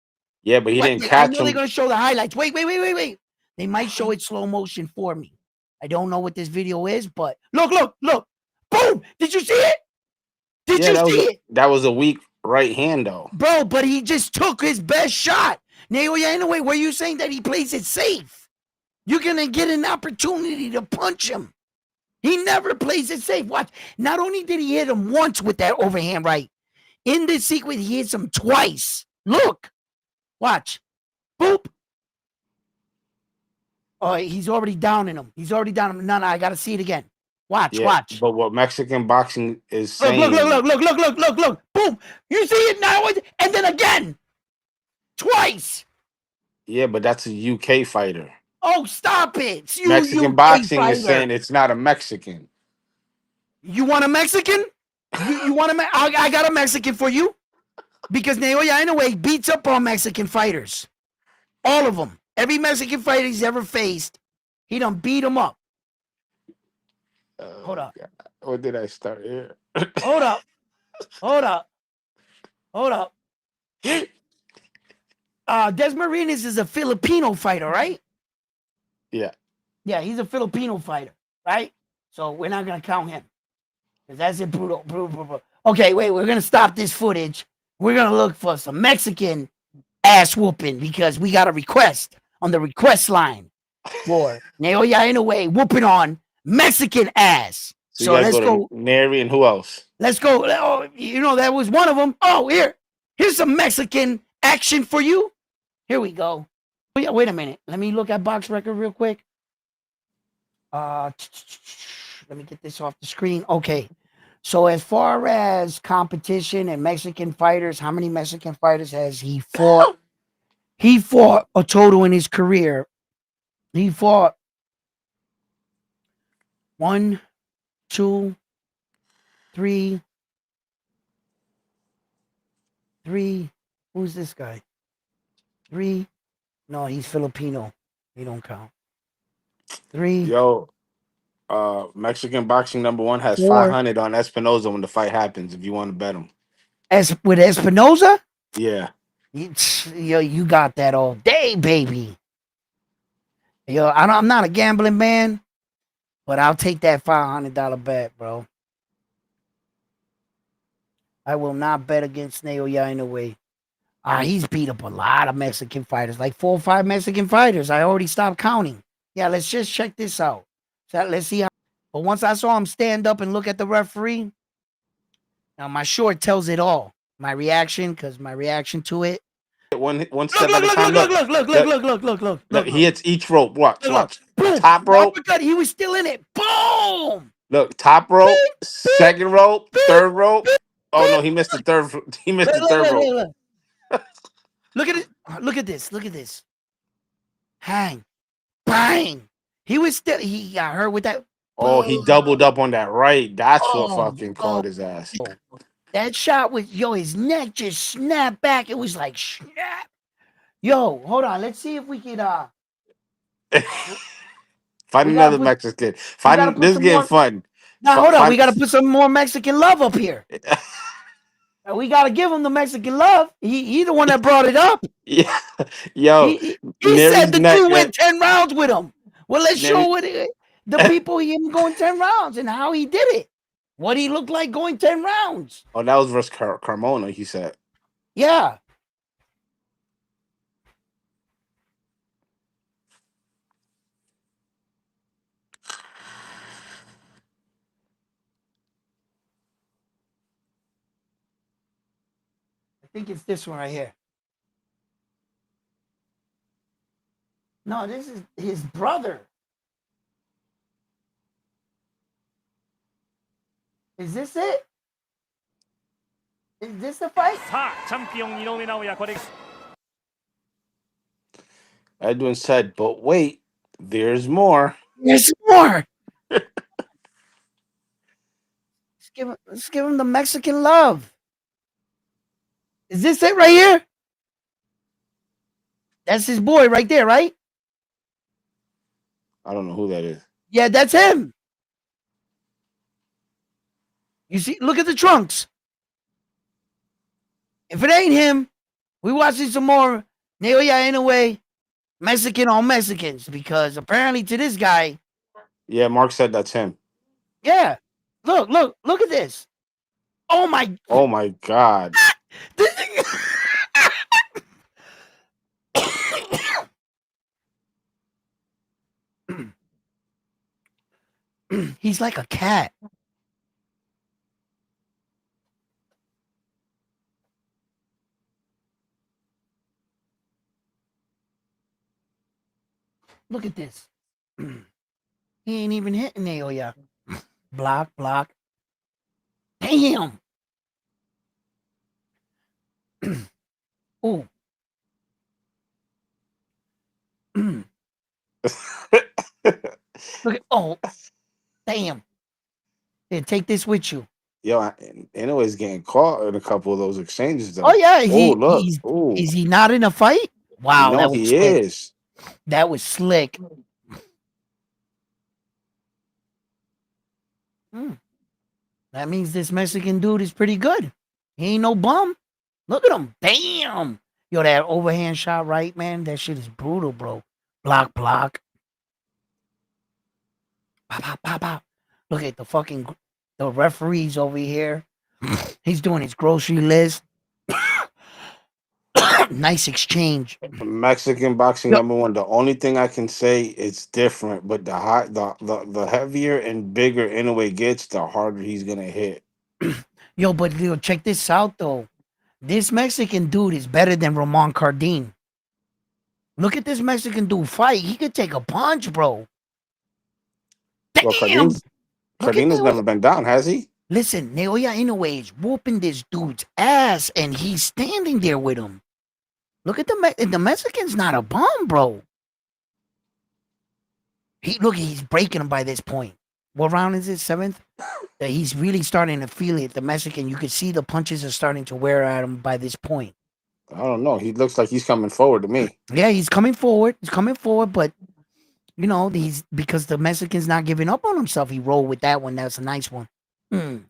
Yeah, but he didn't
I
catch
know
him.
they're going to show the highlights. Wait. They might show it slow motion for me. I don't know what this video is, but look. Boom! Did you see it? Did you see it?
That was a weak right hand, though.
Bro, but he just took his best shot. Naoya Inoue, were you saying that he plays it safe? You're going to get an opportunity to punch him. He never plays it safe. Watch. Not only did he hit him once with that overhand right, in this sequence, he hits him twice. Look. Watch. Boop. Oh, he's already downing him. No, I got to see it again. Watch.
But what Mexican boxing is saying...
Look. Boom. You see it now? And then again. Twice.
Yeah, but that's a UK fighter.
Oh, stop it.
Mexican boxing is saying it's not a Mexican.
You want a Mexican? You want a I got a Mexican for you. Because Naoya Inoue beats up on Mexican fighters. All of them. Every Mexican fighter he's ever faced, he done beat him up. Hold up.
God. When did I start here?
Hold up. Hold up. Hold up. Desmarinas is a Filipino fighter, right?
Yeah.
Yeah, he's a Filipino fighter, right? So we're not gonna count him. Because that's it, brutal. Okay, wait, we're gonna stop this footage. We're gonna look for some Mexican ass whooping because we got a request on the request line for Naoya Inoue whooping on Mexican ass.
So you guys
let's
go to Neri and who else?
Let's go. Oh, you know, that was one of them. Oh, here's some Mexican action for you. Here we go. Wait a minute. Let me look at box record real quick. Let me get this off the screen. Okay. So as far as competition and Mexican fighters, how many Mexican fighters has he fought? He fought a total in his career. He fought 1, 2, 3. Who's this guy? 3. No, he's Filipino. He don't count. 3.
Yo, Mexican boxing #1 has
4.
500 on Espinoza when the fight happens. If you want to bet him.
With Espinoza?
Yeah.
Yo, you got that all day, baby. Yo, I'm not a gambling man, but I'll take that $500 bet, bro. I will not bet against Naoya Inoue. He's beat up a lot of Mexican fighters, like 4 or 5 Mexican fighters. I already stopped counting. Yeah, let's just check this out. So let's see how. But once I saw him stand up and look at the referee, now my short tells it all. My reaction, because my reaction to it.
One step at a time.
Look.
He hits each rope. Watch.
Boom.
Top rope.
He was still in it. Boom.
Look, top rope, second rope, third rope. Oh no, he missed the third. He missed the third rope.
Look at it. Look at this. Hang. Bang. He was still. He got hurt with that.
Oh, he doubled up on that right. That's what fucking caught his ass.
That shot was, his neck just snapped back. It was like snap. Yo, hold on. Let's see if we could
find another Mexican. This is getting fun.
Now hold on. We gotta put some more Mexican love up here. We gotta give him the Mexican love. He the one that brought it up.
Yeah. Yo.
He said the dude went 10 rounds with him. Well, let's show the people him going 10 rounds and how he did it. What he looked like going 10 rounds.
Oh, that was versus Carmona, he said.
Yeah. I think it's this one right here. No, this is his brother. Is this it? Is this the fight?
Edwin said, but wait, there's more.
There's more. Let's give him the Mexican love. Is this it right here? That's his boy right there, right?
I don't know who that is.
Yeah, that's him. You see, look at the trunks. If it ain't him, we watching some more Naoya Inoue Mexican on Mexicans because apparently to this guy.
Yeah, Mark said that's him.
Yeah. Look at this. Oh my
God.
He's like a cat. Look at this. He ain't even hitting Naoya. Block. Damn. Ooh. Look at, damn. Here, take this with you.
Yo, Inoue's getting caught in a couple of those exchanges though.
Oh yeah,
look.
is he not in a fight? Wow,
No,
that was
he
slick.
is.
That was slick. That means this Mexican dude is pretty good. He ain't no bum. Look at him. Damn. Yo, that overhand shot, right, man? That shit is brutal, bro. Block. Pop. Look at the referees over here. He's doing his grocery list. Nice exchange.
Mexican boxing
Yo,
#1. The only thing I can say it's different, but the heavier and bigger Inoue gets, the harder he's gonna hit.
but check this out though. This Mexican dude is better than Roman Cardais. Look at this Mexican dude fight. He could take a punch, bro.
Well,
Damn.
Cardenas never been down, has he?
Listen, Naoya Inoue is whooping this dude's ass, and he's standing there with him. Look at the Mexican's not a bum, bro. He's breaking him by this point. What round is it? 7th? He's really starting to feel it. The Mexican, you can see the punches are starting to wear at him by this point.
I don't know. He looks like he's coming forward to me.
Yeah, he's coming forward. But he's because the Mexican's not giving up on himself. He rolled with that one. That's a nice one. Damn,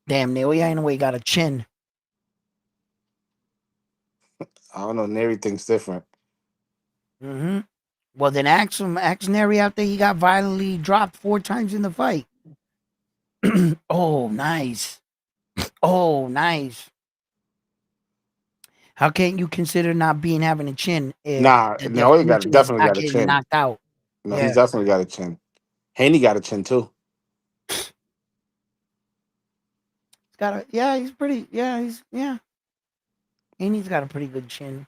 Naoya Inoue got a chin.
I don't know. Everything's different.
Well, then ask Neri out there. He got violently dropped 4 times in the fight. Oh, nice. How can you consider not having a chin?
Nah, no, he definitely got a chin.
Knocked out.
No, he's definitely got a chin. Haney got a chin too.
He's pretty. Haney's got a pretty good chin.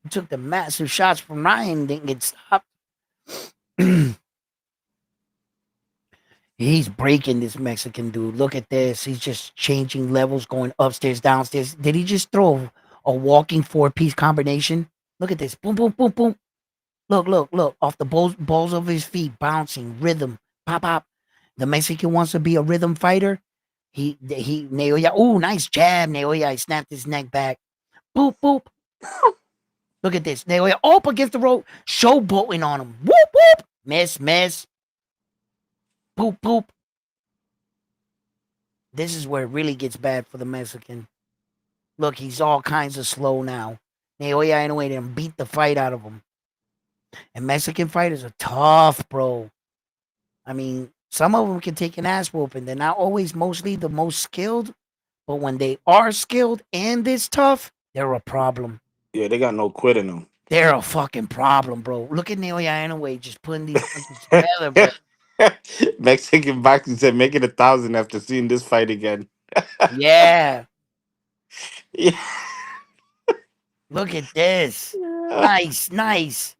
He took the massive shots from Ryan, didn't get stopped. He's breaking this Mexican dude. Look at this. He's just changing levels, going upstairs, downstairs. Did he just throw a walking 4-piece combination? Look at this. Boom, boom, boom, boom. Look. Off the balls of his feet, bouncing, rhythm. Pop. The Mexican wants to be a rhythm fighter. Naoya. Oh, nice jab, Naoya. He snapped his neck back. Boop, boop. Look at this. Naoya up against the rope, showboating on him. Whoop, whoop. Miss. Boop, boop. This is where it really gets bad for the Mexican. Look, he's all kinds of slow now. Naoya Inoue didn't beat the fight out of him. And Mexican fighters are tough, bro. I mean, some of them can take an ass whooping. They're not always mostly the most skilled, but when they are skilled and this tough, they're a problem.
Yeah, they got no quit in them.
They're a fucking problem, bro. Look at Naoya Inoue just putting these punches together, bro.
Mexican boxing said, make it 1,000 after seeing this fight again.
Yeah.
Yeah.
Look at this. Nice.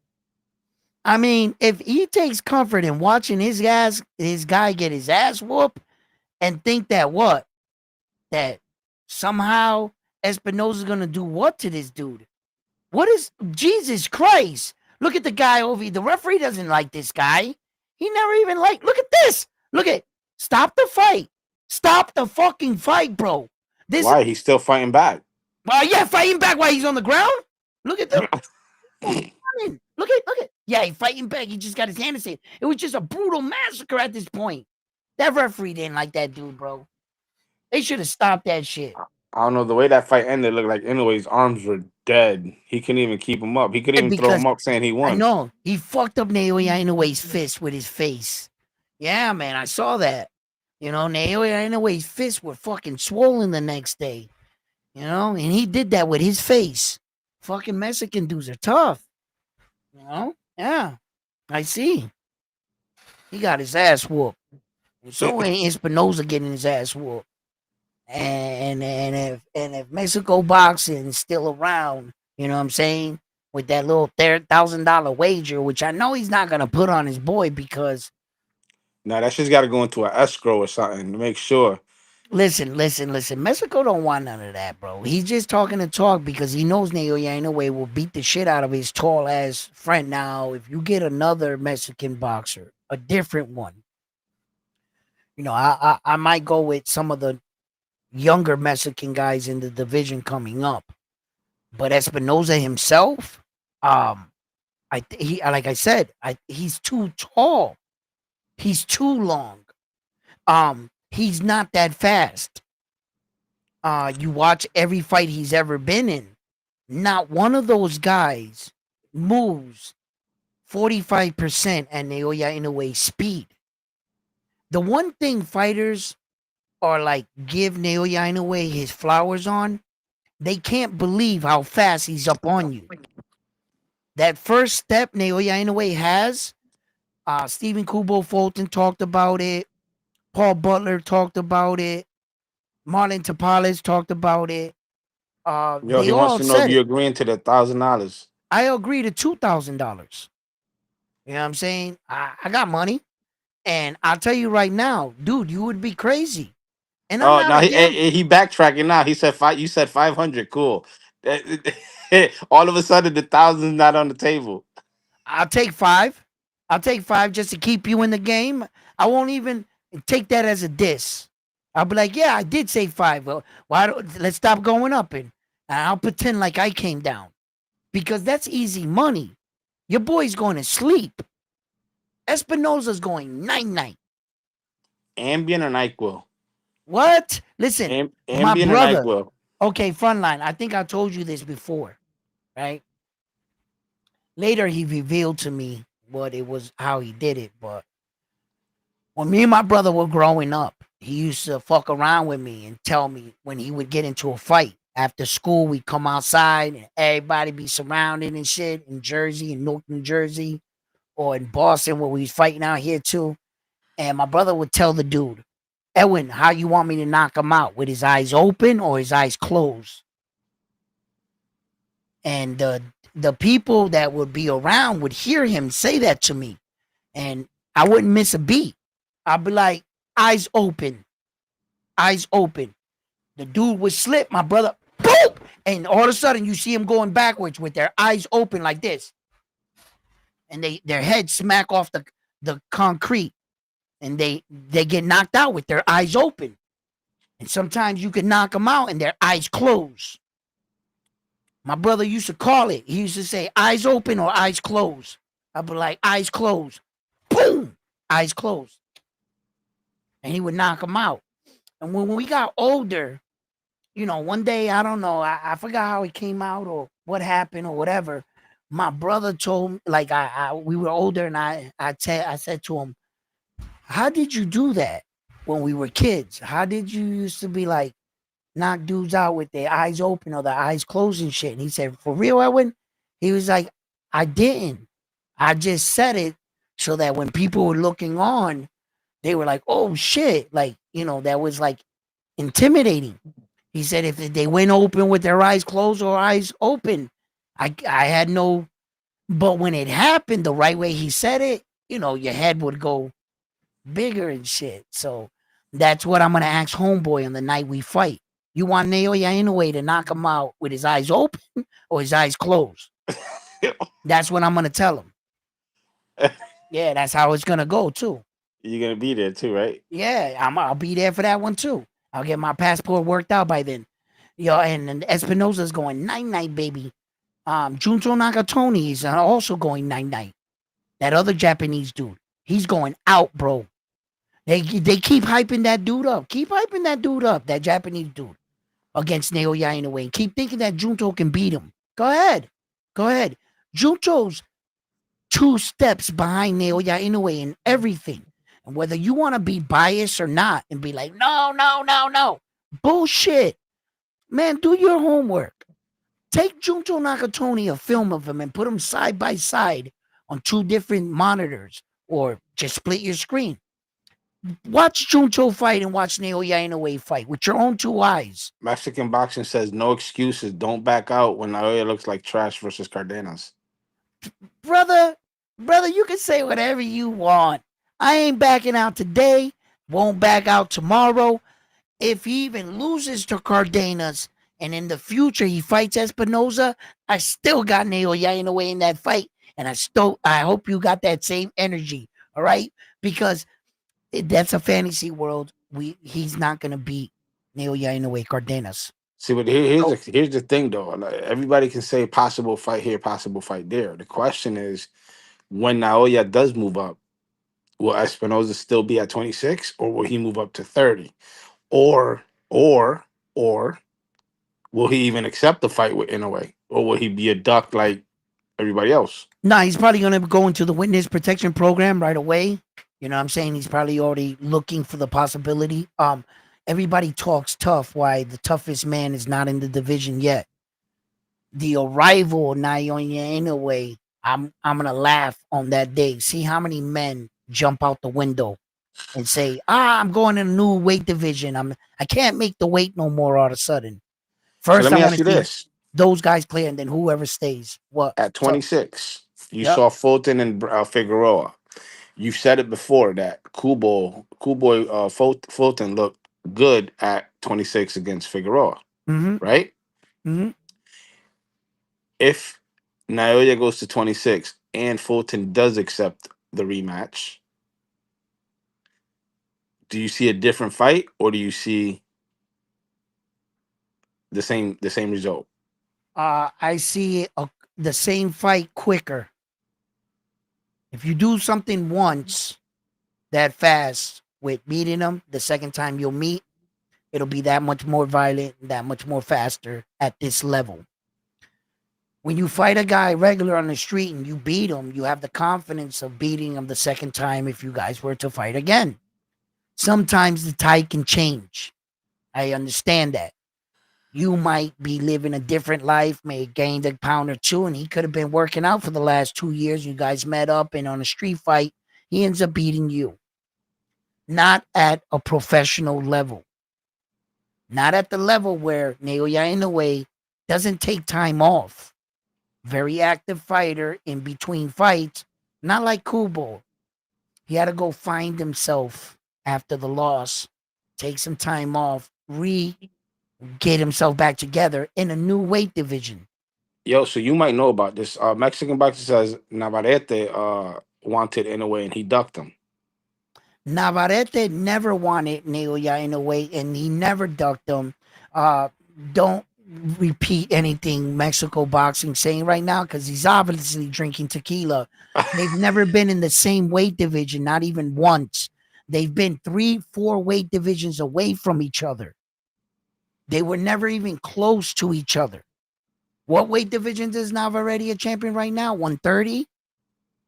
I mean, if he takes comfort in watching his guy get his ass whooped and think that that somehow Espinosa's gonna do what to this dude? What is Jesus Christ? Look at the guy over here. The referee doesn't like this guy. He never even look at this. Stop the fight. Stop the fucking fight, bro.
Why? He's still fighting back.
Well, yeah, fighting back while he's on the ground. Look at them. Look at. Yeah, he's fighting back. He just got his hand in it. It was just a brutal massacre at this point. That referee didn't like that dude, bro. They should have stopped that shit.
I don't know. The way that fight ended, looked like Inoue's arms were dead. He couldn't even keep him up. He couldn't even throw him up saying he won.
I know. He fucked up Naoya Inoue's fist with his face. Yeah, man, I saw that. Naoya Inoue's fists were fucking swollen the next day. And he did that with his face. Fucking Mexican dudes are tough. Yeah, I see. He got his ass whooped. So ain't Espinosa getting his ass whooped. And if Mexico boxing is still around, you know what I'm saying, with that little $1,000 wager, which I know he's not gonna put on his boy because.
Now that shit's got to go into an escrow or something to make sure.
Listen. Mexico don't want none of that, bro. He's just talking to talk because he knows Naoya Inoue will beat the shit out of his tall ass friend. Now, if you get another Mexican boxer, a different one, I might go with some of the younger Mexican guys in the division coming up. But Espinoza himself, like I said, he's too tall. He's too long. He's not that fast. You watch every fight he's ever been in. Not one of those guys moves 45% at Naoya Inoue's speed. The one thing fighters are like give Naoya Inoue his flowers on, they can't believe how fast he's up on you. That first step Naoya Inoue has, Stephen Kubo Fulton talked about it. Paul Butler talked about it. Marlon Tapales talked about it.
Yo,
They
he wants
all
to know if
said
you
it.
agreeing to the $1,000.
I agree to $2,000. You know what I'm saying? I got money. And I'll tell you right now, dude, you would be crazy. And I'm
Oh,
not
now
a gambler.
he backtracking now. He said five. You said 500. Cool. All of a sudden, the thousand's not on the table.
I'll take five. I'll take five just to keep you in the game. I won't even take that as a diss. I'll be like, yeah, I did say five. Well, let's stop going up and I'll pretend like I came down because that's easy money. Your boy's going to sleep. Espinoza's going night.
Ambien or NyQuil?
What? Listen, my
Ambien or
brother.
NyQuil?
Okay, Frontline. I think I told you this before, right? Later, he revealed to me what it was, how he did it. But when me and my brother were growing up, he used to fuck around with me and tell me when he would get into a fight after school, we'd come outside and everybody be surrounded and shit in Jersey, in Newark, New Jersey, or in Boston where we was fighting out here too. And my brother would tell the dude, Edwin, how you want me to knock him out? With his eyes open or his eyes closed? And the people that would be around would hear him say that to me. And I wouldn't miss a beat. I'd be like, eyes open. Eyes open. The dude would slip, my brother, boom! And all of a sudden you see him going backwards with their eyes open like this. And their heads smack off the concrete. And they get knocked out with their eyes open. And sometimes you can knock them out and their eyes closed. My brother used to call it. He used to say, eyes open or eyes closed. I'd be like, eyes closed. Boom! Eyes closed. And he would knock them out. And when we got older, you know, one day, I don't know, I forgot how it came out or what happened or whatever. My brother told me, like, we were older, and I said to him, how did you do that when we were kids? How did you used to be like, knock dudes out with their eyes open or their eyes closed and shit? And he said, for real, Edwin? He was like, I didn't. I just said it so that when people were looking on, they were like, oh shit. Like, you know, that was like intimidating. He said if they went open with their eyes closed or eyes open, I had no, but when it happened the right way he said it, you know, your head would go bigger and shit. So that's what I'm going to ask Homeboy on the night we fight. You want Naoya Inoue to knock him out with his eyes open or his eyes closed? That's what I'm going to tell him. Yeah, that's how it's going to go too.
You're going to be there too, right?
Yeah, I'll be there for that one too. I'll get my passport worked out by then. Yo, and Espinoza's going night, baby. Junto Nakatomi is also going night. That other Japanese dude, he's going out, bro. They keep hyping that dude up. Keep hyping that dude up, that Japanese dude, against Naoya Inoue. And keep thinking that Junto can beat him. Go ahead. Junto's 2 steps behind Naoya Inoue in everything. And whether you want to be biased or not and be like, no. Bullshit. Man, do your homework. Take Junto Nakatomi a film of him and put them side by side on 2 different monitors or just split your screen. Watch Junto fight and watch Naoya Inoue fight with your own 2 eyes.
Mexican boxing says no excuses. Don't back out when Naoya looks like trash versus Cardenas.
Brother, you can say whatever you want. I ain't backing out today. Won't back out tomorrow. If he even loses to Cardenas and in the future he fights Espinoza, I still got Naoya Inoue in that fight. And I hope you got that same energy. All right? Because that's a fantasy world. He's not going to beat Naoya Inoue Cardenas.
See, but here's the thing though. Like, everybody can say possible fight here, possible fight there. The question is, when Naoya does move up, will Espinoza still be at 26, or will he move up to 30, or will he even accept the fight with Inoue, or will he be a duck like everybody else?
Nah, he's probably going to go into the witness protection program right away. You know what I'm saying? He's probably already looking for the possibility. Everybody talks tough. Why the toughest man is not in the division yet. The arrival of Naoya Inoue, I'm gonna laugh on that day. See how many men jump out the window and say, I'm going in a new weight division. I can't make the weight no more all of a sudden.
So
First,
let me
I
ask
want
you
to see
this.
those guys clear, and then whoever stays. What?
At 26, you
Yep.
saw Fulton and Figueroa. You've said it before that Fulton looked good at 26 against Figueroa,
Mm-hmm.
right?
Mm-hmm.
If Naoya goes to 26 and Fulton does accept the rematch, do you see a different fight, or do you see the same result?
I see the same fight quicker. If you do something once that fast with meeting them, the second time you'll meet, it'll be that much more violent, that much more faster at this level. When you fight a guy regular on the street and you beat him, you have the confidence of beating him the second time if you guys were to fight again. Sometimes the tide can change. I understand that. You might be living a different life, may have gained a pound or two, and he could have been working out for the last 2 years. You guys met up, and on a street fight, he ends up beating you. Not at a professional level. Not at the level where Naoya Inoue doesn't take time off. Very active fighter in between fights. Not like Kubo. He had to go find himself after the loss, take some time off, get himself back together in a new weight division.
Yo, so you might know about this. Mexican boxer says Navarrete wanted Inoue and he ducked him.
Navarrete never wanted Naoya Inoue, and he never ducked him. Don't repeat anything Mexico boxing saying right now, because he's obviously drinking tequila. They've never been in the same weight division, not even once. They've been 3-4 weight divisions away from each other. They were never even close to each other. What weight division is Navarrete a champion right now? 130?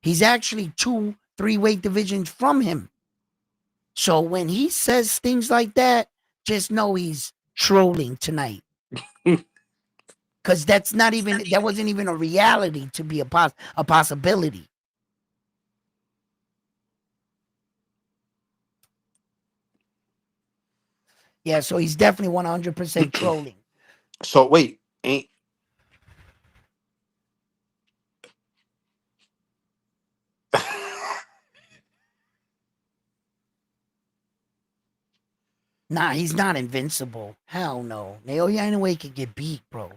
He's actually 2-3 weight divisions from him. So when he says things like that, just know he's trolling tonight. Because that wasn't even a reality to be a possibility. Yeah, so he's definitely 100% trolling.
So wait, ain't
Nah, he's not invincible. Hell no. Naoya Inoue could get beat, bro.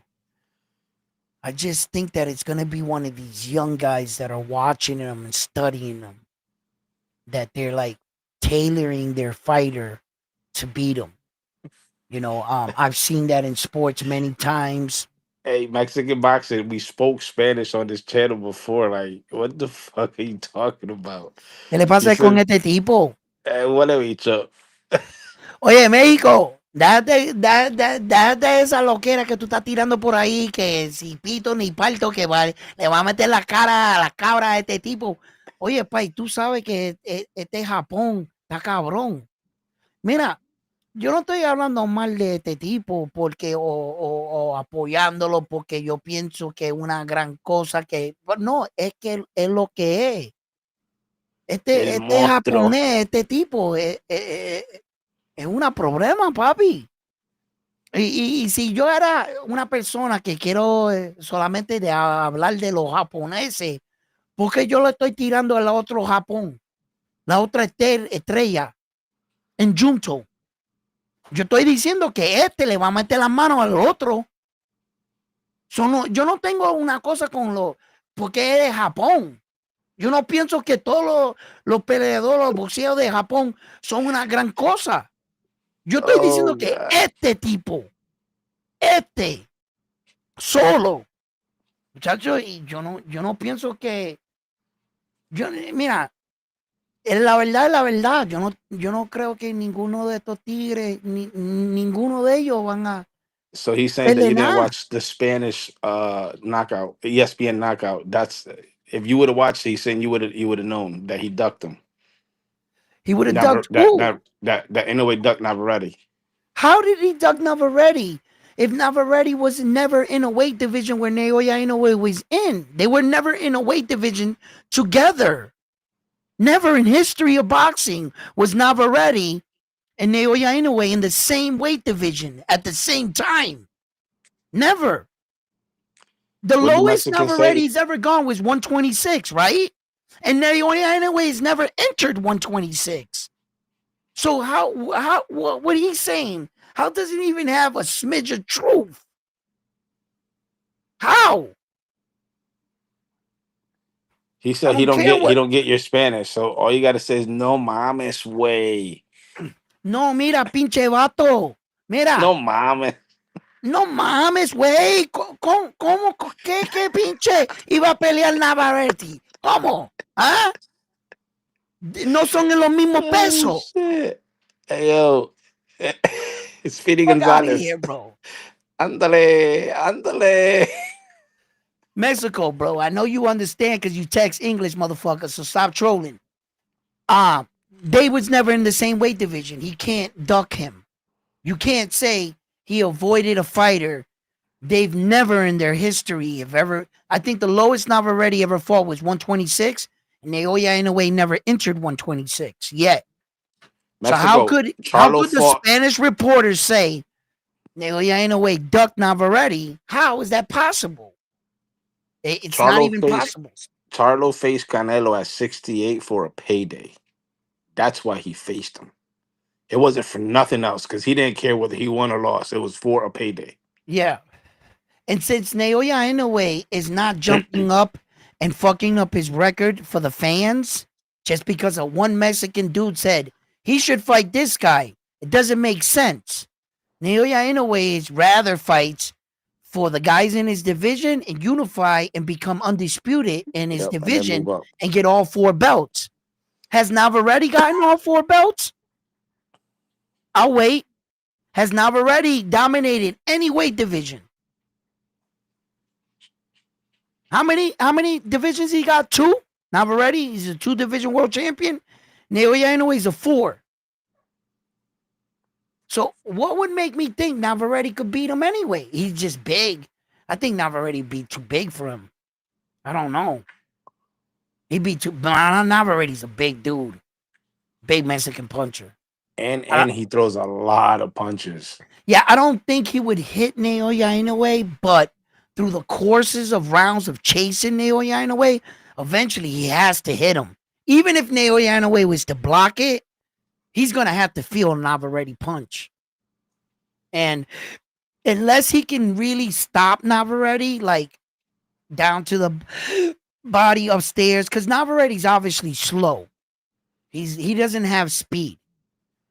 I just think that it's going to be one of these young guys that are watching him and studying him, that they're like tailoring their fighter to beat him. You know, I've seen that in sports many times.
Hey, Mexican boxing, we spoke Spanish on this channel before. Like, what the fuck are you talking about?
¿Qué le pasa con este tipo?
Whatever, Chuck.
Oye, México, date esa loquera que tú estás tirando por ahí, que si pito ni parto, que le va a meter la cara a la cabra a este tipo. Oye, Pai, tú sabes que este Japón está cabrón. Mira, yo no estoy hablando mal de este tipo porque o apoyándolo porque yo pienso que es una gran cosa que no, es que es lo que es. Este japonés, este tipo es un problema, papi. Y si yo era una persona que quiero solamente de hablar de los japoneses, ¿por qué yo le estoy tirando al otro Japón? La otra estrella en Junto. Yo estoy diciendo que este le va a meter las manos al otro. Yo no tengo una cosa con porque es de Japón. Yo no pienso que todos los peleadores, los boxeadores de Japón son una gran cosa. Yo estoy diciendo que este tipo Solo. Muchachos, y yo no pienso que. Mira, la verdad, yo no creo que ninguno de estos tigres, ninguno de ellos van a
So he's saying that
hacerle
you didn't
nada.
watch the Spanish knockout, ESPN knockout. That's if you would have watched it, he's saying you would have known that he ducked him.
He would have
Never
ducked who?
that Inoue ducked Navarrete.
How did he duck Navarrete? If Navarrete was never in a weight division where Naoya Inoue was in, they were never in a weight division together. Never in history of boxing was Navarrete and Naoya Inoue in the same weight division at the same time. Never. The
What the
lowest
Mexicans say?
Navarrete's ever gone was 126, right? And Naoya Inoue has never entered 126. So what he's saying? How does it even have a smidge of truth? How?
He said he don't get your Spanish, so all you gotta say is no mames way.
No, mira, pinche vato. Mira.
No mames.
No mames, güey. ¿Cómo? ¿Qué pinche iba a pelear Navarrete? ¿Cómo? ¿Ah? No son en los mismos pesos.
Shit. Hey, yo. It's Speedy
Fuck out of
Gonzalez.
here, bro.
Ándale.
Mexico, bro. I know you understand because you text English, motherfucker. So stop trolling. They was never in the same weight division. He can't duck him. You can't say he avoided a fighter. They've never in their history have ever. I think the lowest Navarrete ever fought was 126, and Naoya Inoue never entered 126 yet.
Mexico,
so how could
Charlo
the Spanish reporters say Naoya Inoue ducked Navarrete? How is that possible? It's not even possible.
Charlo faced Canelo at 68 for a payday. That's why he faced him. It wasn't for nothing else because he didn't care whether he won or lost. It was for a payday.
Yeah. And since Naoya Inoue is not jumping up and fucking up his record for the fans just because of one Mexican dude said he should fight this guy, it doesn't make sense. Naoya Inoue rather fights for the guys in his division and unify and become undisputed in his division and get all 4 belts. Has Navarrete gotten all 4 belts? I'll wait. Has Navarrete dominated any weight division? How many divisions he got? 2? Navarrete, he's a 2-division world champion. Naoya Inoue is a 4. So what would make me think Navarrete could beat him anyway? He's just big. I think Navarrete would be too big for him. I don't know. He'd be too. Navarrete's a big dude, big Mexican puncher,
and he throws a lot of punches.
Yeah, I don't think he would hit Naoya Inoue, but through the courses of rounds of chasing Naoya Inoue, eventually he has to hit him. Even if Naoya Inoue was to block it, he's gonna have to feel a Navarrete punch, and unless he can really stop Navarrete, like down to the body upstairs, because Navarrete's obviously slow. He doesn't have speed.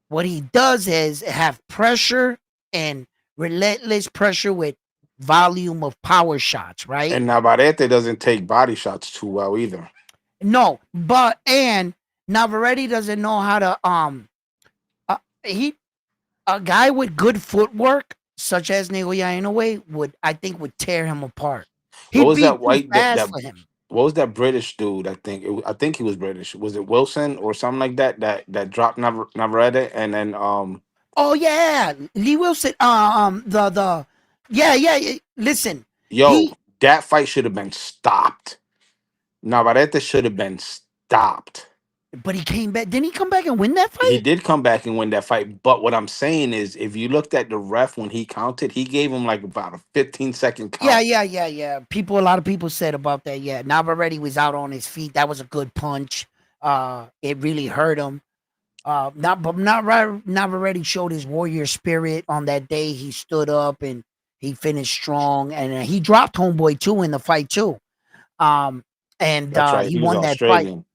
What he does is have pressure and relentless pressure with volume of power shots, right?
And Navarrete doesn't take body shots too well either.
No, and Navarrete doesn't know how to a guy with good footwork, such as Naoya Inoue, would tear him apart.
What was that white for him? What was that British dude? I think he was British. Was it Wilson or something like that? That dropped Navarrete and then
Oh yeah, Lee Wilson. Listen,
that fight should have been stopped. Navarrete should have been stopped.
But he came back. Didn't he come back and win that fight?
He did come back and win that fight. But what I'm saying is, if you looked at the ref when he counted, he gave him like about a 15-second count.
Yeah. A lot of people said about that. Yeah, Navarrete was out on his feet. That was a good punch. It really hurt him. Navarrete showed his warrior spirit on that day. He stood up and he finished strong, and he dropped Homeboy too in the fight too. That's right.
He
won that
Australian.
fight.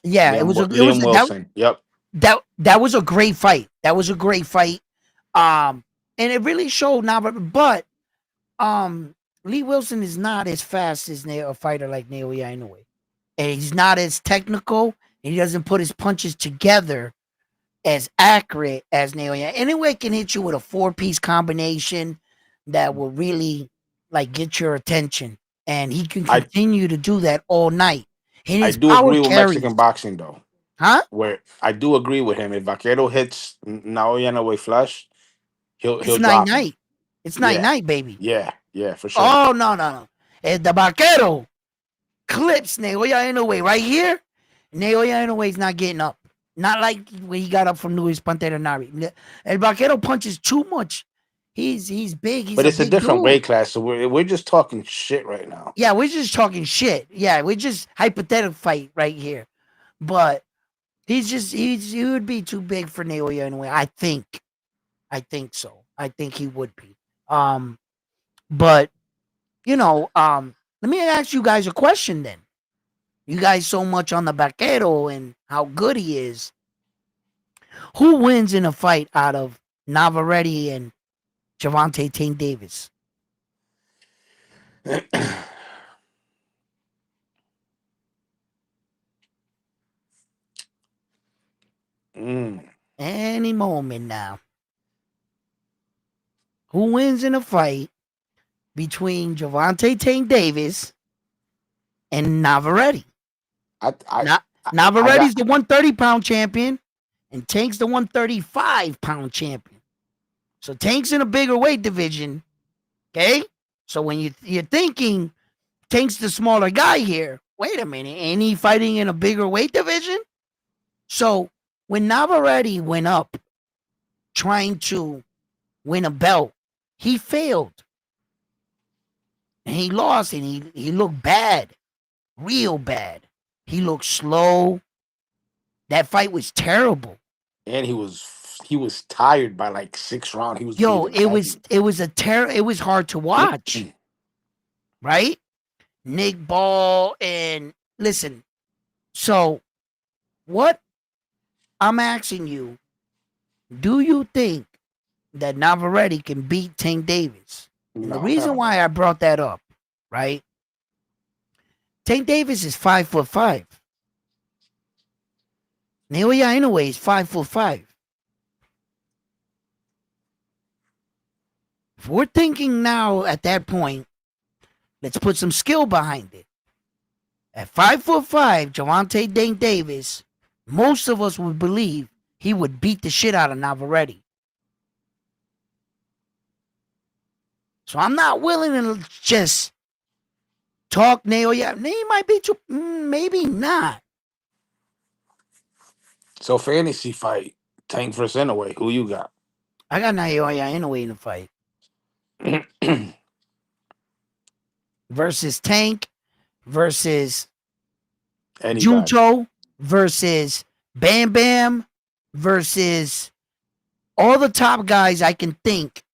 Yeah,
Liam Wilson. Yep.
That was a great fight. And and it really showed now. But Lee Wilson is not as fast as a fighter like Naoya Inoue, and he's not as technical. And he doesn't put his punches together as accurate as Naoya. Inoue can hit you with a 4-piece combination that will really like get your attention, and he can continue to do that all night. And
I
his
do
power
agree with
carries.
Mexican boxing though.
Huh?
Where I do agree with him. If Vaquero hits Naoya Inoue flush, he'll
It's
drop him.
night. It's night, baby.
Yeah, for sure.
Oh no. If the Vaquero clips Naoya Inoue right here, Naoya Inoue is not getting up. Not like when he got up from Luis Pantera Nari. El Vaquero punches too much. He's big. He's
but it's a
big
different
dude.
weight class, so we're just talking shit right now.
Yeah, we're just talking shit. Yeah, we're just hypothetical fight right here. But he would be too big for Naoya Inoue. I think so. I think he would be. But let me ask you guys a question then. You guys so much on the Vaquero and how good he is. Who wins in a fight out of Navarrete and Gervonta Tank Davis? Any moment now. Who wins in a fight between Gervonta Tank Davis and Navarrete? Navarrete's the 130-pound champion, and Tank's the 135-pound champion. So Tank's in a bigger weight division, okay? So when you're thinking Tank's the smaller guy here, wait a minute, ain't he fighting in a bigger weight division? So when Navarrete went up trying to win a belt, he failed. And he lost, and he looked bad, real bad. He looked slow. That fight was terrible.
And he was tired by like 6 rounds. He was
it was hard to watch. Right? Nick Ball and listen. So what I'm asking you, do you think that Navarrete can beat Tank Davis? And the reason why I brought that up, right? Tank Davis is 5'5". Naoya Inoue is 5'5". If we're thinking now at that point, let's put some skill behind it. At 5'5", Gervonta Tank Davis, most of us would believe he would beat the shit out of Navarrete. So I'm not willing to just talk Naoya. He might be too, maybe not.
So fantasy fight, Tank versus Inoue. Who you got?
I got Naoya Inoue in the fight. Versus Tank, versus Junto, versus Bam Bam, versus all the top guys I can think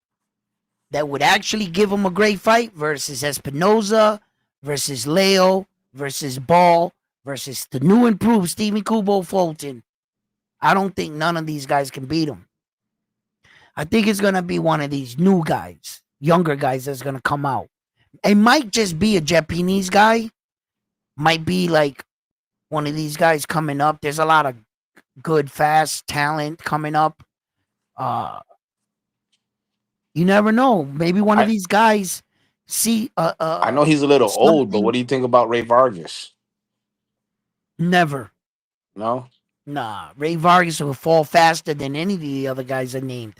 that would actually give him a great fight, versus Espinoza, versus Leo, versus Ball, versus the new improved Stephen Kubo Fulton. I don't think none of these guys can beat him. I think it's going to be one of these new guys, younger guys that's going to come out. It might just be a Japanese guy. Might be like one of these guys coming up. There's a lot of good, fast talent coming up. You never know. Maybe one of these guys see.
I know he's a little old, but what do you think about Ray Vargas?
Never.
No?
Nah. Ray Vargas will fall faster than any of the other guys I named.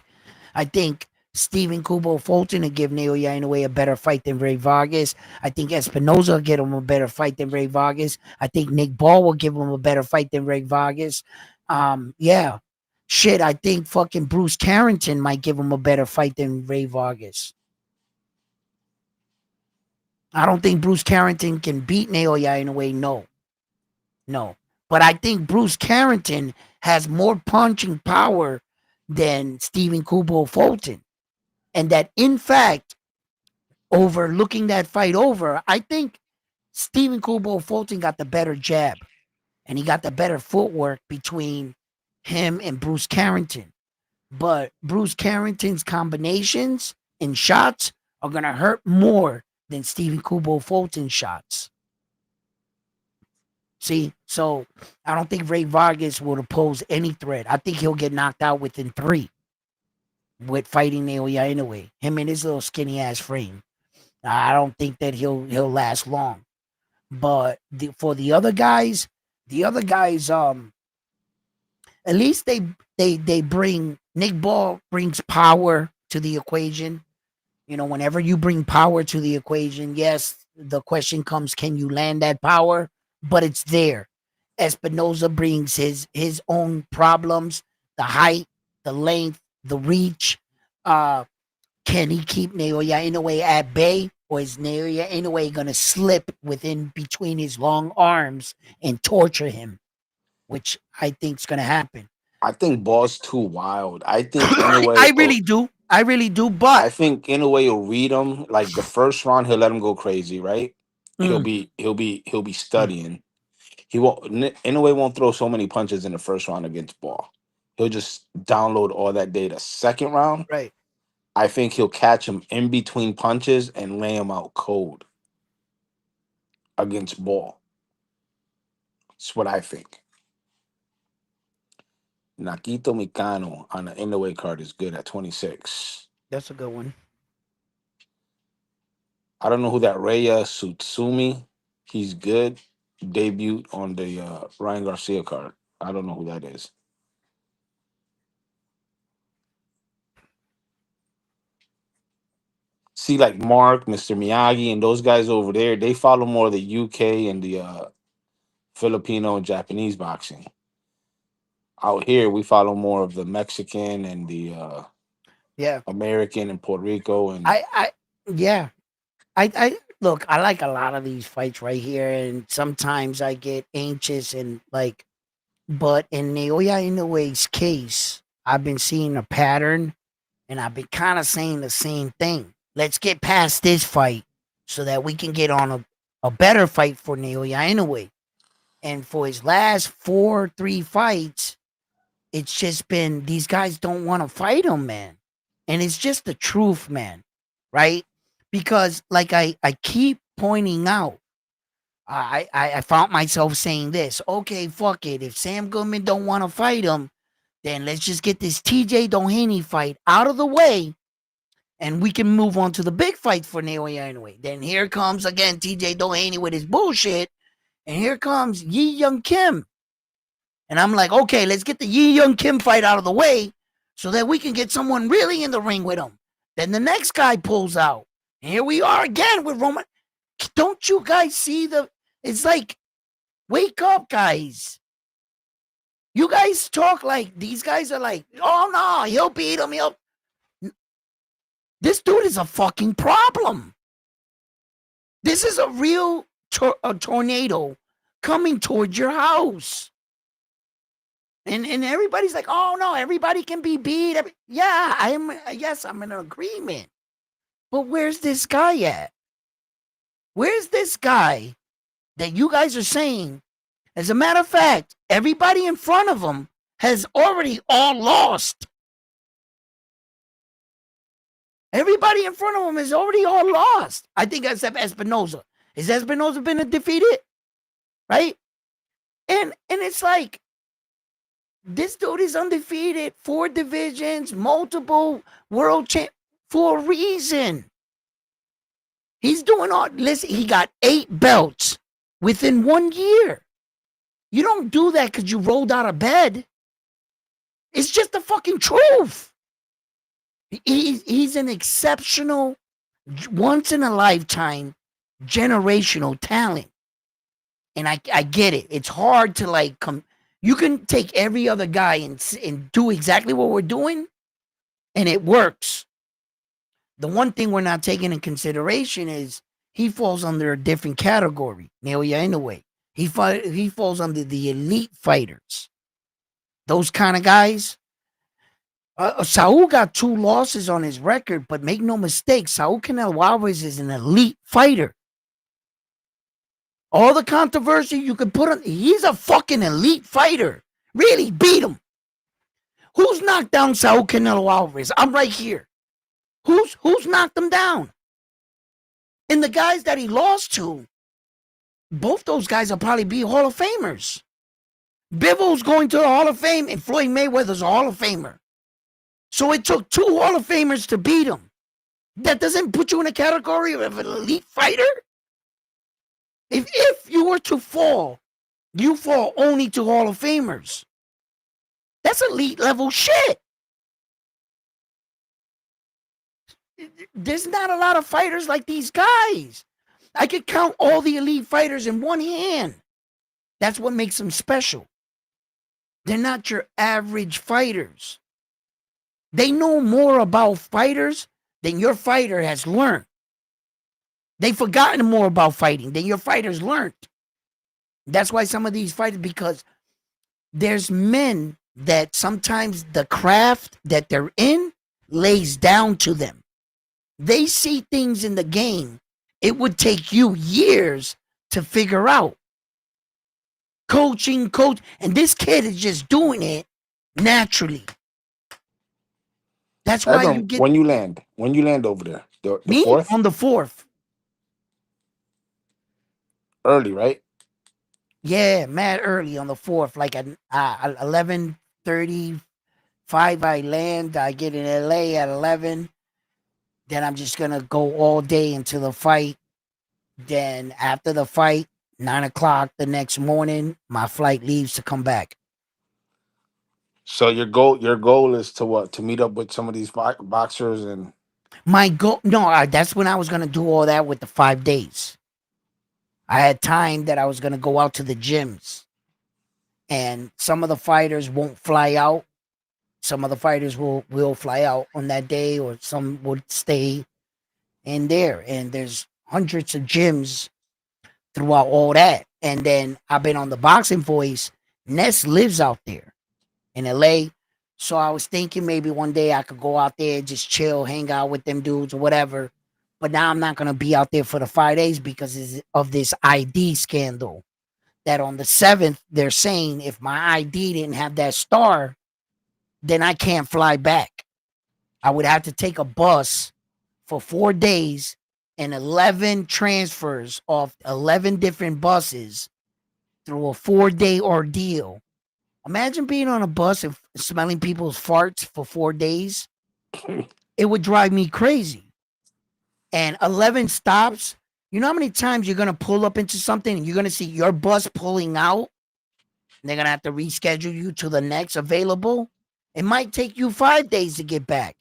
I think Stephen Kubo Fulton will give Naoya Inoue a better fight than Ray Vargas. I think Espinoza will get him a better fight than Ray Vargas. I think Nick Ball will give him a better fight than Ray Vargas. Yeah. Shit, I think fucking Bruce Carrington might give him a better fight than Ray Vargas. I don't think Bruce Carrington can beat Naoya Inoue. No. But I think Bruce Carrington has more punching power than Stephen Kubo Fulton. And that, in fact, overlooking that fight over, I think Stephen Kubo Fulton got the better jab. And he got the better footwork between him and Bruce Carrington. but Bruce Carrington's combinations and shots are gonna hurt more than Stephen Kubo Fulton's shots. See, so I don't think Ray Vargas will pose any threat. I think he'll get knocked out within 3 with fighting Naoya Inoue. Him and his little skinny ass frame. I don't think that he'll last long. But for the other guys, at least they bring, Nick Ball brings power to the equation. You know, whenever you bring power to the equation, yes, the question comes, can you land that power? But it's there. Espinoza brings his own problems, the height, the length, the reach. Can he keep Naoya Inoue at bay, or is Naoya Inoue gonna slip within between his long arms and torture him, which I think is gonna happen.
I think Ball's too wild. I think Inoue.
I really do. I really do. But
I think Inoue will read him. Like the first round, he'll let him go crazy, right? He'll be studying. He won't. Inoue won't throw so many punches in the first round against Ball. He'll just download all that data. Second round,
right?
I think he'll catch him in between punches and lay him out cold against Ball. That's what I think. Nakito Mikano on the Inoue card is good at 26.
That's a good one.
I don't know who that Raya Tsutsumi. He's good. Debut on the Ryan Garcia card. I don't know who that is. See, like Mark, Mr. Miyagi, and those guys over there, they follow more of the UK and the Filipino and Japanese boxing. Out here, we follow more of the Mexican and the American and Puerto Rico. And
I look, I like a lot of these fights right here, and sometimes I get anxious and like, but in Naoya Inoue's case, I've been seeing a pattern, and I've been kind of saying the same thing. Let's get past this fight so that we can get on a better fight for Naoya Inoue. And for his last 3 fights, it's just been these guys don't want to fight him, man. And it's just the truth, man. Right? Because like I keep pointing out, I found myself saying this. Okay, fuck it. If Sam Goodman don't want to fight him, then let's just get this TJ Doheny fight out of the way, and we can move on to the big fight for Naoya Inoue. Then here comes again TJ Doheny with his bullshit, and here comes Yi Young Kim. And I'm like, okay, let's get the Yi Young Kim fight out of the way so that we can get someone really in the ring with him. Then the next guy pulls out. And here we are again with Roman. Don't you guys see it's like, wake up, guys. You guys talk like these guys are like, oh no, he'll beat him. This dude is a fucking problem. This is a real tornado coming towards your house. And everybody's like, oh no, everybody can be beat. I'm in agreement. But where's this guy at? Where's this guy that you guys are saying? As a matter of fact, everybody in front of him has already all lost. Everybody in front of him is already all lost. I think except Espinoza. Has Espinoza been defeated? Right? And it's like, this dude is undefeated, 4 divisions, multiple world champ for a reason. He's doing all, listen, he got 8 belts within 1 year. You don't do that because you rolled out of bed. It's just the fucking truth. He's an exceptional, once in a lifetime, generational talent. And I get it. It's hard to like you can take every other guy and do exactly what we're doing, and it works. The one thing we're not taking in consideration is he falls under a different category. Naoya Inoue. He falls under the elite fighters. Those kind of guys. Saul got 2 losses on his record, but make no mistake, Saul Canelo Alvarez is an elite fighter. All the controversy you could put on, he's a fucking elite fighter. Really beat him. Who's knocked down Saul Canelo Alvarez? I'm right here. Who's knocked him down? And the guys that he lost to, both those guys will probably be Hall of Famers. Bivens going to the Hall of Fame, and Floyd Mayweather's a Hall of Famer. So it took 2 Hall of Famers to beat him. That doesn't put you in a category of an elite fighter. If you were to fall, you fall only to Hall of Famers. That's elite level shit. There's not a lot of fighters like these guys. I could count all the elite fighters in one hand. That's what makes them special. They're not your average fighters. They know more about fighters than your fighter has learned. They've forgotten more about fighting than your fighters learned. That's why some of these fighters, because there's men that sometimes the craft that they're in lays down to them. They see things in the game it would take you years to figure out. Coaching, and this kid is just doing it naturally. That's why you get
when you land over there, the
me
4th
on the 4th.
early, right?
Yeah, mad early on the 4th, like at 11:35. I land. I get in LA at 11. Then I'm just gonna go all day into the fight. Then after the fight, 9 o'clock the next morning, my flight leaves to come back.
So your goal is to what? To meet up with some of these boxers and
My goal, no, that's when I was gonna do all that with the 5 days. I had time that I was gonna go out to the gyms, and some of the fighters won't fly out. Some of the fighters will fly out on that day, or some would stay in there. And there's hundreds of gyms throughout all that. And then I've been on the Boxing Voice. Ness lives out there in LA. So I was thinking maybe one day I could go out there, just chill, hang out with them dudes or whatever. But now I'm not going to be out there for the 5 days because of this ID scandal. That on the 7th, they're saying if my ID didn't have that star, then I can't fly back. I would have to take a bus for 4 days and 11 transfers off 11 different buses through a 4-day ordeal. Imagine being on a bus and smelling people's farts for 4 days. It would drive me crazy. And 11 stops. You know how many times you're going to pull up into something and you're going to see your bus pulling out? And they're going to have to reschedule you to the next available? It might take you 5 days to get back.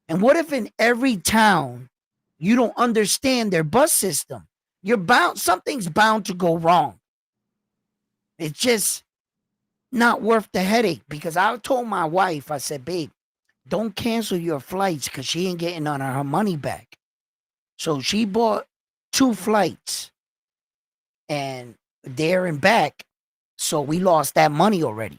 And what if in every town you don't understand their bus system? Something's bound to go wrong. It's just not worth the headache, because I told my wife, I said, babe, don't cancel your flights because she ain't getting none of her money back. So she bought 2 flights and there and back. So we lost that money already.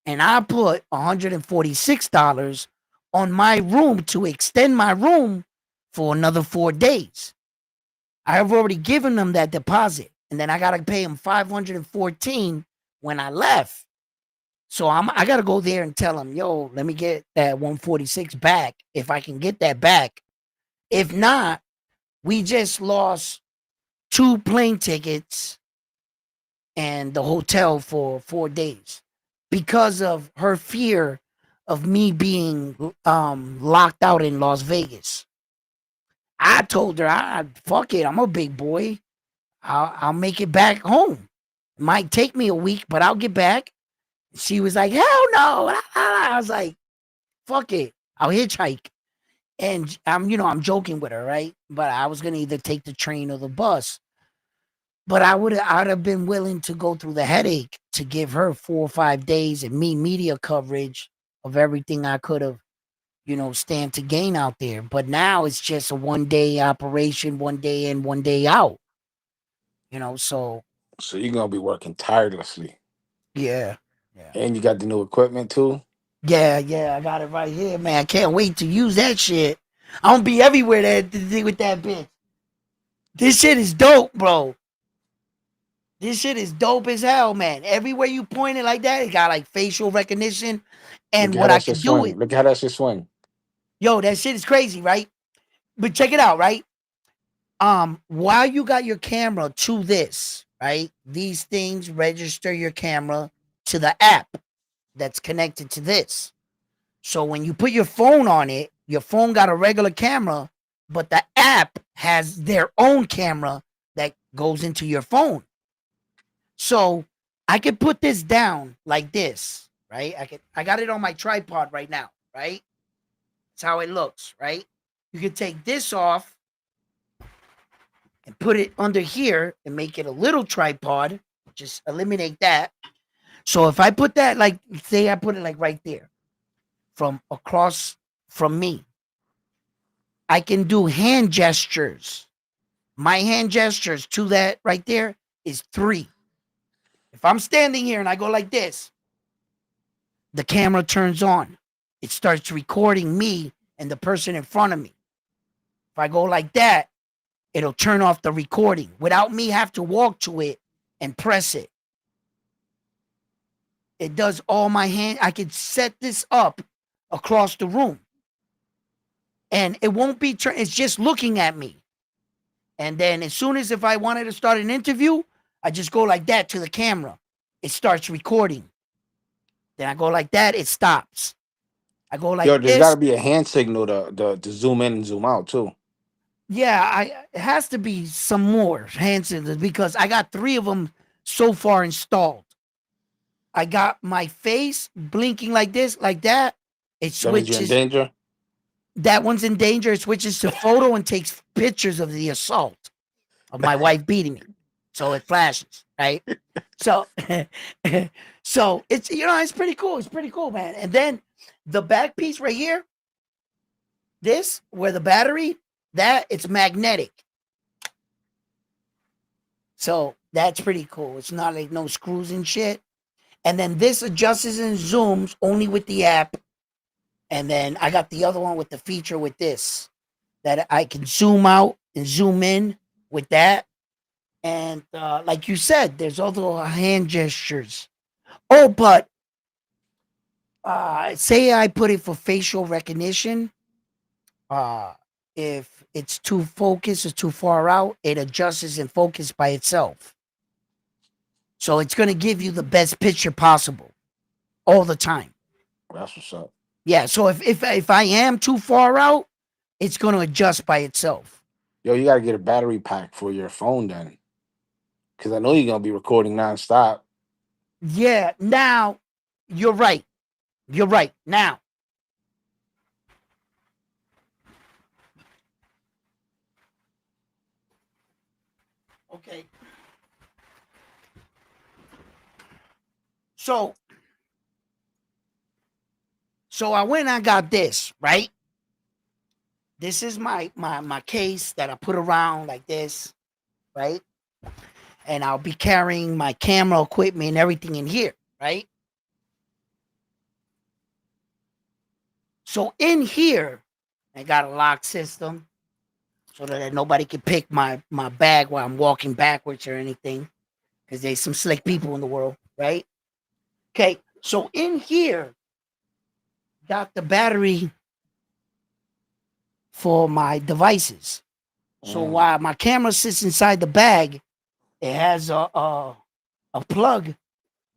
And I put $146 on my room to extend my room for another 4 days. I have already given them that deposit. And then I got to pay them $514 when I left. So I got to go there and tell them, yo, let me get that 146 back if I can get that back. If not, we just lost 2 plane tickets and the hotel for 4 days because of her fear of me being locked out in Las Vegas. I told her, fuck it, I'm a big boy. I'll make it back home. It might take me a week, but I'll get back. She was like, hell no. I was like, fuck it, I'll hitchhike. And I'm joking with her, right? But I was gonna either take the train or the bus. But I'd have been willing to go through the headache to give her 4 or 5 days and me media coverage of everything I could have, stand to gain out there. But now it's just a 1-day operation, 1 day in, 1 day out. So
you're gonna be working tirelessly.
Yeah.
And you got the new equipment too?
Yeah, I got it right here, man. I can't wait to use that shit. I'm gonna be everywhere with that bitch. This shit is dope, bro. This shit is dope as hell, man. Everywhere you point it like that, it got like facial recognition. And
Look at
what
how
I
that shit
could do
swing.
it,
Look at how that shit swing.
yo, that shit is crazy, right? But check it out, right? While you got your camera to this, right? These things register your camera to the app that's connected to this. So when you put your phone on it, your phone got a regular camera, but the app has their own camera that goes into your phone. So I could put this down like this, right? I got it on my tripod right now, right? That's how it looks, right? You can take this off and put it under here and make it a little tripod. Just eliminate that. So if I put that, like, say I put it like right there from across from me, I can do hand gestures. My hand gestures to that right there is 3. If I'm standing here and I go like this, the camera turns on. It starts recording me and the person in front of me. If I go like that, it'll turn off the recording without me have to walk to it and press it. It does all my hand. I can set this up across the room. And it won't be, it's just looking at me. And then as soon as if I wanted to start an interview, I just go like that to the camera. It starts recording. Then I go like that, it stops. I go like
Yo, there's
this.
got to be a hand signal to zoom in and zoom out too.
Yeah, it has to be some more hand signals because I got 3 of them so far installed. I got my face blinking like this, like that. It
That means you're in
switches.
danger.
That one's in danger. It switches to photo and takes pictures of the assault of my wife beating me. So it flashes, right? So, so it's, it's pretty cool. It's pretty cool, man. And then the back piece right here, this, where the battery, that, it's magnetic. So that's pretty cool. It's not like no screws and shit. And then this adjusts and zooms only with the app. And then I got the other one with the feature with this, that I can zoom out and zoom in with that. And like you said, there's other hand gestures. Oh, but say I put it for facial recognition. If it's too focused or too far out, it adjusts and focuses by itself. So it's going to give you the best picture possible all the time.
That's what's up.
Yeah, so if I am too far out, it's going to adjust by itself.
Yo, you got to get a battery pack for your phone then. Because I know you're going to be recording nonstop.
Yeah, now, you're right. You're right. Now, okay. So I went and I got this, right? This is my case that I put around like this, right? And I'll be carrying my camera equipment and everything in here, right? So in here, I got a lock system so that nobody can pick my bag while I'm walking backwards or anything, because there's some slick people in the world, right? Okay, so in here, got the battery for my devices. So while my camera sits inside the bag, it has a plug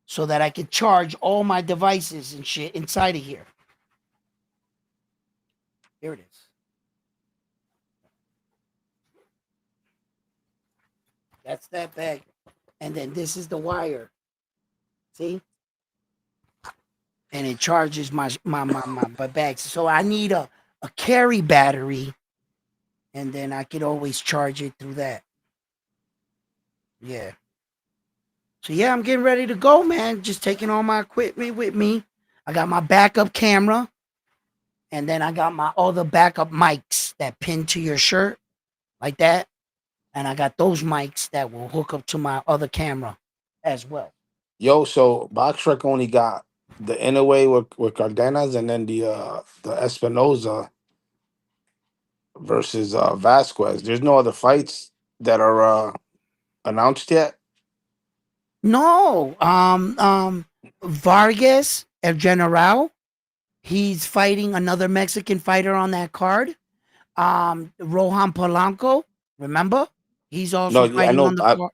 so that I can charge all my devices and shit inside of here. Here it is. That's that bag. And then this is the wire. See? And it charges my bags. So I need a carry battery, and then I could always charge it through that. Yeah. So yeah, I'm getting ready to go, man. Just taking all my equipment with me. I got my backup camera, and then I got my other backup mics that pin to your shirt like that. And I got those mics that will hook up to my other camera as well.
Yo, so BoxRec only got the Inoue with Cardenas and then the Espinoza versus Vasquez. There's no other fights that are announced yet.
No, Vargas El General He's fighting another Mexican fighter on that card. Rohan Polanco, remember? He's
No,
also
yeah, I
fighting on
know.
the card.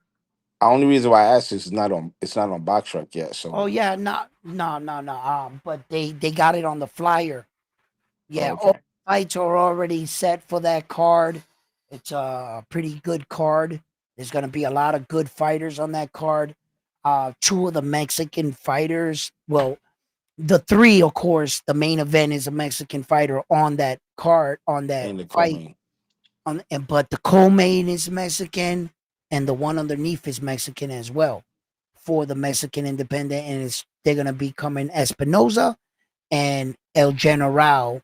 The only reason why I asked is it's not on Box Truck yet. So
Oh yeah, no. But they got it on the flyer. Yeah, all
okay.
fights are already set for that card. It's a pretty good card. There's gonna be a lot of good fighters on that card. Two of the Mexican fighters. Well, the three, of course. The main event is a Mexican fighter on that card on that
And the
fight.
co-main.
But the co-main is Mexican, and the one underneath is Mexican as well for the Mexican Independent, and they're gonna be coming Espinoza and El General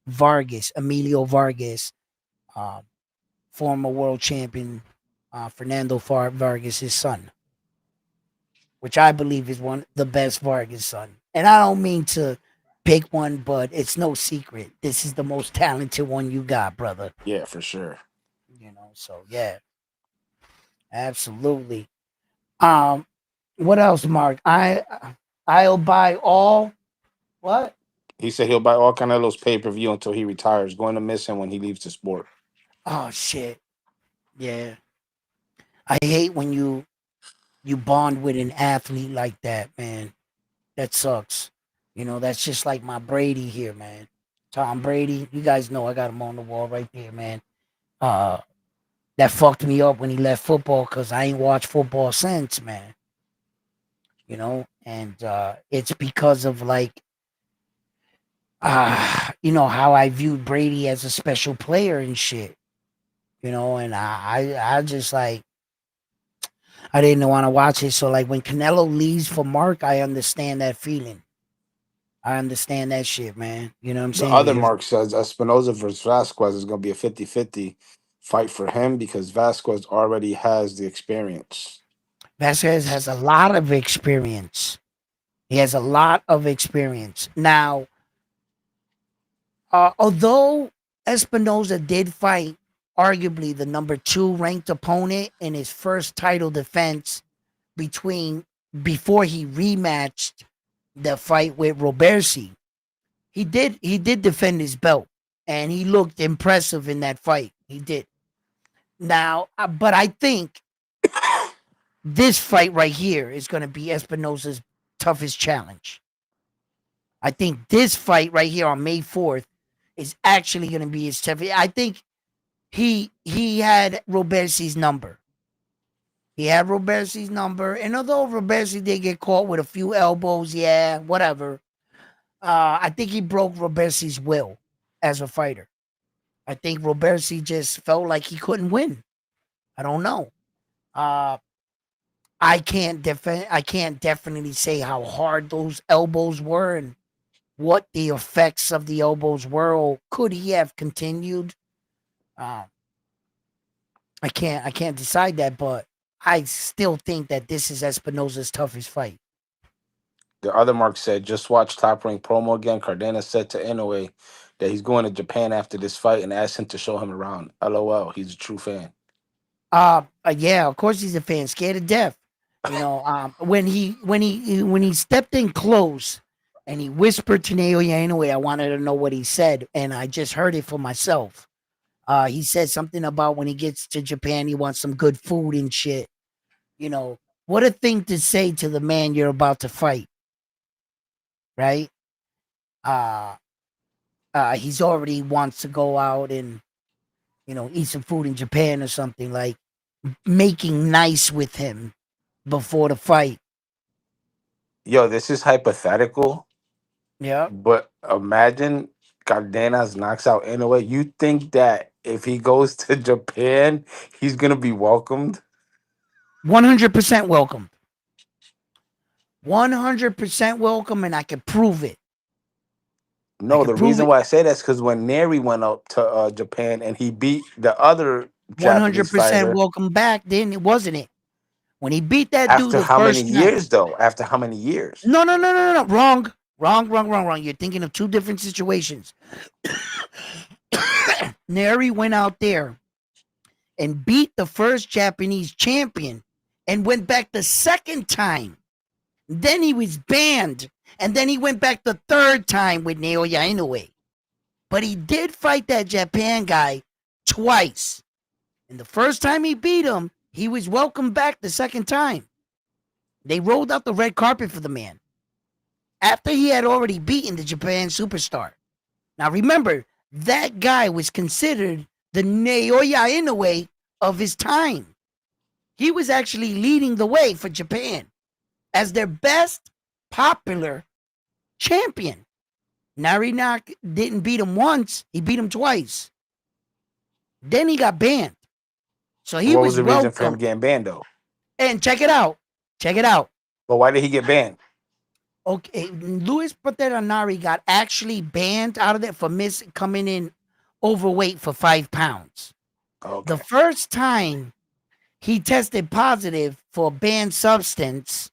Vargas, Emilio Vargas, former world champion Fernando Vargas' son, which I believe is the best Vargas son. And I don't mean to pick one, but it's no secret. This is the most talented one you got, brother.
Yeah, for sure.
So yeah, absolutely. What else, Mark? I'll buy all. What?
He said he'll buy all Canelo's pay-per-view until he retires, going to miss him when he leaves the sport.
Oh shit. Yeah. I hate when you bond with an athlete like that, man. That sucks. That's just like my Brady here, man. Tom Brady. You guys know I got him on the wall right there, man. That fucked me up when he left football because I ain't watched football since, man. And it's because of like how I viewed Brady as a special player and shit. And I just like I didn't want to watch it. So like when Canelo leaves for Mark, I understand that feeling. I understand that shit, man. You know what I'm
The
saying?
other Mark says Espinoza versus Vasquez is going to be a 50-50 fight for him because Vasquez already has the experience.
Vasquez has a lot of experience. He has a lot of experience. Now, although Espinoza did fight arguably the number 2 ranked opponent in his first title defense before he rematched the fight with Robersi, he did defend his belt and he looked impressive in that fight. He did. Now, but I think this fight right here is going to be Espinoza's toughest challenge. I think this fight right here on May 4th is actually going to be his toughest. I think he had Robersi's number. He had Robersi's number, and although Robersi did get caught with a few elbows, yeah, whatever. I think he broke Robersi's will as a fighter. I think Robersi just felt like he couldn't win. I don't know. I can't definitely say how hard those elbows were and what the effects of the elbows were, or could he have continued? I can't decide that, but I still think that this is Espinoza's toughest fight.
The other Mark said, just watch Top Rank promo again. Cardenas said to Inoue that he's going to Japan after this fight and asked him to show him around. LOL, he's a true fan.
Yeah, of course he's a fan, scared to death. When he stepped in close and he whispered to Naoya Inoue, I wanted to know what he said, and I just heard it for myself. He said something about when he gets to Japan, he wants some good food and shit. What a thing to say to the man you're about to fight, right? He's already wants to go out and eat some food in Japan or something, like making nice with him before the fight.
Yo, this is hypothetical.
Yeah.
But imagine Cardenas knocks out Inoue. You think that if he goes to Japan, he's going to be welcomed?
100% welcome. 100% welcome, and I can prove it.
No, the reason why I say that's because when Neri went up to Japan and he beat the other Japanese
100%
fighter,
welcome back, then it wasn't it. When he beat that dude
after
the
how many
first night.
years, though? After how many years?
No. Wrong. You're thinking of two different situations. Neri went out there and beat the first Japanese champion and went back the second time. Then he was banned And then he went back the third time with Naoya Inoue. But he did fight that Japan guy twice. And the first time he beat him, he was welcomed back the second time. They rolled out the red carpet for the man after he had already beaten the Japan superstar. Now remember, that guy was considered the Naoya Inoue of his time. He was actually leading the way for Japan as their best popular champion. Narinak didn't beat him once, he beat him twice. Then he got banned. So he
What
was
the reason for him
welcome.
getting banned though?
And check it out.
But why did he get banned?
Okay, Luis Pantera Nari got actually banned out of there for coming in overweight for 5 pounds.
Okay.
The first time he tested positive for a banned substance,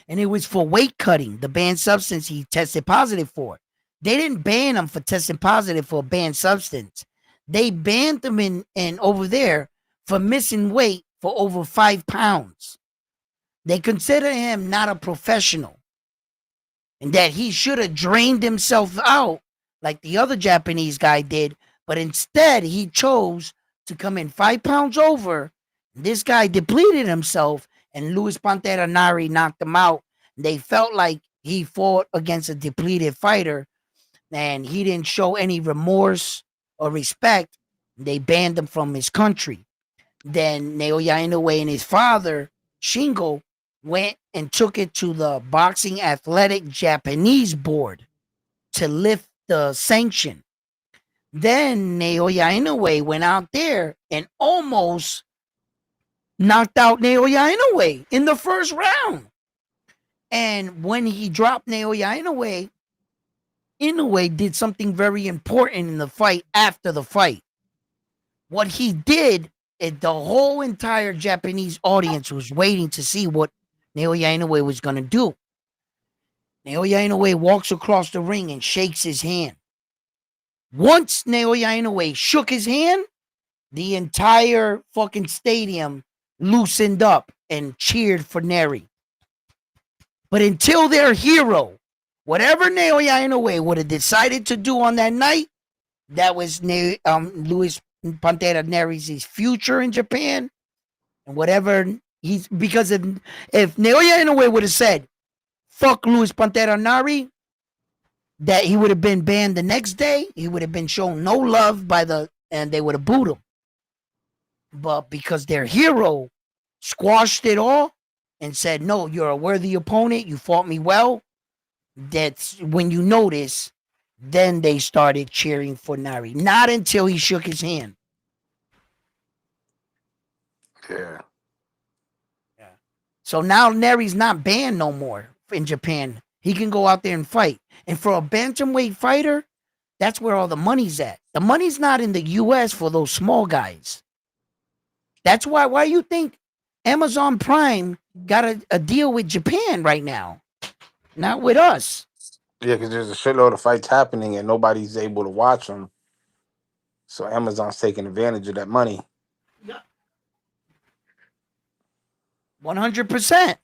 and it was for weight cutting, the banned substance he tested positive for. They didn't ban him for testing positive for a banned substance. They banned him in over there for missing weight for over 5 pounds. They consider him not a professional and that he should have drained himself out like the other Japanese guy did, but instead he chose to come in 5 pounds over. This guy depleted himself, and Luis Pantera Nari knocked him out. They felt like he fought against a depleted fighter, and he didn't show any remorse or respect. They banned him from his country. Then Naoya Inoue and his father, Shingo, went and took it to the Boxing Athletic Japanese Board to lift the sanction. Then Naoya Inoue went out there and almost knocked out Naoya Inoue in the first round. And when he dropped Naoya Inoue, Inoue did something very important in the fight after the fight. What he did, the whole entire Japanese audience was waiting to see what Naoya Inoue was going to do. Naoya Inoue walks across the ring and shakes his hand. Once Naoya Inoue shook his hand, the entire fucking stadium loosened up and cheered for Neri. But until their hero, whatever Naoya Inoue would have decided to do on that night, that was Luis Pantera Neri's future in Japan. And whatever because if Naoya Inoue would have said, fuck Luis Pantera Nari, that he would have been banned the next day. He would have been shown no love and they would have booed him. But because their hero squashed it all and said, no, you're a worthy opponent, you fought me well, that's when you notice, then they started cheering for Nari. Not until he shook his hand.
Yeah.
So now Neri's not banned no more in Japan. He can go out there and fight. And for a bantamweight fighter, that's where all the money's at. The money's not in the U.S. for those small guys. That's why you think Amazon Prime got a deal with Japan right now, not with us.
Yeah, because there's a shitload of fights happening and nobody's able to watch them. So Amazon's taking advantage of that money.
100%.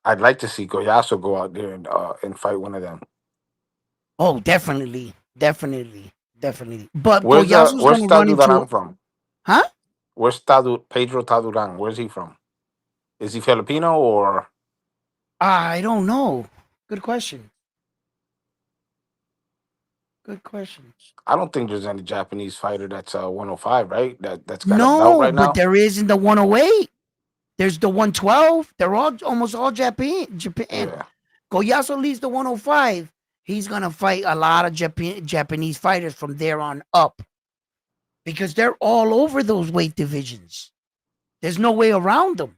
I'd like to see Goyaso go out there and fight one of them.
Oh, definitely. But
Where's
Goyaso's going to run into
Taduran from?
Huh?
Where's Pedro Taduran? Where's he from? Is he Filipino or?
I don't know. Good question.
I don't think there's any Japanese fighter that's 105, right? That's got a belt
No,
right now.
but there is in the 108. There's the 112. They're almost all Japan.
Yeah.
Goyaso leads the 105. He's gonna fight a lot of Japanese fighters from there on up, because they're all over those weight divisions. There's no way around them.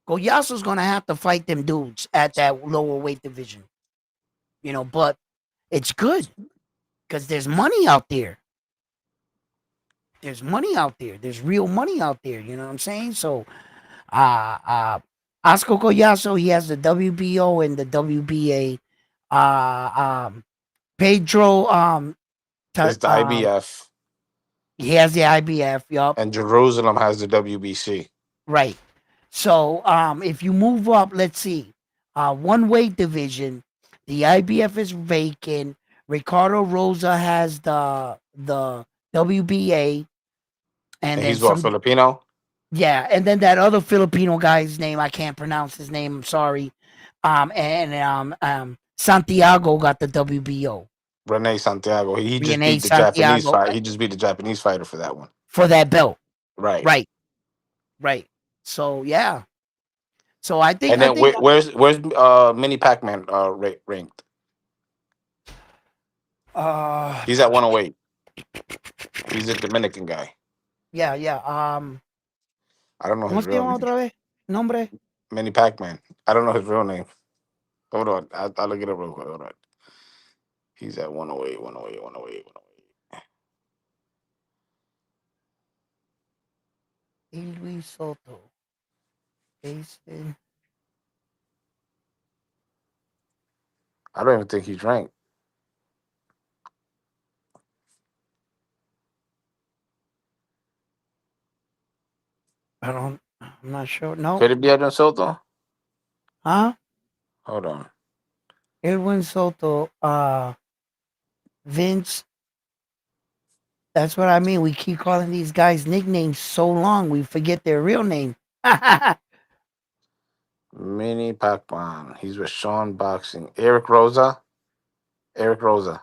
Goyaso's gonna have to fight them dudes at that lower weight division. But it's good because there's money out there. There's money out there. There's real money out there. You know what I'm saying? So, Oscar Goyaso, he has the WBO and the WBA. Pedro,
It's the IBF.
He has the IBF. Yup.
And Jerusalem has the WBC.
Right. So, if you move up, let's see. One weight division. The IBF is vacant. Ricardo Rosa has the WBA, and
And
then
he's what,
some.
Filipino?
Yeah, and then that other Filipino guy's name, I can't pronounce his name. I'm sorry. Santiago got the WBO.
Rene Santiago. He just
Rene
beat the Japanese
Santiago
fight. He just beat the Japanese fighter for that one.
for that belt.
Right.
Right, right. So yeah. So I think
And then where's Mini Pac-Man ranked?
uh
He's at 108. He's a Dominican guy.
yeah, yeah.
I don't know
¿Cómo
his
se
real
llama
name.
otra vez? Nombre?
Mini Pac-Man. I don't know his real name. Hold on. I'll look it up real quick. Hold on. He's at 108, 108, 108, 108.
Luis Soto. Jason.
I don't even think he's ranked.
I'm not sure. No.
Could it be Edwin Soto?
Huh?
Hold on.
Edwin Soto. Vince. That's what I mean. We keep calling these guys nicknames so long we forget their real name.
Mini Pac-Man. He's with Sean Boxing. Eric Rosa. Eric Rosa.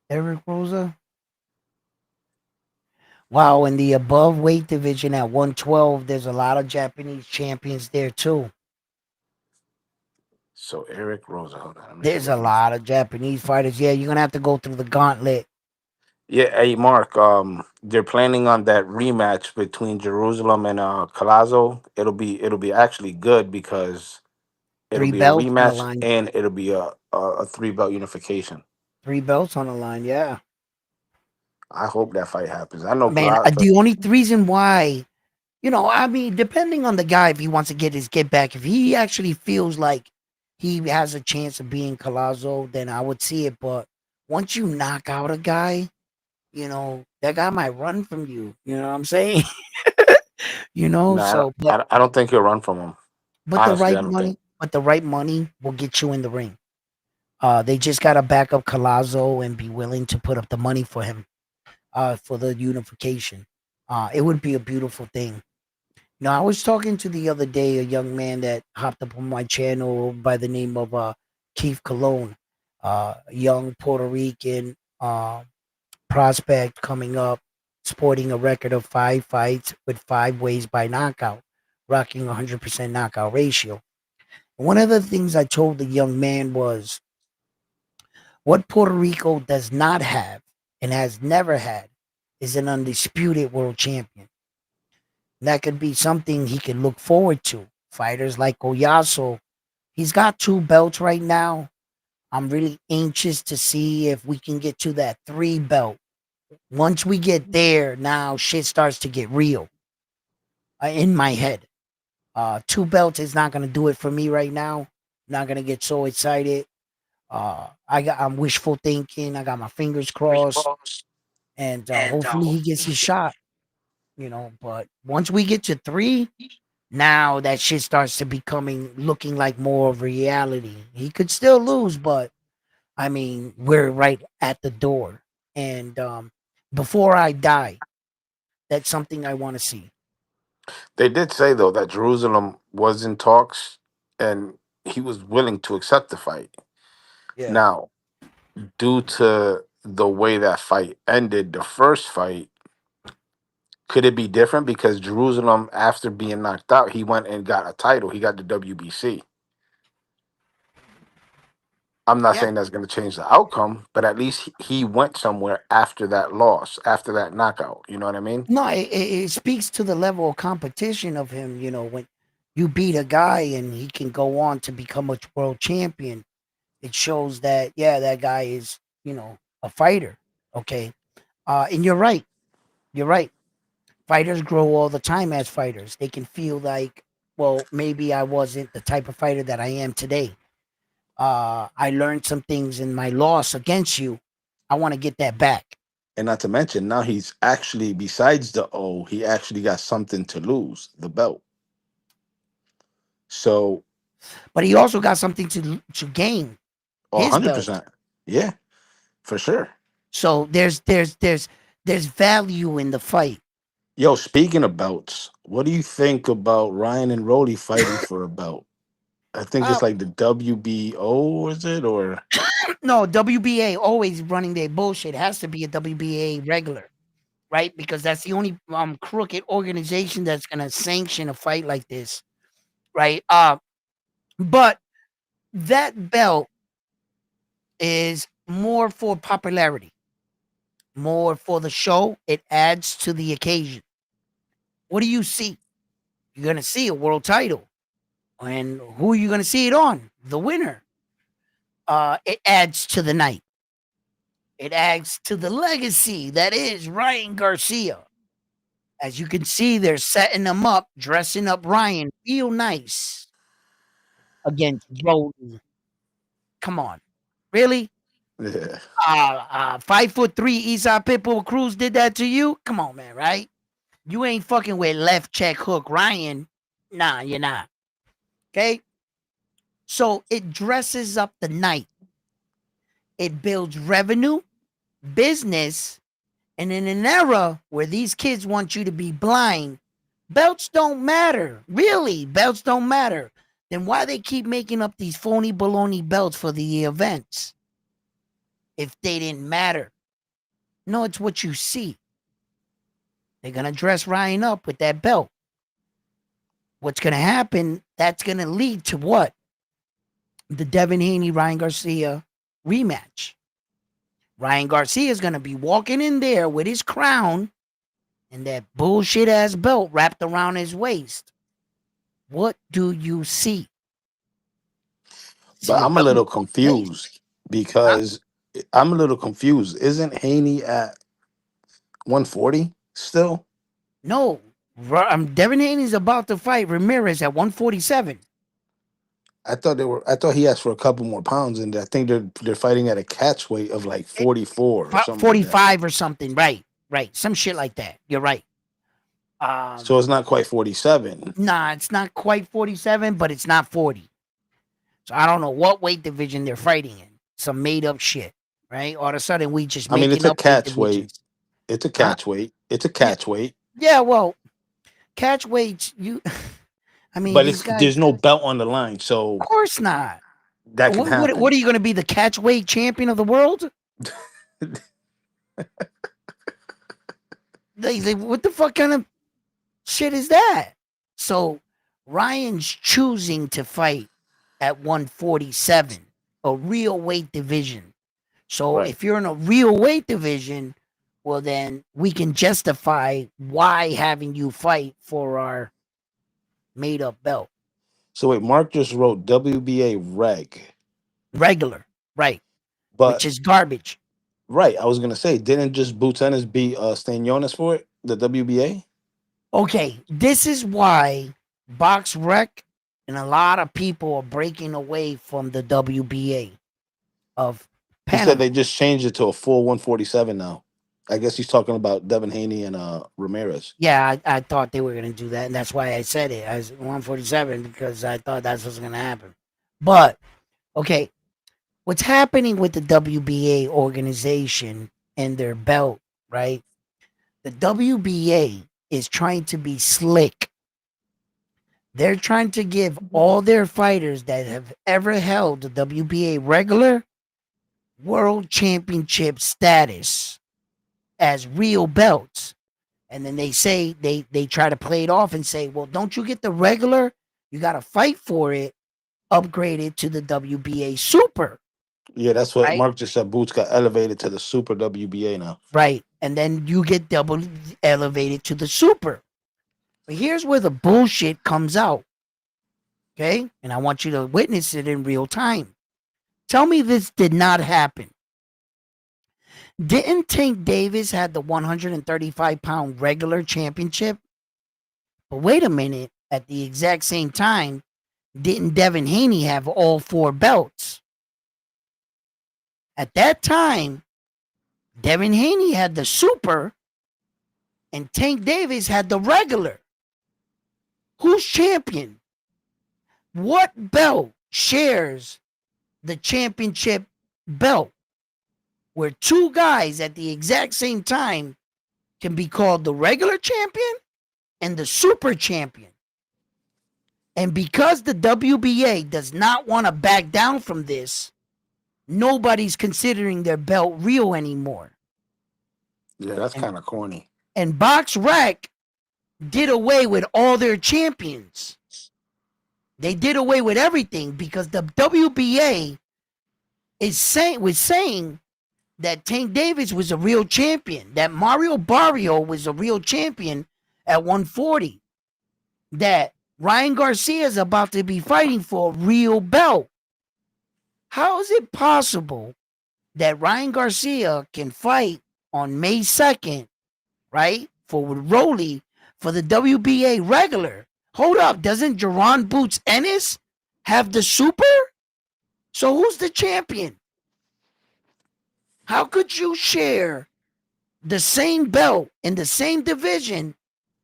Eric Rosa. Wow, in the above weight division at 112, there's a lot of Japanese champions there too.
So Eric Rosa. Hold on. Let me see
There's
what
a
he-
lot of Japanese fighters. Yeah, you're gonna have to go through the gauntlet.
Yeah, hey Mark. They're planning on that rematch between Jerusalem and Colazo. It'll be actually good because it'll
Three
be a
belts on the
rematch
line.
and it'll be a three belt unification.
3 belts on the line. Yeah,
I hope that fight happens. I know
man.
Colazo.
The only reason why, I mean, depending on the guy, if he wants to get his get back, if he actually feels like he has a chance of being Colazo, then I would see it. But once you knock out a guy, that guy might run from you. You know what I'm saying?
Nah,
So, but
I don't think he'll run from him.
but the
Honestly,
right
I don't think.
money, will get you in the ring. They just gotta back up Colazo and be willing to put up the money for him, for the unification. It would be a beautiful thing. Now, I was talking to the other day a young man that hopped up on my channel by the name of Keith Cologne, young Puerto Rican prospect coming up, sporting a record of 5 fights with 5 ways by knockout, rocking 100% knockout ratio. One of the things I told the young man was what Puerto Rico does not have and has never had is an undisputed world champion. That could be something he can look forward to. Fighters like Oyaso, he's got 2 belts right now. I'm really anxious to see if we can get to that 3 belt. Once we get there, now shit starts to get real in my head. 2 belts is not gonna do it for me right now. Not gonna get so excited. I'm wishful thinking. I got my fingers crossed, and hopefully he gets his shot. But once we get to 3, now that shit starts to becoming looking like more of reality. He could still lose, but I mean, we're right at the door. And before I die, that's something I want to see.
They did say though that Jerusalem was in talks and he was willing to accept the fight.
Yeah.
Now, due to the way that fight ended, the first fight, could it be different? Because Jerusalem, after being knocked out, he went and got a title. He got the WBC. I'm not
Yeah.
saying that's going to change the outcome, but at least he went somewhere after that loss, after that knockout. You know what I mean?
No, it speaks to the level of competition of him. When you beat a guy and he can go on to become a world champion, it shows that, yeah, that guy is, a fighter. Okay. And you're right. You're right. Fighters grow all the time as fighters. They can feel like, well, maybe I wasn't the type of fighter that I am today. I learned some things in my loss against you. I want to get that back.
And not to mention, now he's actually, besides the he actually got something to lose, the belt. So
but he also got something to gain.
Oh,
His belt.
100%. Yeah, for sure.
So there's value in the fight.
Yo, speaking of belts, what do you think about Ryan and Rolly fighting for a belt? I think
Uh,
it's like the WBO, is it? Or
no, WBA always running their bullshit. It has to be a WBA regular, right? Because that's the only crooked organization that's gonna sanction a fight like this, right? But that belt is more for popularity, more for the show. It adds to the occasion. What do you see? You're gonna see a world title, and who are you gonna see it on? The winner. It adds to the night. It adds to the legacy that is Ryan Garcia. As you can see, they're setting him up, dressing up Ryan real nice against Roden. Come on, really?
yeah.
5'3" Eastside Pitbull Cruz did that to you? Come on, man, right? You ain't fucking with left check hook Ryan. Nah, you're not. Okay? So it dresses up the night. It builds revenue, business, and in an era where these kids want you to be blind, belts don't matter. Really, belts don't matter. Then why they keep making up these phony baloney belts for the events if they didn't matter? No, it's what you see. They're going to dress Ryan up with that belt. What's going to happen, that's going to lead to what? The Devin Haney, Ryan Garcia rematch. Ryan Garcia is going to be walking in there with his crown and that bullshit ass belt wrapped around his waist. What do you see?
But I'm a little confused because I'm a little confused. Isn't Haney at 140 still?
No, Devin Haney's about to fight Ramirez at 147.
I thought he asked for a couple more pounds, and I think they're fighting at a catch weight of like 44 or something.
45 or something, right? Some shit like that. You're right.
So it's not quite 47.
Nah, it's not quite 47, but it's not 40. So I don't know what weight division they're fighting in. Some made up shit, right? All of a sudden we just making
it's a
up
catch weight. It's a catch weight. It's a catch weight.
Yeah, well, catch weights,
but there's no belt on the line, so
of course not.
That can happen.
What are you going to be, the catch weight champion of the world? What the fuck kind of shit is that? So Ryan's choosing to fight at 147, a real weight division. So if you're in a real weight division, well, then we can justify why having you fight for our made up belt.
So wait, Mark just wrote WBA
regular, right?
But
which is garbage.
Right. I was gonna say, didn't just Boots Ennis beat Stanionis for it, the WBA?
Okay, this is why Box Rec and a lot of people are breaking away from the WBA of Panama.
He said they just changed it to a full 147 now. I guess he's talking about Devin Haney and Ramirez.
Yeah, I thought they were going to do that, and that's why I said it as 147, because I thought that's what's going to happen. But, okay, what's happening with the WBA organization and their belt, right? The WBA is trying to be slick. They're trying to give all their fighters that have ever held the WBA regular world championship status as real belts. And then they say, they try to play it off and say, well, don't you get the regular? You got to fight for it, upgrade it to the WBA Super.
Yeah, that's what Mark just said. Boots got elevated to the Super WBA now.
Right. And then you get double elevated to the Super. But here's where the bullshit comes out. Okay? And I want you to witness it in real time. Tell me this did not happen. Didn't Tank Davis had the 135-pound regular championship? But wait a minute. At the exact same time, didn't Devin Haney have all 4 belts? At that time, Devin Haney had the Super and Tank Davis had the regular. Who's champion? What belt shares the championship belt where two guys at the exact same time can be called the regular champion and the super champion? And because the WBA does not want to back down from this, nobody's considering their belt real anymore.
Yeah, that's kind of corny.
And BoxRec did away with all their champions. They did away with everything because the WBA was saying that Tank Davis was a real champion, that Mario Barrio was a real champion at 140, that Ryan Garcia is about to be fighting for a real belt. How is it possible that Ryan Garcia can fight on May 2nd, right, for Rolly for the WBA regular? Hold up, doesn't Jerron Boots Ennis have the super? So who's the champion? How could you share the same belt in the same division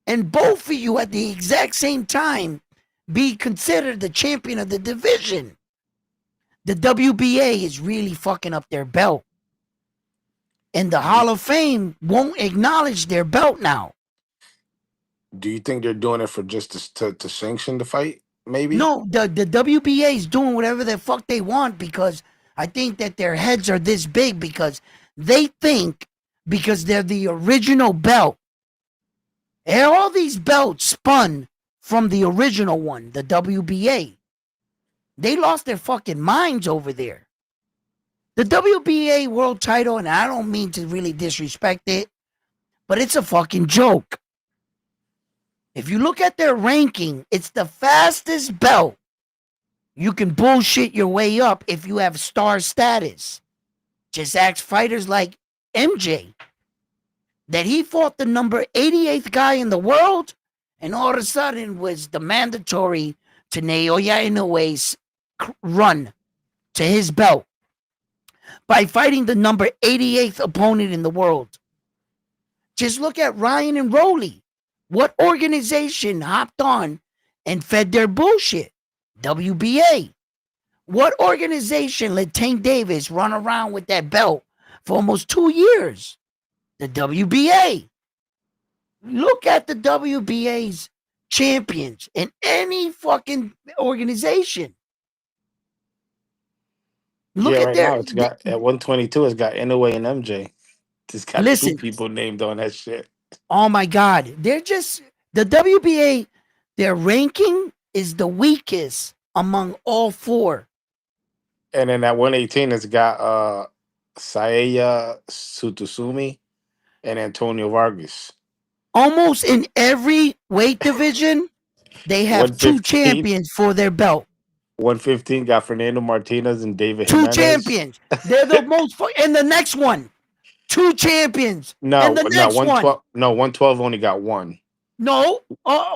and both of you at the exact same time be considered the champion of the division? The WBA is really fucking up their belt. And the Hall of Fame won't acknowledge their belt now.
Do you think they're doing it for just to sanction the fight? Maybe.
No, the WBA is doing whatever the fuck they want because I think that their heads are this big because they think because they're the original belt. And all these belts spun from the original one, the WBA. They lost their fucking minds over there. The WBA world title, and I don't mean to really disrespect it, but it's a fucking joke. If you look at their ranking, it's the fastest belt. You can bullshit your way up if you have star status. Just ask fighters like MJ that he fought the number 88th guy in the world and all of a sudden was the mandatory to Naoya Inoue's run to his belt by fighting the number 88th opponent in the world. Just look at Ryan and Rolly. What organization hopped on and fed their bullshit? WBA. What organization let Tank Davis run around with that belt for almost 2 years? The WBA. Look at the WBA's champions in any fucking organization. Look
Yeah,
at
right
their.
now it's got at 122. It's got Inoue and MJ. It's got
Listen.
2 people named on that shit.
Oh my God. They're just the WBA, their ranking is the weakest among all 4.
And then at 118, it's got Saeya Sutusumi and Antonio Vargas.
Almost in every weight division, they have 2
115.
champions for their belt.
115 got Fernando Martinez and David
2
Jimenez.
champions. They're the most. And the next one, 2 champions.
No,
and the
no,
next
112.
one.
No, 112 only got 1.
No.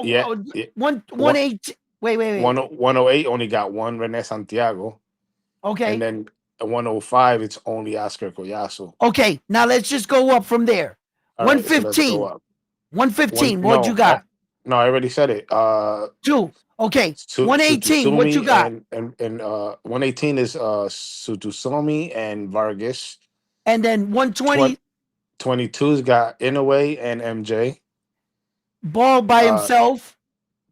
Yeah.
118. Wait.
108 only got 1, Rene Santiago.
Okay.
And then at 105, it's only Oscar Collazo.
Okay. Now let's just go up from there.
All right,
115.
so let's go up.
115. What you got?
No, I already said it.
2. Okay. 118. What you got?
And 118 is Sutusumi and Vargas.
And then 120.
22's got Inoue and MJ.
Ball by himself.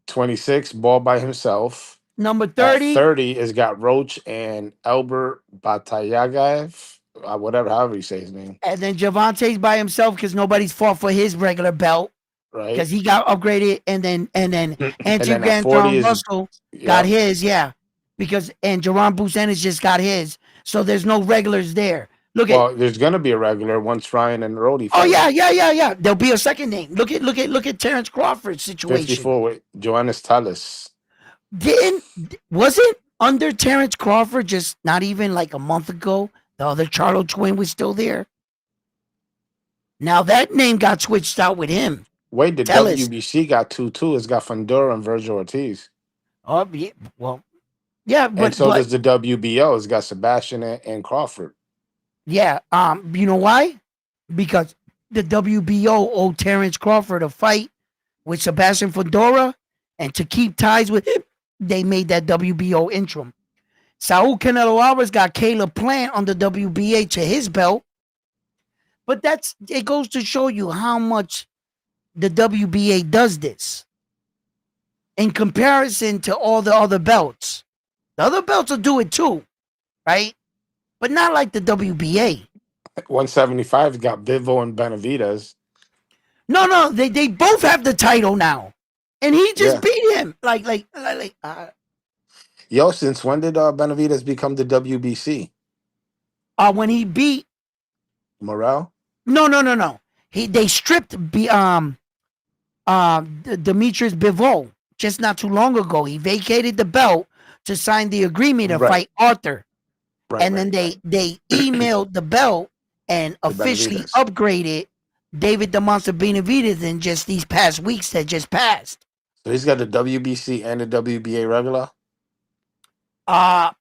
26, Ball by himself.
Number 30.
30 is got Roach and Albert Batayagaev. However you say his name.
And then Javante's by himself because nobody's fought for his regular belt.
Right.
Because he got upgraded. And then Andrew
then
Ganthron Russell got his, yeah. Because and Jerron Boots just got his. So there's no regulars there.
Well, there's gonna be a regular once Ryan and Rody fight.
Oh yeah. There'll be a second name. Look at Terrence Crawford's situation.
54 with Joannes Tallis.
Wasn't under Terrence Crawford just not even like a month ago? The other Charlo twin was still there. Now that name got switched out with him.
Wait, the WBC got 2 too. It's got Fundora and Virgil Ortiz.
Oh yeah, well, yeah, but
and so does the WBO. It's got Sebastian and Crawford.
Yeah, you know why? Because the WBO owed Terrence Crawford a fight with Sebastian Fundora, and to keep ties with him, they made that WBO interim. Saul Canelo Alvarez got Caleb Plant on the WBA to his belt. But it goes to show you how much the WBA does this in comparison to all the other belts. The other belts will do it too, right? But not like the WBA.
175 got Bivol and Benavidez.
No, they both have the title now, and he just beat him.
Yo, since when did Benavidez become the WBC?
When he beat
Morrell?
No. They stripped Demetrius Bivol just not too long ago. He vacated the belt to sign the agreement to fight Arthur. Then they emailed the belt and officially upgraded David the Monster Benavidez in just these past weeks that just passed.
So he's got the WBC and the WBA regular?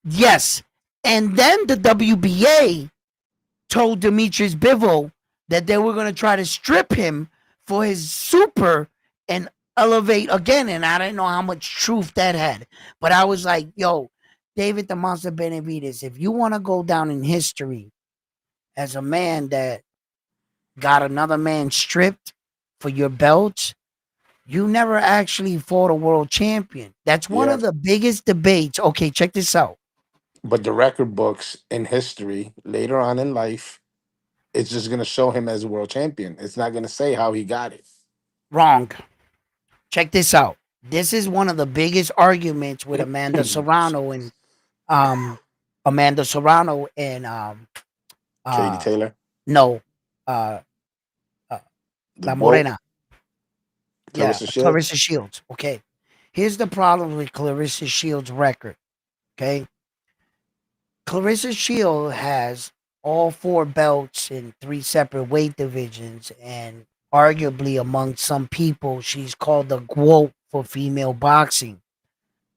Yes. And then the WBA told Demetrius Bivol that they were going to try to strip him for his super and elevate again. And I didn't know how much truth that had. But I was like, yo, David the Monster Benavidez, if you want to go down in history as a man that got another man stripped for your belts, you never actually fought a world champion. That's one of the biggest debates. Okay, check this out.
But the record books in history later on in life, it's just going to show him as a world champion. It's not going to say how he got it.
Wrong. Check this out. This is one of the biggest arguments with Amanda Serrano and
Katie Taylor.
No, La Morena. Clarissa Shields. Okay. Here's the problem with Clarissa Shields' record. Okay. Clarissa Shields has all 4 belts in 3 separate weight divisions, and arguably among some people, she's called the GOAT for female boxing.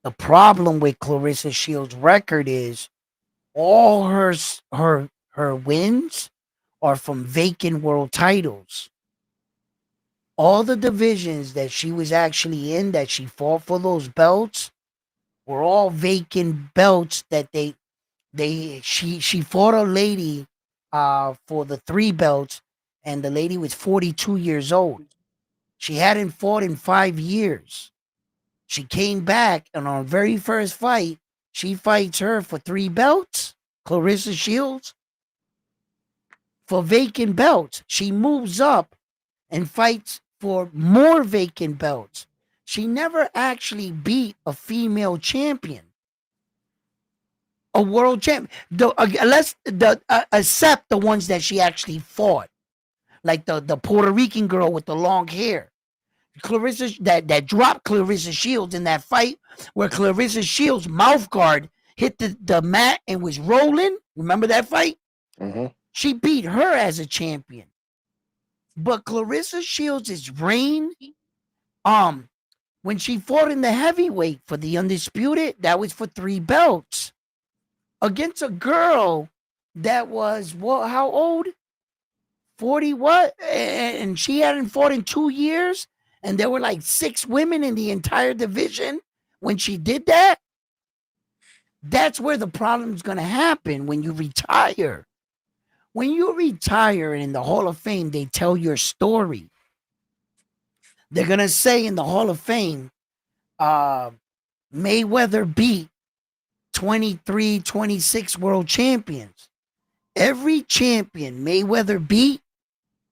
The problem with Clarissa Shields' record is all her wins are from vacant world titles. All the divisions that she was actually in, that she fought for those belts, were all vacant belts that she fought a lady for the 3 belts, and the lady was 42 years old. She hadn't fought in 5 years. She came back, and on her very first fight, she fights her for 3 belts, Clarissa Shields, for vacant belts. She moves up and fights for more vacant belts. She never actually beat a female champion, a world champion, except the ones that she actually fought, like the Puerto Rican girl with the long hair. Clarissa that dropped Clarissa Shields in that fight where Clarissa Shields' mouth guard hit the mat and was rolling. Remember that fight?
Mm-hmm.
She beat her as a champion. But Clarissa Shields' reign, when she fought in the heavyweight for the undisputed, that was for 3 belts against a girl that was how old? 40 what? And she hadn't fought in 2 years, and there were like 6 women in the entire division when she did that. That's where the problem's going to happen when you retire. When you retire in the Hall of Fame, they tell your story. They're going to say in the Hall of Fame, Mayweather beat 23, 26 world champions. Every champion Mayweather beat,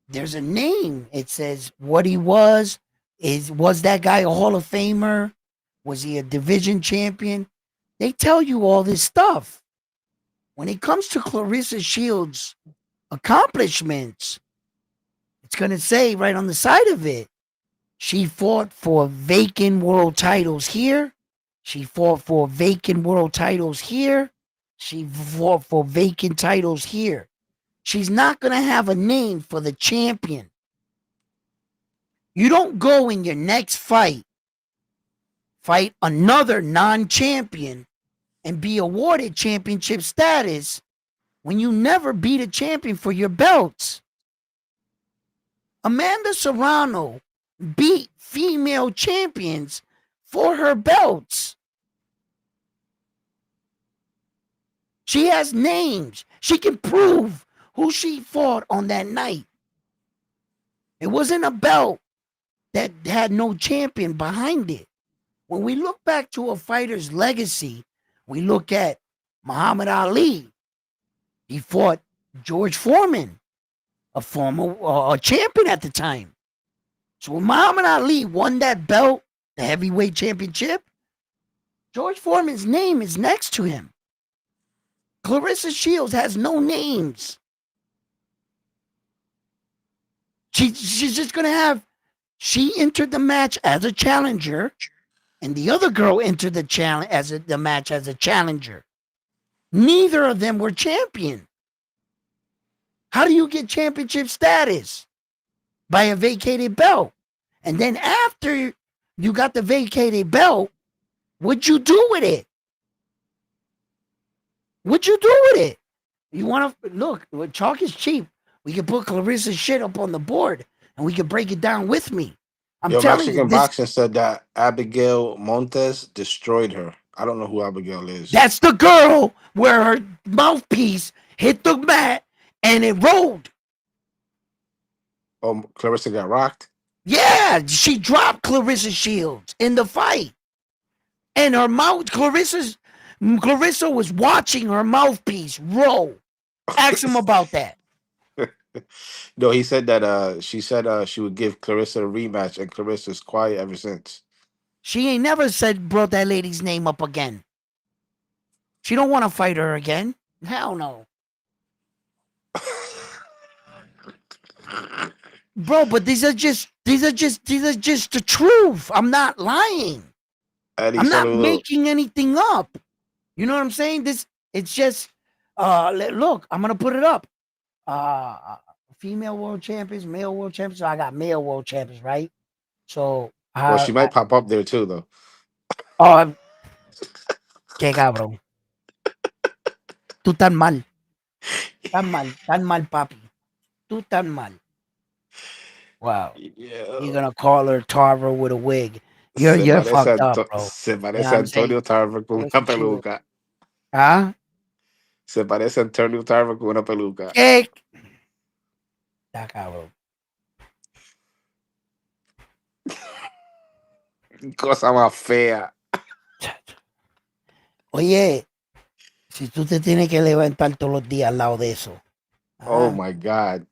there's a name. It says what he was that guy a Hall of Famer? Was he a division champion? They tell you all this stuff. When it comes to Clarissa Shields' accomplishments, it's going to say right on the side of it, she fought for vacant world titles here. She fought for vacant world titles here. She fought for vacant titles here. She's not going to have a name for the champion. You don't go in your next fight another non-champion and be awarded championship status when you never beat a champion for your belts. Amanda Serrano beat female champions for her belts. She has names. She can prove who she fought on that night. It wasn't a belt that had no champion behind it. When we look back to a fighter's legacy, we look at Muhammad Ali. He fought George Foreman, a former champion at the time. So when Muhammad Ali won that belt, the heavyweight championship, George Foreman's name is next to him. Clarissa Shields has no names. She's just going to have, she entered the match as a challenger, and the other girl entered the match as a challenger. Neither of them were champion. How do you get championship status? By a vacated belt. And then after you got the vacated belt, what'd you do with it? What'd you do with it? You want to look, chalk is cheap. We can put Clarissa's shit up on the board and we can break it down with me. I'm telling
Mexican
you,
Boxing said that Abigail Montes destroyed her. I don't know who Abigail is.
that's the girl where her mouthpiece hit the mat and it rolled.
Oh, Clarissa got rocked?
Yeah, she dropped Clarissa Shields in the fight. And her mouth, Clarissa was watching her mouthpiece roll. Ask him about that.
No, he said that she said she would give Clarissa a rematch, and Clarissa's quiet ever since.
She ain't never brought that lady's name up again. She don't want to fight her again. Hell no. Bro, but these are just the truth. I'm not lying. I'm not making anything up. You know what I'm saying? It's just look, I'm gonna put it up. Female world champions, male world champions. So I got male world champions, right? So
Well, she might pop up there too, though.
Oh, qué cabrón. Tú tan mal. Tan mal, papi. Tú tan mal. Wow.
Yeah.
You're gonna call her Tarver with a wig. You're fucked up, bro.
Se parece Antonio Tarver con una peluca.
¿Ah?
Se parece Antonio Tarver con una peluca.
¿Qué? Está cabrón.
Cosa más fea.
Oye, si tú te tienes que levantar todos los días al lado de eso.
Oh my God.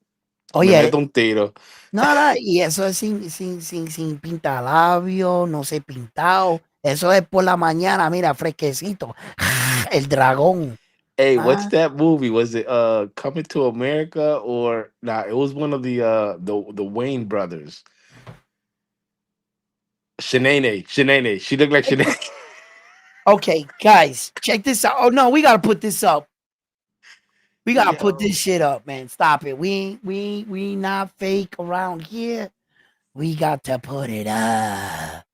Oye,
me meto un tiro.
No, y eso es sin pintalabio, no sé, pintado. Eso es por la mañana, mira, fresquecito. El dragón.
Hey, what's that movie? Was it Coming to America or nah? It was one of the Wayne brothers. Shanae. She looked like Shanae.
Okay, guys, check this out. Oh no, we gotta put this up. We gotta put this shit up, man. Stop it. We not fake around here. We got to put it up.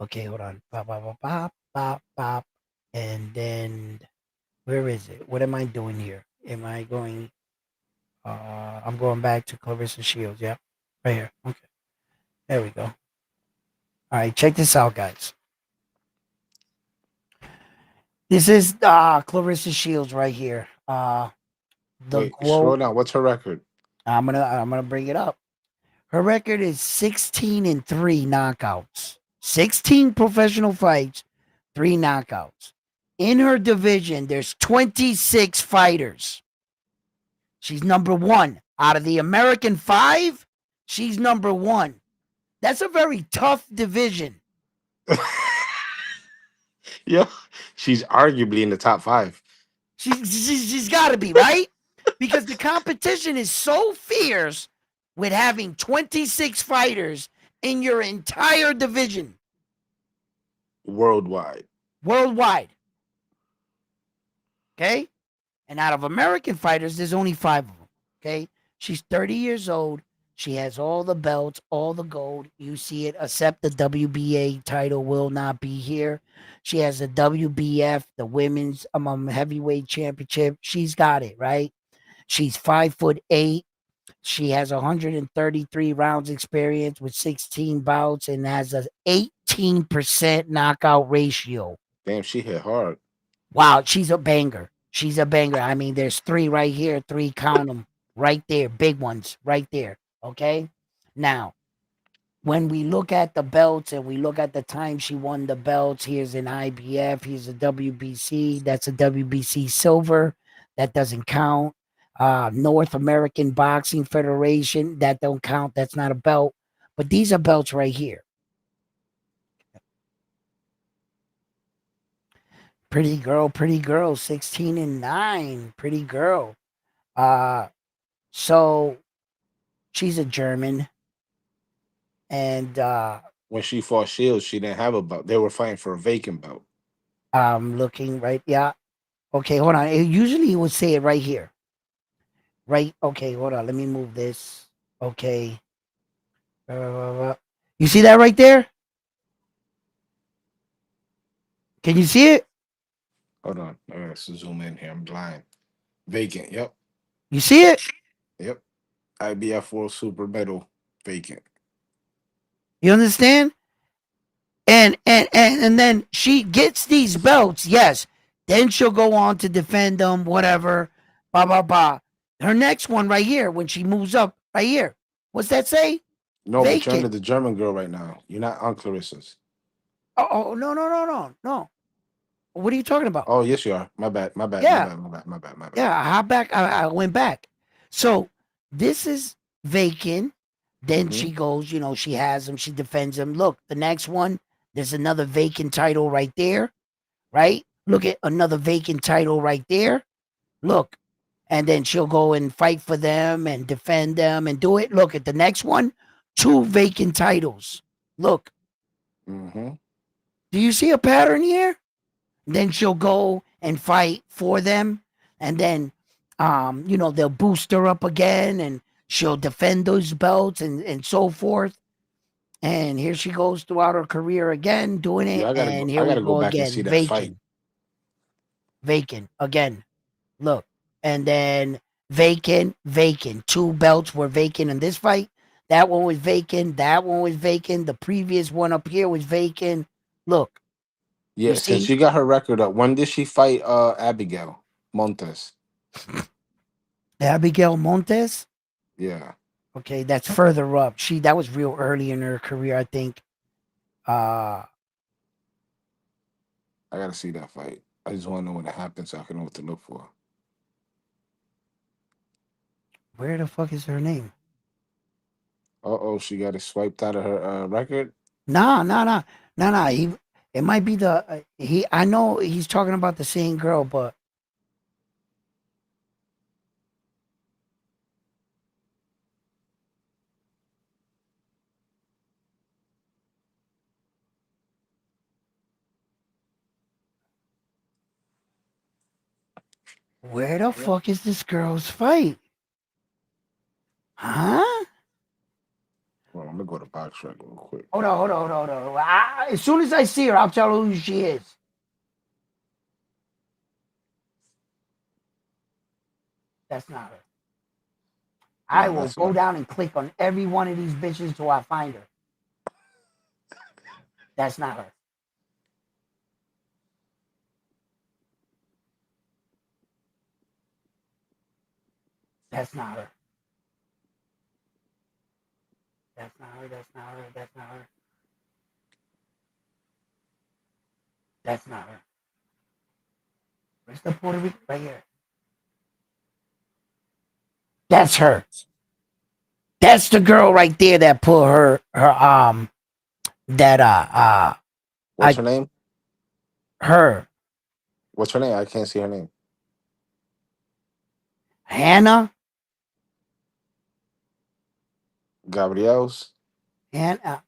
Okay, hold on. Pop, pop, pop, pop, pop, pop. And then where is it? What am I doing here? Am I going? I'm going back to Clarissa Shields. Yeah, right here. Okay, there we go. All right, check this out, guys. This is Clarissa Shields right here.
Wait, slow down. What's her record?
I'm gonna bring it up. Her record is 16-3 knockouts. 16 professional fights, 3 knockouts. In her division, there's 26 fighters. She's number 1. Out of the American 5, she's number 1. That's a very tough division.
Yeah, she's arguably in the top 5.
She's got to be, right? Because the competition is so fierce with having 26 fighters in your entire division.
Worldwide.
Okay? And out of American fighters, there's only 5 of them. Okay? She's 30 years old. She has all the belts, all the gold. You see it, except the WBA title will not be here. She has the WBF, the women's heavyweight championship. She's got it, right? She's 5'8". She has 133 rounds experience with 16 bouts and has an 18% knockout ratio.
Damn, she hit hard.
Wow, she's a banger. She's a banger. I mean, there's 3 right here. 3, count them right there. Big ones right there. Okay. Now, when we look at the belts and we look at the time she won the belts, here's an IBF, here's a WBC. That's a WBC silver. That doesn't count. North American Boxing Federation. That don't count. That's not a belt. But these are belts right here. Pretty girl, 16 and 9. Pretty girl. So she's a German. And
When she fought Shields, she didn't have a belt. They were fighting for a vacant belt.
I'm looking right. Yeah. Okay, hold on. Usually it would say it right here. Right. Okay, hold on. Let me move this. Okay. You see that right there? Can you see it?
Hold on. I gotta zoom in here. I'm blind. Vacant. Yep.
You see it?
Yep. IBF World Super Medal vacant.
You understand? And then she gets these belts, yes. Then she'll go on to defend them, whatever. Blah blah blah. Her next one right here, when she moves up, right here. What's that say?
No, but you're
Vacant.
under the German girl right now. You're not on Clarissa's.
Oh no. What are you talking about?
Oh, yes, you are. My bad.
Yeah.
My bad.
Yeah, I hopped back. I went back. So this is vacant. Then she goes, she has him. She defends him. Look, the next one, there's another vacant title right there, right? Look at another vacant title right there. Look. And then she'll go and fight for them and defend them and do it. Look at the next one, 2 vacant titles. Look.
Mm-hmm.
Do you see a pattern here? Then she'll go and fight for them. And then, they'll boost her up again and she'll defend those belts and so forth. And here she goes throughout her career again, doing it.
Yeah, I gotta go back and see that fight.
Vacant again. Look. And then vacant. 2 belts were vacant in this fight. That one was vacant. That one was vacant. The previous one up here was vacant. Look.
Yeah, since she got her record up, when did she fight Abigail Montes?
Abigail Montes?
Yeah.
Okay, that's further up. That was real early in her career, I think.
I gotta see that fight. I just want to know when it happens so I can know what to look for.
Where the fuck is her name?
She got it swiped out of her record?
Nah. It might be I know he's talking about the same girl, but where the fuck is this girl's fight? Huh?
Well, I'm gonna go to Box Rec real quick.
Hold on. As soon as I see her, I'll tell her who she is. That's not her. I will go down and click on every one of these bitches till I find her. That's not her. That's not her. That's not her. That's not her. That's not her. That's not her. Where's the Puerto Rican? Right here. That's her. That's the girl right there that put her
What's her name?
Her.
What's her name? I can't see her name.
Hannah.
Gabriel's.
Hannah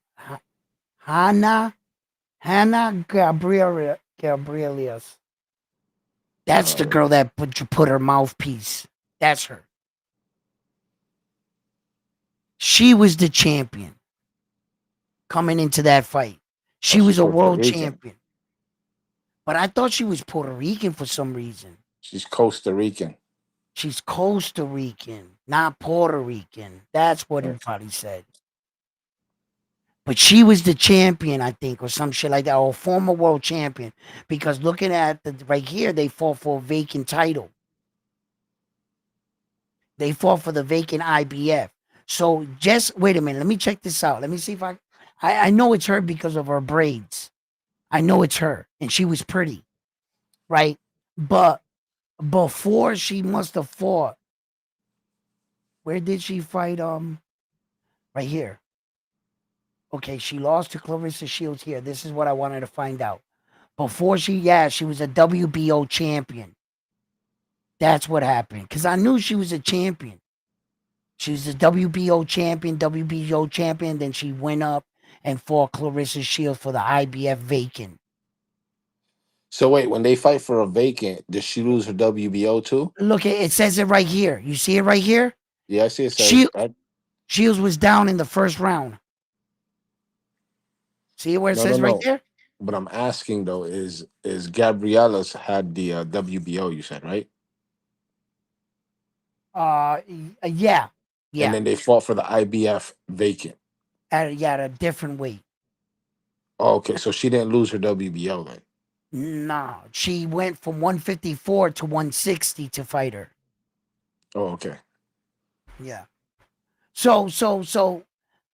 Gabrielius. That's the girl that put her mouthpiece. That's her. She was the champion coming into that fight. She was a world champion. But I thought she was Puerto Rican for some reason.
She's Costa Rican.
She's Costa Rican, not Puerto Rican. That's what he probably said. But she was the champion, I think, or some shit like that, or former world champion. Because looking at the right here, they fought for a vacant title. They fought for the vacant IBF. So just wait a minute. Let me check this out. Let me see if I know it's her because of her braids. I know it's her, and she was pretty, right? But before she must have fought. Where did she fight? Right here. Okay, she lost to Clarissa Shields here. This is what I wanted to find out. Before she was a WBO champion. That's what happened. Because I knew she was a champion. She was a WBO champion. Then she went up and fought Clarissa Shields for the IBF vacant.
So wait, when they fight for a vacant, does she lose her WBO too?
Look, it says it right here. You see it right here?
Yeah, I see it says.
Shields was down in the first round. See where it says right there?
But I'm asking though, is Gabriella's had the WBO? You said right?
Yeah.
And then they fought for the IBF vacant.
At a different weight.
Oh, okay, so she didn't lose her WBO then.
No, she went from 154 to 160 to fight her.
Oh, okay.
Yeah. So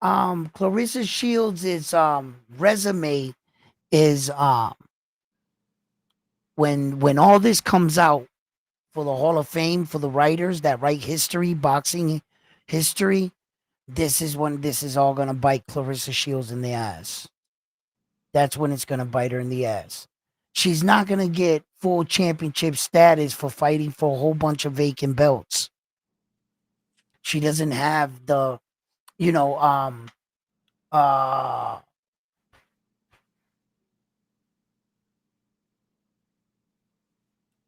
Clarissa Shields' resume is when all this comes out for the Hall of Fame, for the writers that write history, boxing history, this is when this is all gonna bite Clarissa Shields in the ass. That's when it's gonna bite her in the ass. She's not gonna get full championship status for fighting for a whole bunch of vacant belts. She doesn't have the,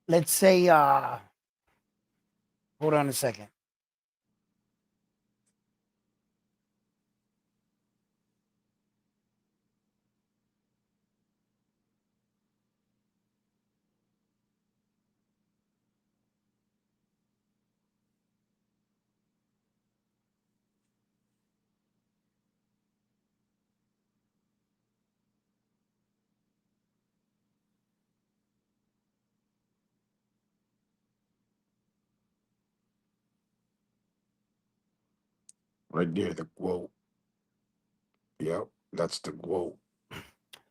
let's say, hold on a second.
Right there, the quote. Yep, that's the quote.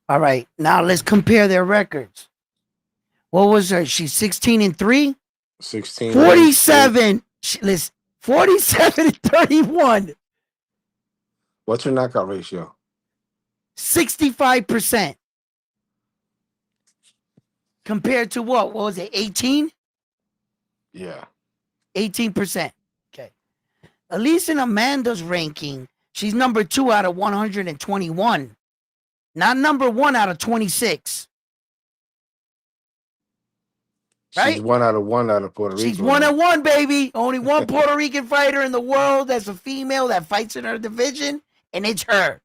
All right, now let's compare their records. What was her? She's 16-3.
16.
47. Listen, 47-31.
What's her knockout ratio?
65%. Compared to what? What was it? 18?
Yeah.
18%. Okay. At least in Amanda's ranking, she's number 2 out of 121. Not number 1 out of 26. Right?
She's 1 out of Puerto Rico.
She's 1 out of 1, baby. Only one Puerto Rican fighter in the world that's a female that fights in her division, and it's her.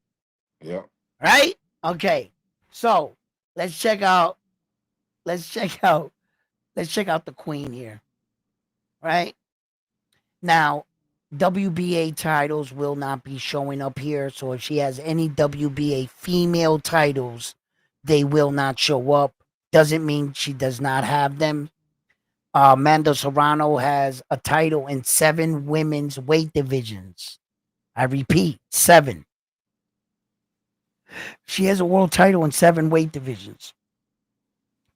Yep.
Right? Okay. So let's check out the queen here. Right? Now, WBA titles will not be showing up here. So if she has any WBA female titles, they will not show up. Doesn't mean she does not have them. Amanda Serrano has a title in 7 women's weight divisions. I repeat, 7. She has a world title in 7 weight divisions.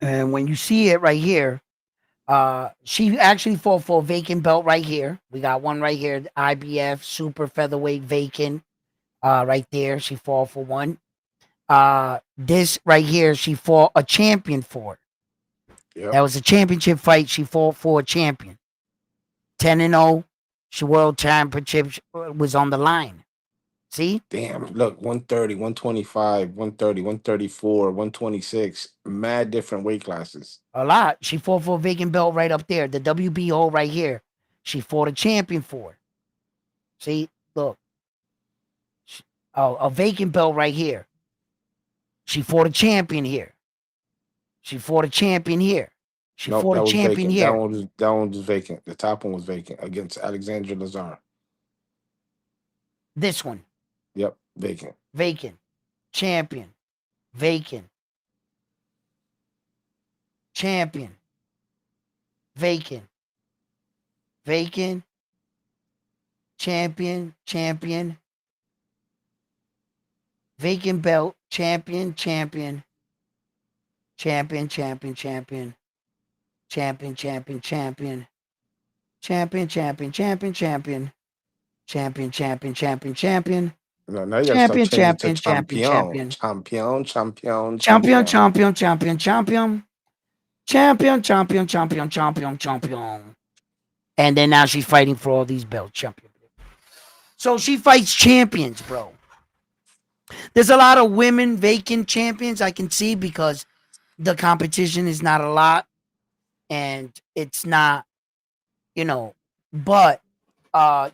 And when you see it right here, she actually fought for a vacant belt right here. We got one right here, the IBF super featherweight vacant. Right there, she fought for one. This right here, she fought a champion for. Yep. That was a championship fight. She fought for a champion. 10-0. She world championship was on the line. See?
Damn, look, 130, 125, 130, 134, 126. Mad different weight classes.
A lot. She fought for a vacant belt right up there. The WBO right here. She fought a champion for. See? Look. A vacant belt right here. She fought a champion here. She fought a champion here. She fought a champion here.
That one was vacant. The top one was vacant against Alexandra Lazar.
This one.
Yep, vacant.
vacant, champion, vacant, champion, vacant, vacant, champion, champion, vacant belt, champion, champion, champion, champion, champion, champion, champion, champion, champion, champion, champion, champion, champion, champion, champion, champion,
No, now you gotta start
champion,
changing to
champion, champion,
champion,
champion,
champion, champion,
champion,
champion.
champion, champion, champion, champion, champion, champion, champion, champion. And then now she's fighting for all these belts, champion. So she fights champions, bro. There's a lot of women vacant champions I can see because the competition is not a lot and it's not, but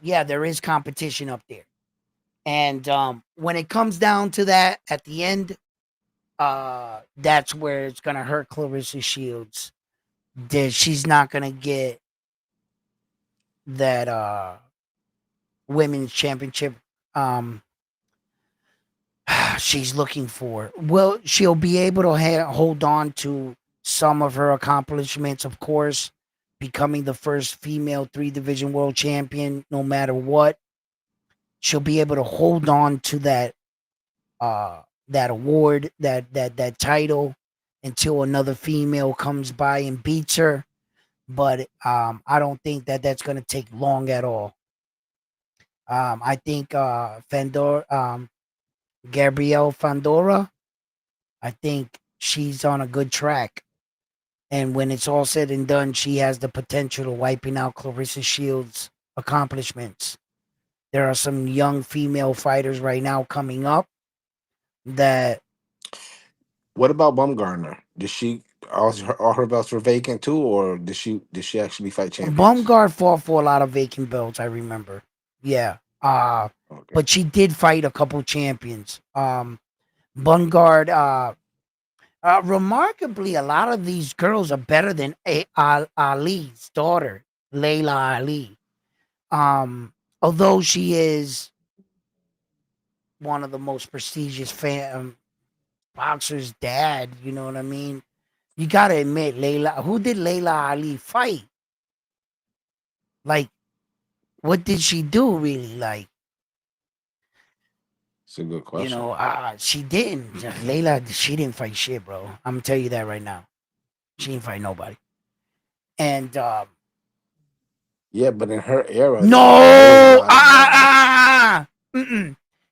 yeah, there is competition up there. And when it comes down to that at the end, that's where it's gonna hurt Clarissa Shields. She's not gonna get that women's championship she's looking for. Well, she'll be able to hold on to some of her accomplishments, of course, becoming the first female 3-division world champion, no matter what. She'll be able to hold on to that award, that title, until another female comes by and beats her. But I don't think that's going to take long at all. I think Gabrielle Fandora, I think she's on a good track. And when it's all said and done, she has the potential of wiping out Clarissa Shields' accomplishments. There are some young female fighters right now coming up that.
What about Bumgarner? Did she all her belts were vacant too, or did she actually fight champions?
Bumgarner fought for a lot of vacant belts, I remember. Yeah. Okay. But she did fight a couple champions. Bumgarner, remarkably, a lot of these girls are better than Ali's daughter, Layla Ali. Although she is one of the most prestigious boxers' dad, you know what I mean? You gotta admit, who did Layla Ali fight? Like, what did she do really? Like,
it's a good question.
She didn't. Layla, she didn't fight shit, bro. I'm gonna tell you that right now. She didn't fight nobody. And
yeah, but in her era,
no,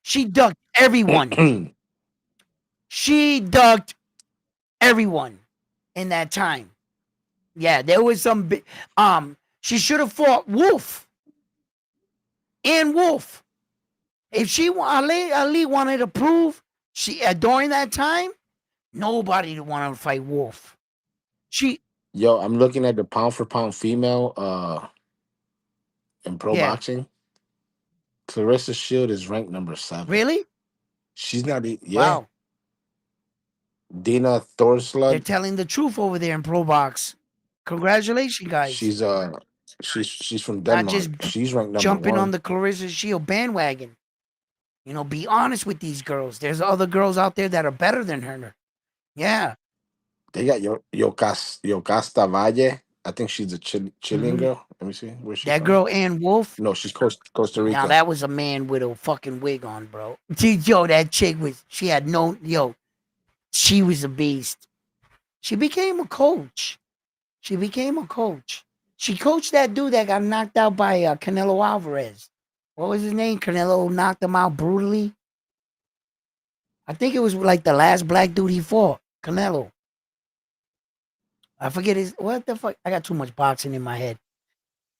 she ducked everyone. She ducked everyone in that time. Yeah, there was some big. She should have fought Wolf. And Wolf. If Ali wanted to prove during that time, nobody wanted to fight Wolf.
Yo, I'm looking at the pound for pound female in pro boxing. Clarissa Shield is ranked number 7.
Really?
She's not. Yeah.
Wow.
Dina Thorslund.
They're telling the truth over there in pro box. Congratulations, guys.
She's from Denmark. She's ranked number 1.
Jumping on the Clarissa Shield bandwagon. Be honest with these girls. There's other girls out there that are better than her. Yeah.
They got Yocasta Valle. I think she's a Chilean girl. Let me see. Where's she from?
Girl, Ann Wolf?
No, she's Costa Rica.
Now, that was a man with a fucking wig on, bro. Yo, that chick she was a beast. She became a coach. She coached that dude that got knocked out by Canelo Alvarez. What was his name? Canelo knocked him out brutally. I think it was like the last black dude he fought. Canelo. I forget what the fuck? I got too much boxing in my head.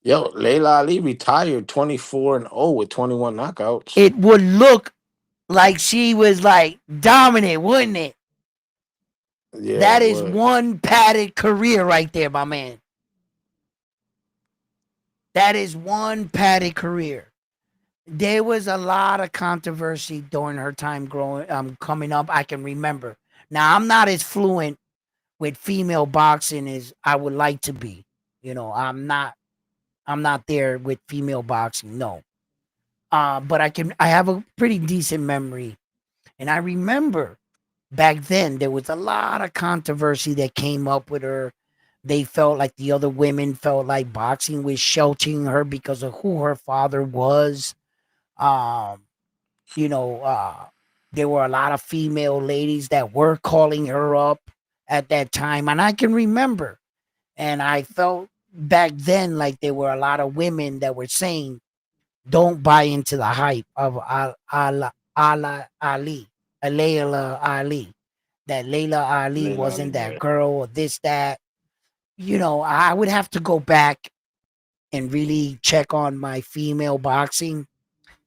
Yo, Layla Ali retired 24-0 with 21 knockouts.
It would look like she was like dominant, wouldn't it? Yeah. That is one padded career right there, my man. That is one padded career. There was a lot of controversy during her time coming up. I can remember. Now, I'm not as fluent with female boxing as I would like to be. I'm not there with female boxing, no. But I have a pretty decent memory. And I remember back then there was a lot of controversy that came up with her. They felt like the other women felt like boxing was sheltering her because of who her father was. Um, you know, there were a lot of female ladies that were calling her up at that time. And I can remember, and I felt back then like there were a lot of women that were saying, don't buy into the hype of Layla Ali, that Layla Ali
Layla Ali,
wasn't that
yeah.
girl or this, that. You know, I would have to go back and really check on my female boxing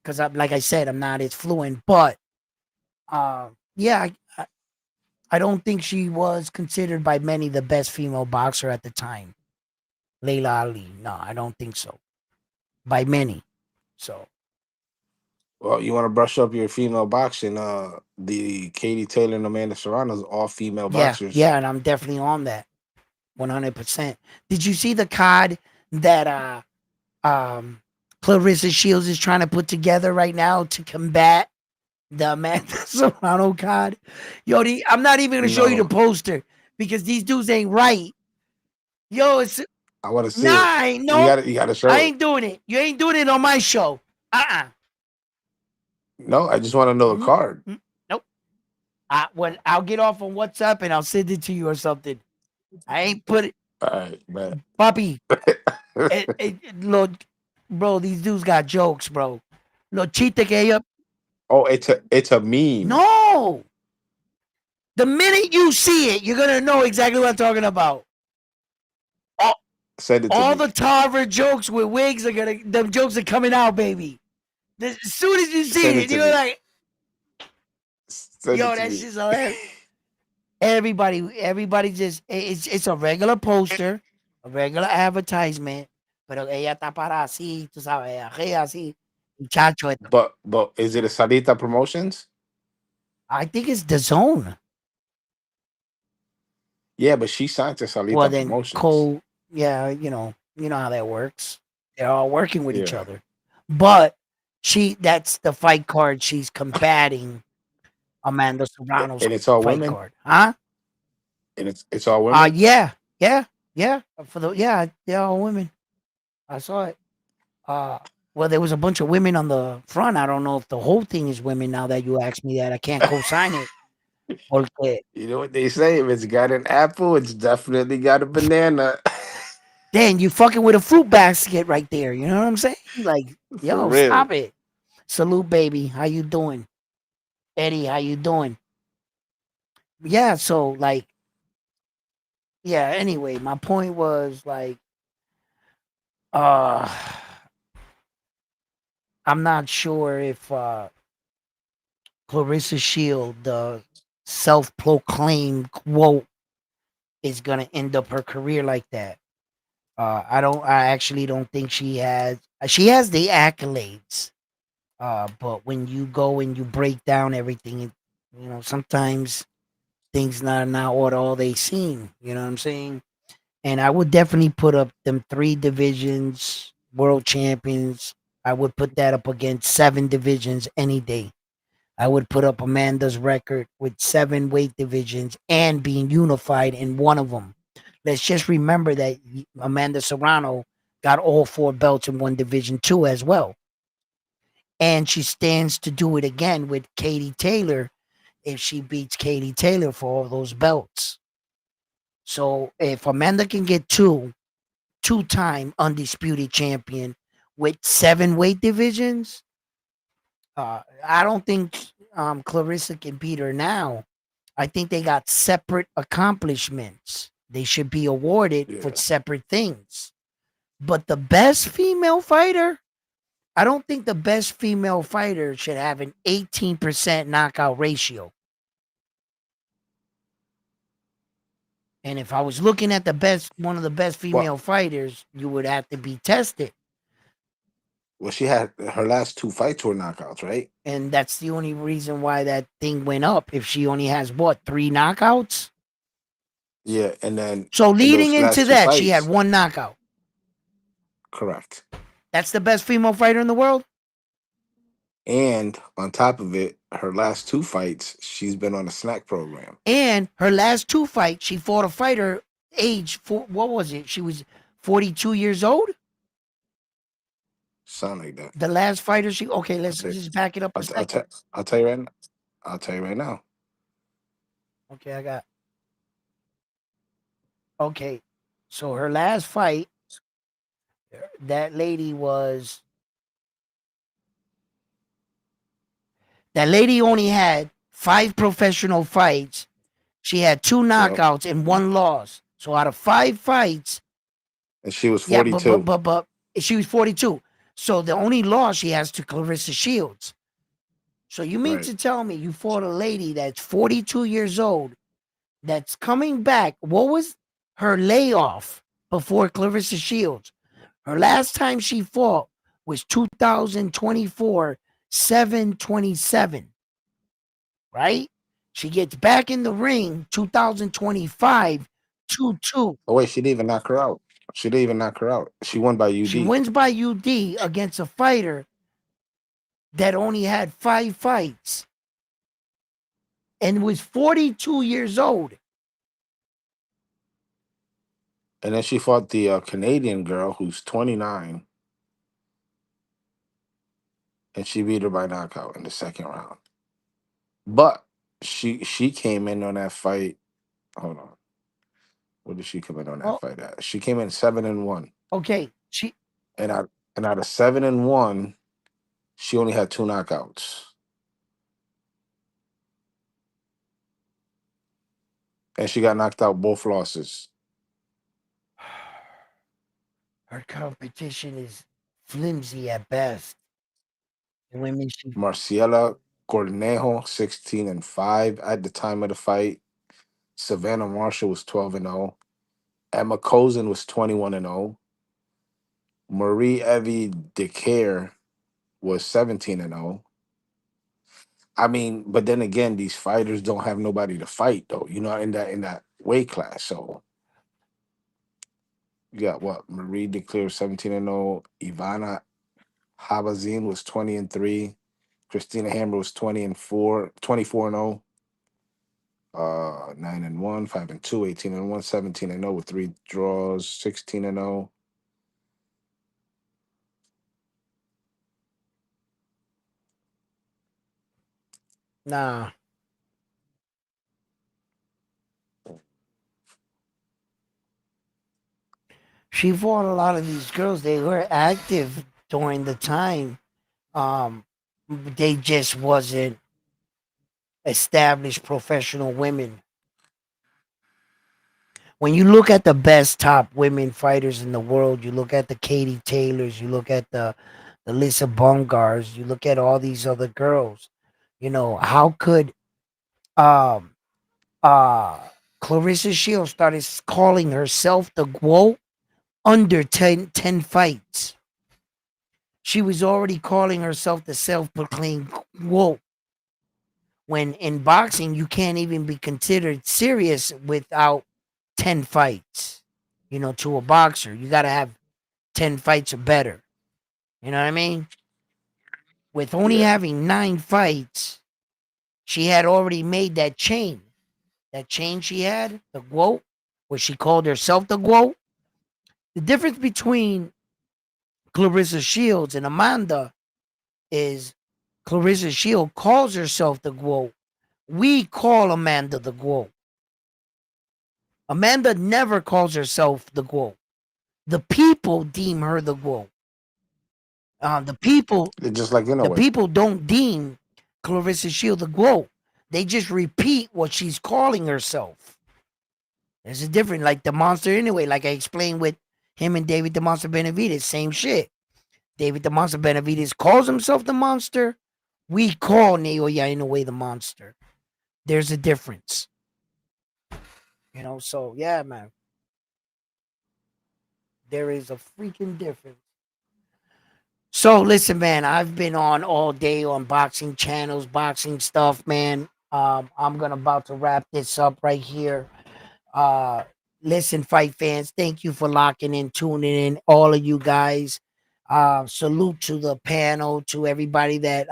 because, like I said, I'm not as fluent. But yeah, I don't think she was considered by many the best female boxer at the time. Layla Ali, no, I don't think so. By many, so.
Well, you want to brush up your female boxing? The Katie Taylor and Amanda Serrano's all female boxers.
Yeah, and I'm definitely on that, 100%. Did you see the card that Clarissa Shields is trying to put together right now to combat the Amanda Serrano card? Yo, I'm not even gonna show you the
No,
poster because these dudes ain't right. Yo, it's
I want to see
nah,
it.
I ain't
You
no.
got You got to show
I
it.
ain't doing it. You ain't doing it on my show.
No, I just want to know the card.
Nope. I'll get off on WhatsApp and I'll send it to you or something. I ain't put it,
All right, man.
Papi. Look, bro, these dudes got jokes, bro. Lo chiste que ella.
Oh, it's a meme.
No. The minute you see it, you're gonna know exactly what I'm talking about.
Send it to
All
me.
the Tarver jokes with wigs them jokes are coming out, baby. As soon as you see
Send it
it,
to
you're
me.
like,
Send
yo,
it to
that's
me.
just hilarious. Everybody just, it's a regular poster, a regular advertisement, pero ella está para así, tú sabes, así, muchacho.
But is it a Sarita Promotions?
I think it's the zone.
Yeah, but she signed to Sarita
Well, then
Promotions.
yeah, you know how that works. They're all working with each
Yeah.
other. But that's the fight card she's combating Amanda Serrano's
And it's all
fight
women.
card. Huh?
And it's all women.
Yeah. They're all women. I saw it. Well, there was a bunch of women on the front. I don't know if the whole thing is women now that you ask me that. I can't co-sign it. Porque
You know what they say? If it's got an apple, it's definitely got a banana.
then you fucking with a fruit basket right there. You know what I'm saying? Like,
For
yo,
real.
stop it. Salute, baby. How you doing? Eddie, how you doing? Yeah, so like, yeah, anyway, my point was like, I'm not sure if Clarissa Shield, the self-proclaimed quote, is gonna end up her career like that. I actually don't think she has the accolades. But when you go and you break down everything, sometimes things not what all they seem. You know what I'm saying? And I would definitely put up them 3 divisions, world champions. I would put that up against 7 divisions any day. I would put up Amanda's record with 7 weight divisions and being unified in one of them. Let's just remember that Amanda Serrano got all 4 belts in one division too as well. And she stands to do it again with Katie Taylor if she beats Katie Taylor for all those belts. So if Amanda can get 2-time undisputed champion with 7 weight divisions, I don't think Clarissa can beat her now. I think they got separate accomplishments. They should be awarded for separate things. But the best female fighter, I don't think the best female fighter should have an 18% knockout ratio. And if I was looking at one of the best female fighters, you would have to be tested.
Well, she had her last 2 fights were knockouts, right?
And that's the only reason why that thing went up. If she only has 3 knockouts?
Yeah, and then
so leading into that, she had
fights,
1 knockout.
Correct.
That's the best female fighter in the world?
And on top of it, her last 2 fights, she's been on a snack program.
And her last 2 fights, she fought a fighter age what was it? She was 42 years old.
Sound like that.
The last fighter okay, let's just back it up a second.
I'll tell you right now. I'll tell you right now.
Okay, I got. Okay, so her last fight, that lady only had 5 professional fights. She had 2 knockouts and 1 loss. So out of 5 fights,
and she was 42.
Yeah, but she was 42. So the only loss she has to Clarissa Shields. So you mean to tell me you fought a lady that's 42 years old, that's coming back? What was her layoff before Clarissa Shields? Her last time she fought was 2024, 7/27. Right? She gets back in the ring 2025, 2-2.
Oh wait, she didn't even knock her out. She didn't even knock her out. She won by UD.
She wins by UD against a fighter that only had 5 fights and was 42 years old.
And then she fought the Canadian girl who's 29. And she beat her by knockout in the 2nd round. But she came in on that fight. Hold on. What did she come in on that fight at? She came in 7-1.
Okay.
And out of 7-1, she only had 2 knockouts. And she got knocked out both losses.
Her competition is flimsy at best. The women
Marciela Cornejo, 16-5 at the time of the fight. Savannah Marshall was 12-0. Emma Cozen was 21-0. Marie Evie DeCare was 17-0. I mean, but then again, these fighters don't have nobody to fight though, you know, in that weight class. So you got what? Marie DeCare 17-0. Ivana Habazin was 20-3. Christina Hammer was 20-4, 24-0. 9-1, 5-2, 18-1, 17-0 with 3 draws, 16-0.
Nah. She fought a lot of these girls. They were active during the time. They just wasn't established professional women. When you look at the best top women fighters in the world, you look at the Katie Taylors, you look at the Lisa Bungars, you look at all these other girls. You know, how could Clarissa Shields started calling herself the GWO under 10 fights? She was already calling herself the self-proclaimed GWO. When in boxing, you can't even be considered serious without 10 fights. You know, to a boxer, you got to have 10 fights or better. You know what I mean? With only having 9 fights, she had already made that chain. That chain she had, the GWO, where she called herself the GWO. The difference between Clarissa Shields and Amanda is Clarissa Shields calls herself the GWO. We call Amanda the GWO. Amanda never calls herself the GWO. The people deem her the GWO. The people,
just like
the people don't deem Clarissa Shields the GWO. They just repeat what she's calling herself. There's a difference, like the Monster anyway. Like I explained with him and David the Monster Benavidez, same shit. David the Monster Benavidez calls himself the Monster. We call Naoya Inoue the Monster. There's a difference. You know, so yeah, man. There is a freaking difference. So listen, man, I've been on all day on boxing channels, boxing stuff, man. I'm about to wrap this up right here. Listen, fight fans, thank you for locking in, tuning in, all of you guys. Salute to the panel, to everybody that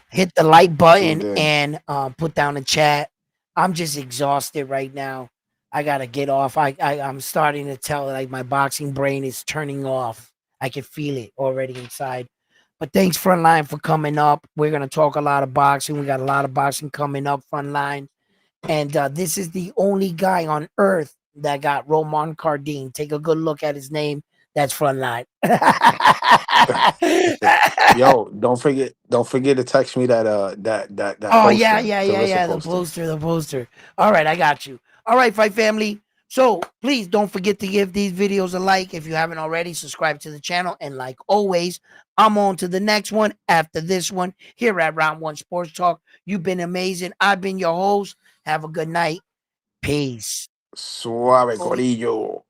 hit the like button
Today.
and put down a chat. I'm just exhausted right now. I gotta get off. I'm starting to tell like my boxing brain is turning off. I can feel it already inside. But thanks Frontline for coming up. We're gonna talk a lot of boxing. We got a lot of boxing coming up, Frontline. And this is the only guy on earth that got Roman Cardais. Take a good look at his name. That's Frontline.
Yo, don't forget to text me that
Oh
poster.
The poster. All right, I got you. All right, Fight Family. So please don't forget to give these videos a like if you haven't already. Subscribe to the channel, and like always, I'm on to the next one after this one here at Round One Sports Talk. You've been amazing. I've been your host. Have a good night. Peace.
Suave, corillo.